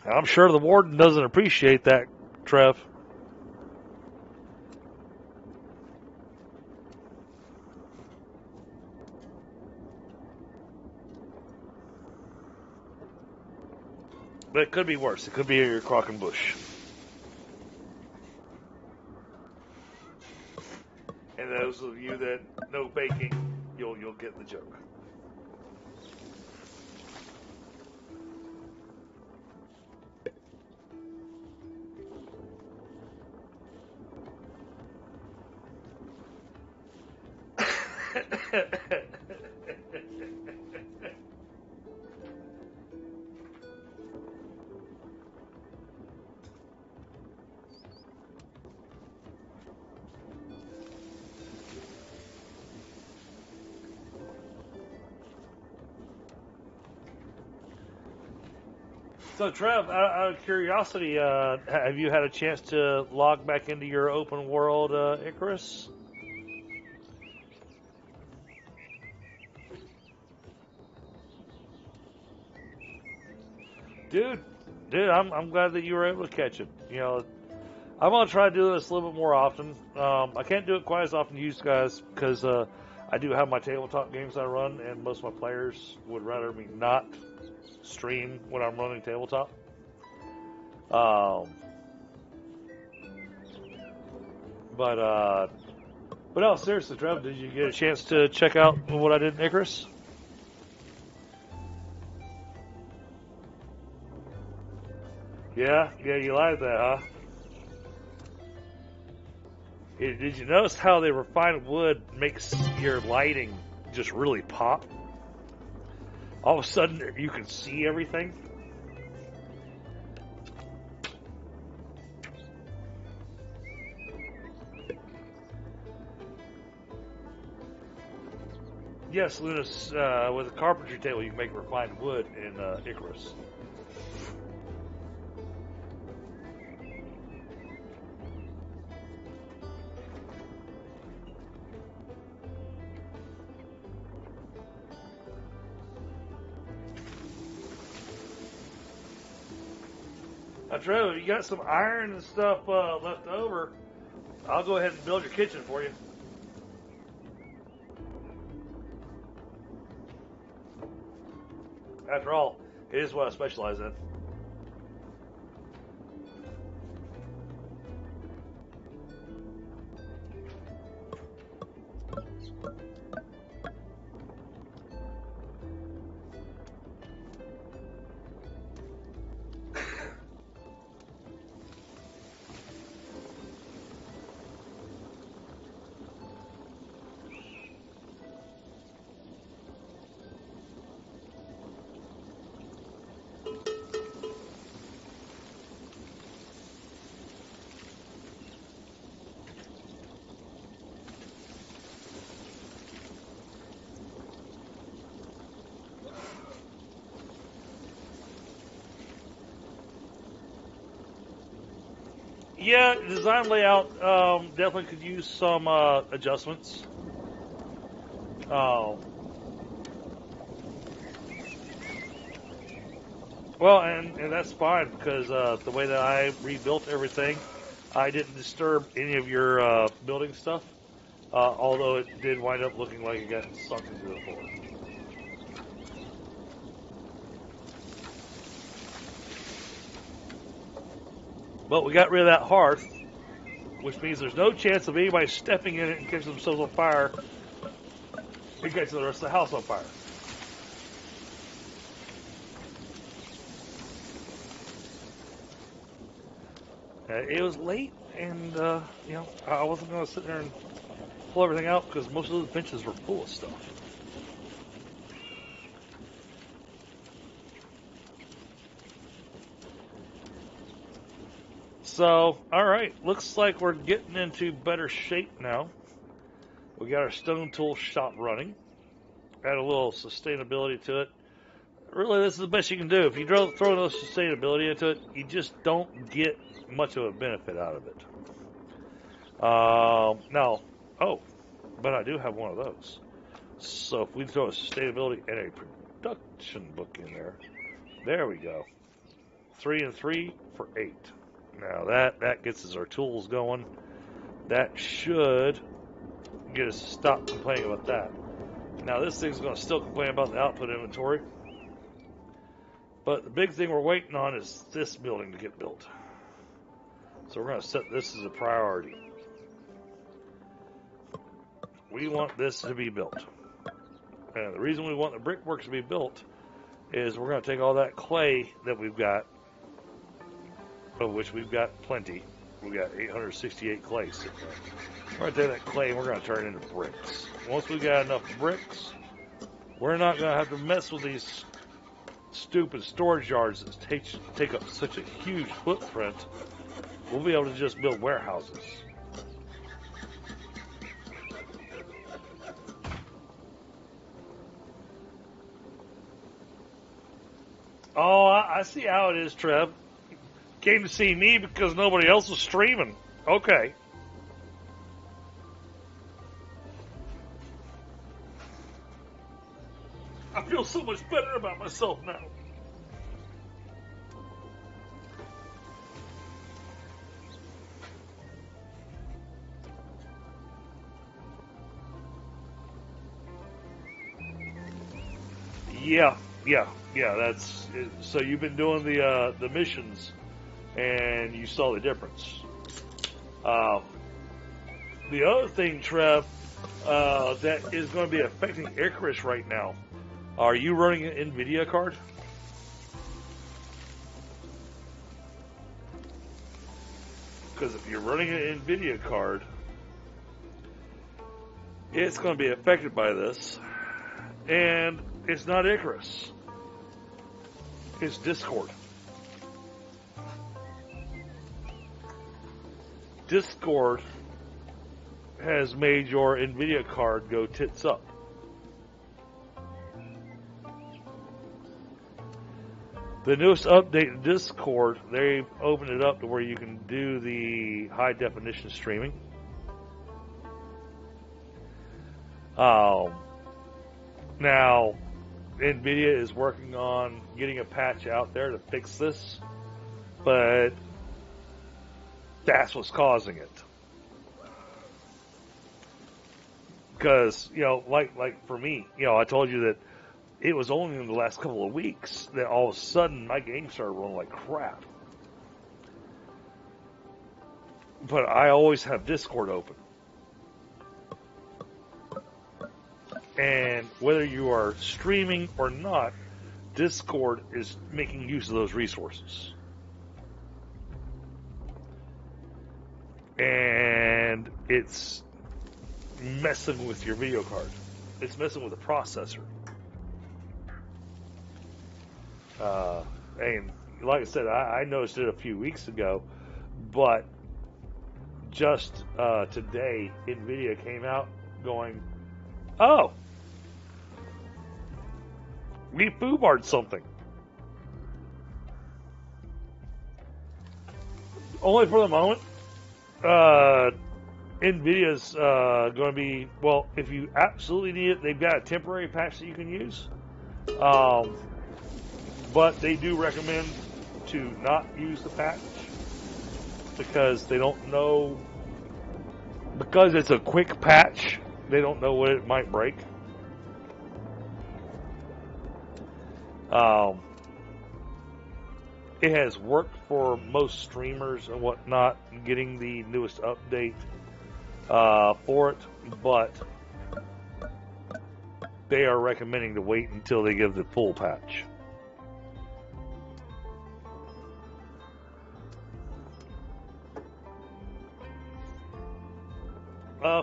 I'm sure the warden doesn't appreciate that, Trev. But it could be worse. It could be your Crock'n'Bush. And those of you that know baking, you'll get the joke. So, Trev, out of curiosity, have you had a chance to log back into your open world Icarus? Dude, I'm glad that you were able to catch it. You know, I'm gonna try to do this a little bit more often. I can't do it quite as often to you guys because I do have my tabletop games I run, and most of my players would rather me not stream when I'm running tabletop. Um, but no, seriously, Trev, did you get a chance to check out what I did in Icarus? Yeah, you like that, huh? Did you notice how the refined wood makes your lighting just really pop? All of a sudden, you can see everything. Yes, Lunas, with a carpentry table, you can make refined wood in Icarus. Trevor, you got some iron and stuff left over. I'll go ahead and build your kitchen for you. After all, it is what I specialize in. Yeah, design layout definitely could use some adjustments. Uh, well, and that's fine because the way that I rebuilt everything, I didn't disturb any of your building stuff. Although it did wind up looking like it got sunk into the floor. But we got rid of that hearth, which means there's no chance of anybody stepping in it and catching themselves on fire and catching the rest of the house on fire. It was late, and I wasn't going to sit there and pull everything out because most of those benches were full of stuff. So, all right, looks like we're getting into better shape now. We got our stone tool shop running. Add a little sustainability to it. Really, this is the best you can do. If you throw no sustainability into it, you just don't get much of a benefit out of it. Now, oh, but I do have one of those. So if we throw a sustainability and a production book in there we go. 3 and 3 for 8. Now that gets us our tools going. That should get us to stop complaining about that. Now this thing's going to still complain about the output inventory. But the big thing we're waiting on is this building to get built. So we're going to set this as a priority. We want this to be built. And the reason we want the brickworks to be built is we're going to take all that clay that we've got, of which we've got plenty. We've got 868 clay sitting there. We're going to take that clay and we're going to turn it into bricks. Once we've got enough bricks, we're not going to have to mess with these stupid storage yards that take up such a huge footprint. We'll be able to just build warehouses. Oh, I see how it is, Trev. Came to see me because nobody else was streaming. Okay. I feel so much better about myself now. Yeah. That's so you've been doing the missions, and you saw the difference. Uh, the other thing, Trev, that is going to be affecting Icarus right now. Are you running an NVIDIA card? Because if you're running an NVIDIA card, it's going to be affected by this. And it's not Icarus. It's Discord. Discord has made your NVIDIA card go tits up. The newest update in Discord, they opened it up to where you can do the high definition streaming. Now, NVIDIA is working on getting a patch out there to fix this, but that's what's causing it. Because, like for me, I told you that it was only in the last couple of weeks that all of a sudden my game started running like crap. But I always have Discord open. And whether you are streaming or not, Discord is making use of those resources. And it's messing with your video card. It's messing with the processor. And like I said, I noticed it a few weeks ago, but just today, NVIDIA came out going, oh, we foobarred something. Only for the moment, Uh, NVIDIA's going to be, well, if you absolutely need it, they've got a temporary patch that you can use. Um, but they do recommend to not use the patch because they don't know, because it's a quick patch, they don't know what it might break. Um, it has worked for most streamers and whatnot, getting the newest update for it, but they are recommending to wait until they give the full patch.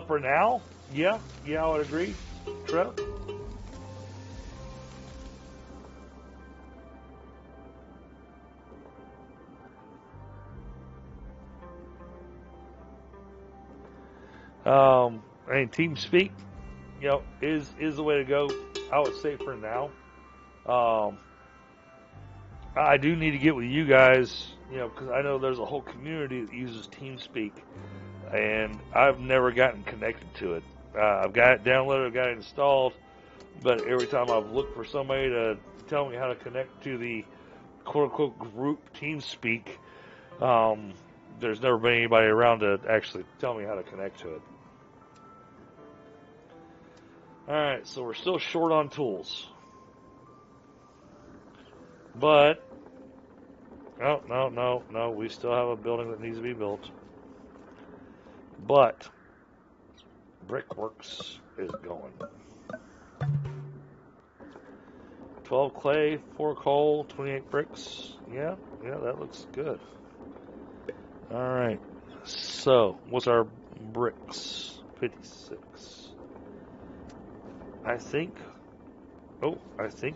For now, yeah, I would agree. Trev? I mean, TeamSpeak, is the way to go. I would say for now. Um, I do need to get with you guys, because I know there's a whole community that uses TeamSpeak, and I've never gotten connected to it. I've got it downloaded, I've got it installed, but every time I've looked for somebody to tell me how to connect to the quote-unquote group TeamSpeak, there's never been anybody around to actually tell me how to connect to it. Alright, so we're still short on tools. But, no, we still have a building that needs to be built. But, Brickworks is going. 12 clay, 4 coal, 28 bricks. Yeah, that looks good. Alright, so, what's our bricks? 56. I think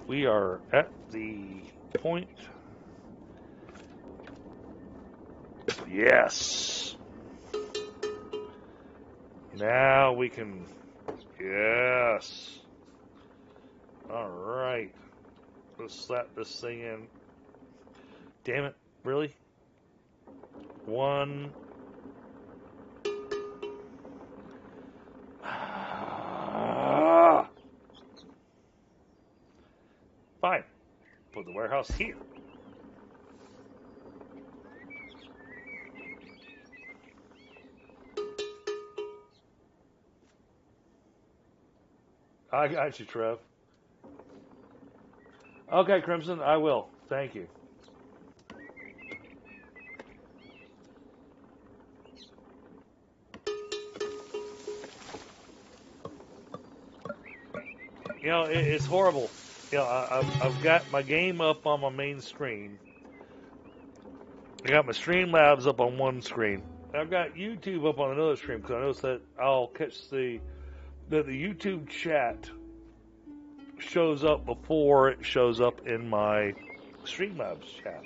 we are at the point. Yes. Now we can. Yes. Alright. Let's slap this thing in. Damn it. Really? One. Fine. Put the warehouse here. I got you, Trev. Okay, Crimson, I will. Thank you. It's horrible. I've got my game up on my main screen. I got my Streamlabs up on one screen. I've got YouTube up on another screen because I noticed that I'll catch the YouTube chat shows up before it shows up in my Streamlabs chat.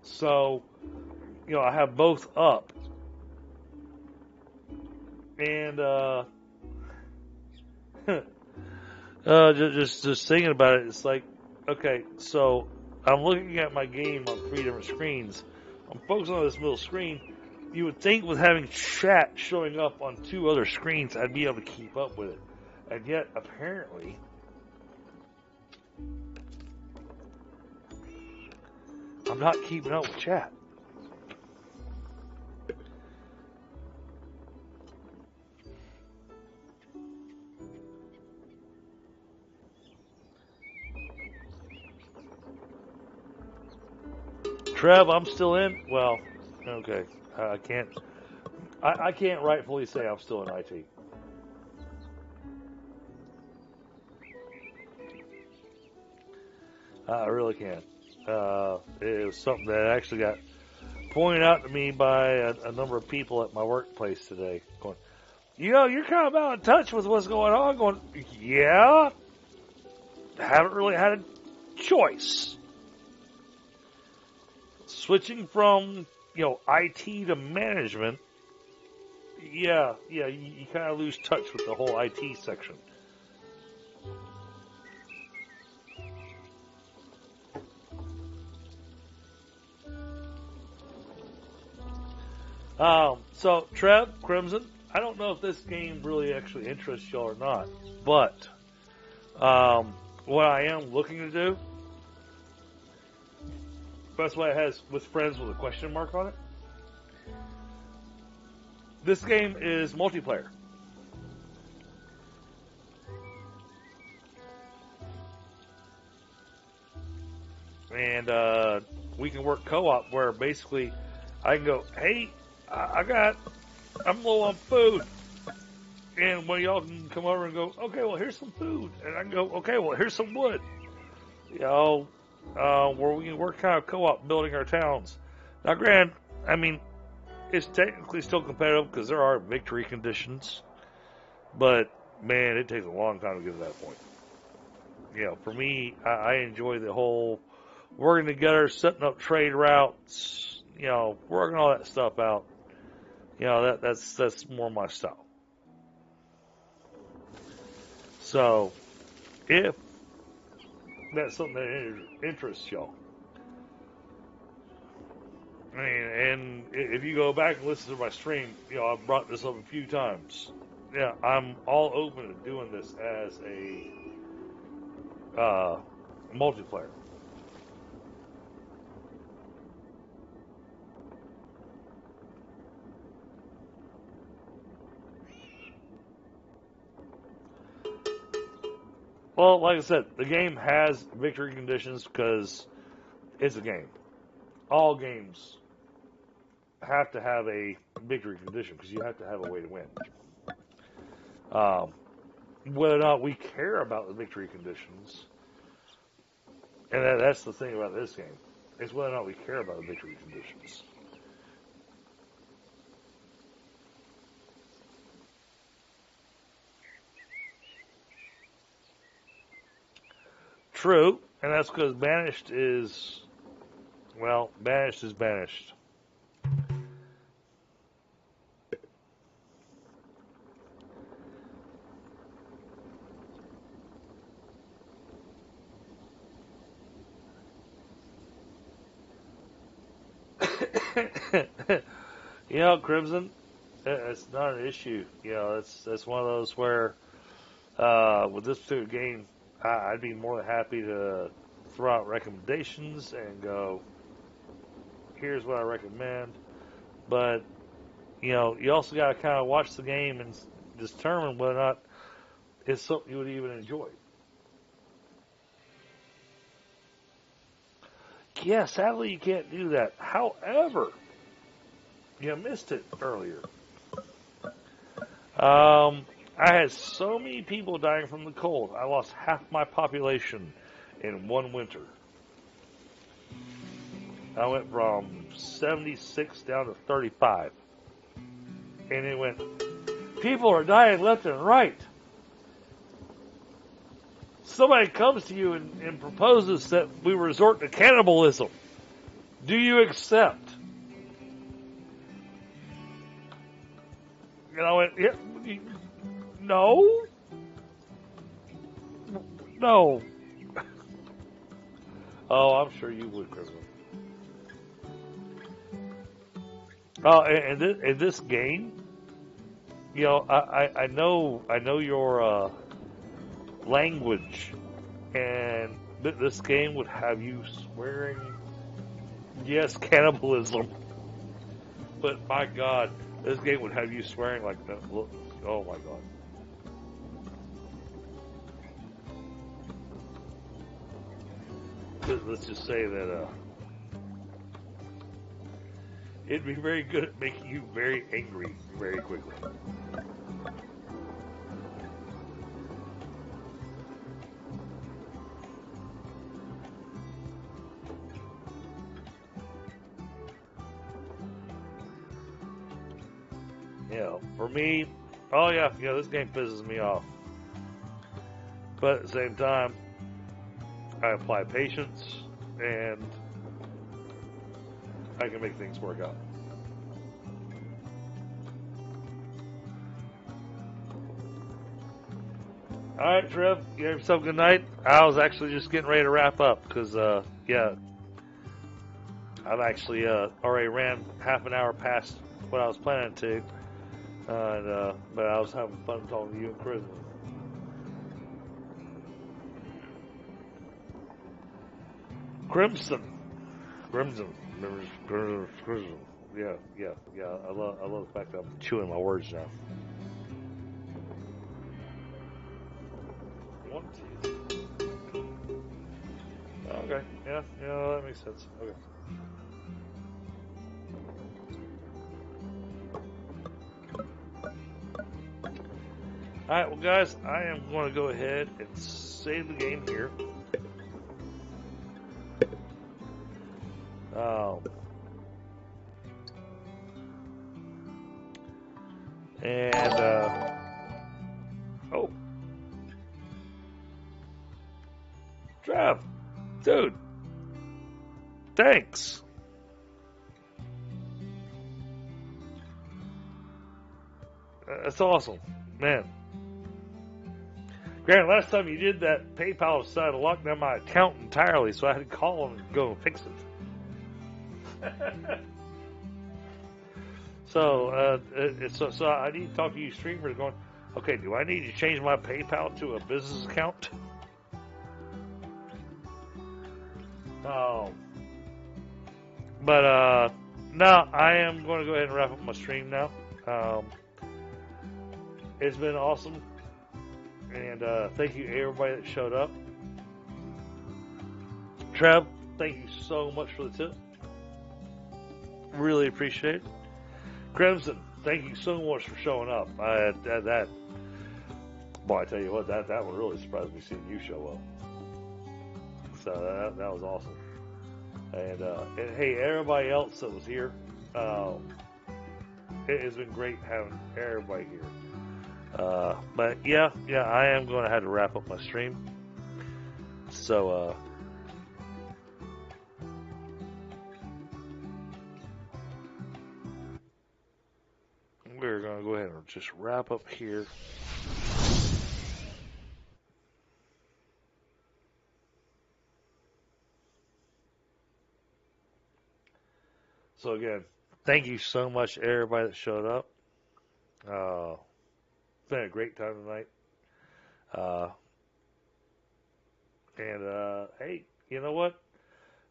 So, I have both up. And, just thinking about it, it's like, okay, so I'm looking at my game on 3 different screens. I'm focusing on this middle screen. You would think with having chat showing up on 2 other screens, I'd be able to keep up with it. And yet, apparently, I'm not keeping up with chat. Trev, I'm still in? Well, okay. I can't rightfully say I'm still in IT. I really can't. It was something that actually got pointed out to me by a number of people at my workplace today. Going, you're kind of out of touch with what's going on. Going, yeah, haven't really had a choice. Switching from, IT to management, you kind of lose touch with the whole IT section. So Trev, Crimson, I don't know if this game really actually interests y'all or not, but what I am looking to do, that's why it has with friends with a question mark on it. This game is multiplayer. And we can work co-op where basically I can go, hey, I'm low on food. And one of y'all can come over and go, okay, well, here's some food. And I can go, okay, well, here's some wood. Where we can work kind of co-op building our towns. Now, granted, I mean, it's technically still competitive because there are victory conditions. But, man, it takes a long time to get to that point. For me, I enjoy the whole working together, setting up trade routes, working all that stuff out. That's more my style. So, if that's something that interests y'all, and if you go back and listen to my stream, I've brought this up a few times. Yeah, I'm all open to doing this as a multiplayer. Well, like I said, the game has victory conditions because it's a game. All games have to have a victory condition because you have to have a way to win. Whether or not we care about the victory conditions, and that's the thing about this game, is whether or not we care about the victory conditions. True, and that's because banished is banished. Crimson, it's not an issue. It's one of those where with this particular game, I'd be more than happy to throw out recommendations and go, here's what I recommend. But, you also got to kind of watch the game and determine whether or not it's something you would even enjoy. Yeah, sadly you can't do that. However, you missed it earlier. I had so many people dying from the cold. I lost half my population in one winter. I went from 76 down to 35. And it went, people are dying left and right. Somebody comes to you and proposes that we resort to cannibalism. Do you accept? And I went, yeah, no. No. Oh, I'm sure you would, Chris. Oh, and this game, I know your language, and this game would have you swearing, yes, cannibalism. But my God, this game would have you swearing like that. Oh my God. Let's just say that it'd be very good at making you very angry very quickly. For me, this game pisses me off. But at the same time, I apply patience, and I can make things work out. All right, Trev, you have yourself a good night. I was actually just getting ready to wrap up because, I've actually already ran half an hour past what I was planning to. But I was having fun talking to you and Crimson. Crimson. Crimson. Crimson. Yeah. I love the fact that I'm chewing my words now. One, two. Okay. Yeah, that makes sense. Okay. Alright, well guys, I am going to go ahead and save the game here. Oh. Trav, dude, thanks. That's awesome, man. Grant, last time you did that, PayPal decided to lock down my account entirely, so I had to call them and go and fix it. So I need to talk to you streamers going, okay, do I need to change my PayPal to a business account? But no, I am going to go ahead and wrap up my stream now. It's been awesome. And thank you everybody that showed up. Trev, thank you so much for the tip. Really appreciate it. Crimson, thank you so much for showing up. I tell you what, that one really surprised me seeing you show up. So that was awesome. And hey, everybody else that was here, it has been great having everybody here. But yeah, I am going to have to wrap up my stream. So, we're going to go ahead and just wrap up here. So again, thank you so much everybody that showed up. It's been a great time tonight. Hey, you know what?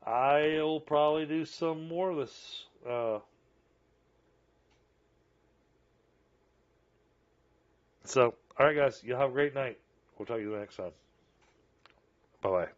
I'll probably do some more of this. So, all right, guys, you have a great night. We'll talk to you next time. Bye bye.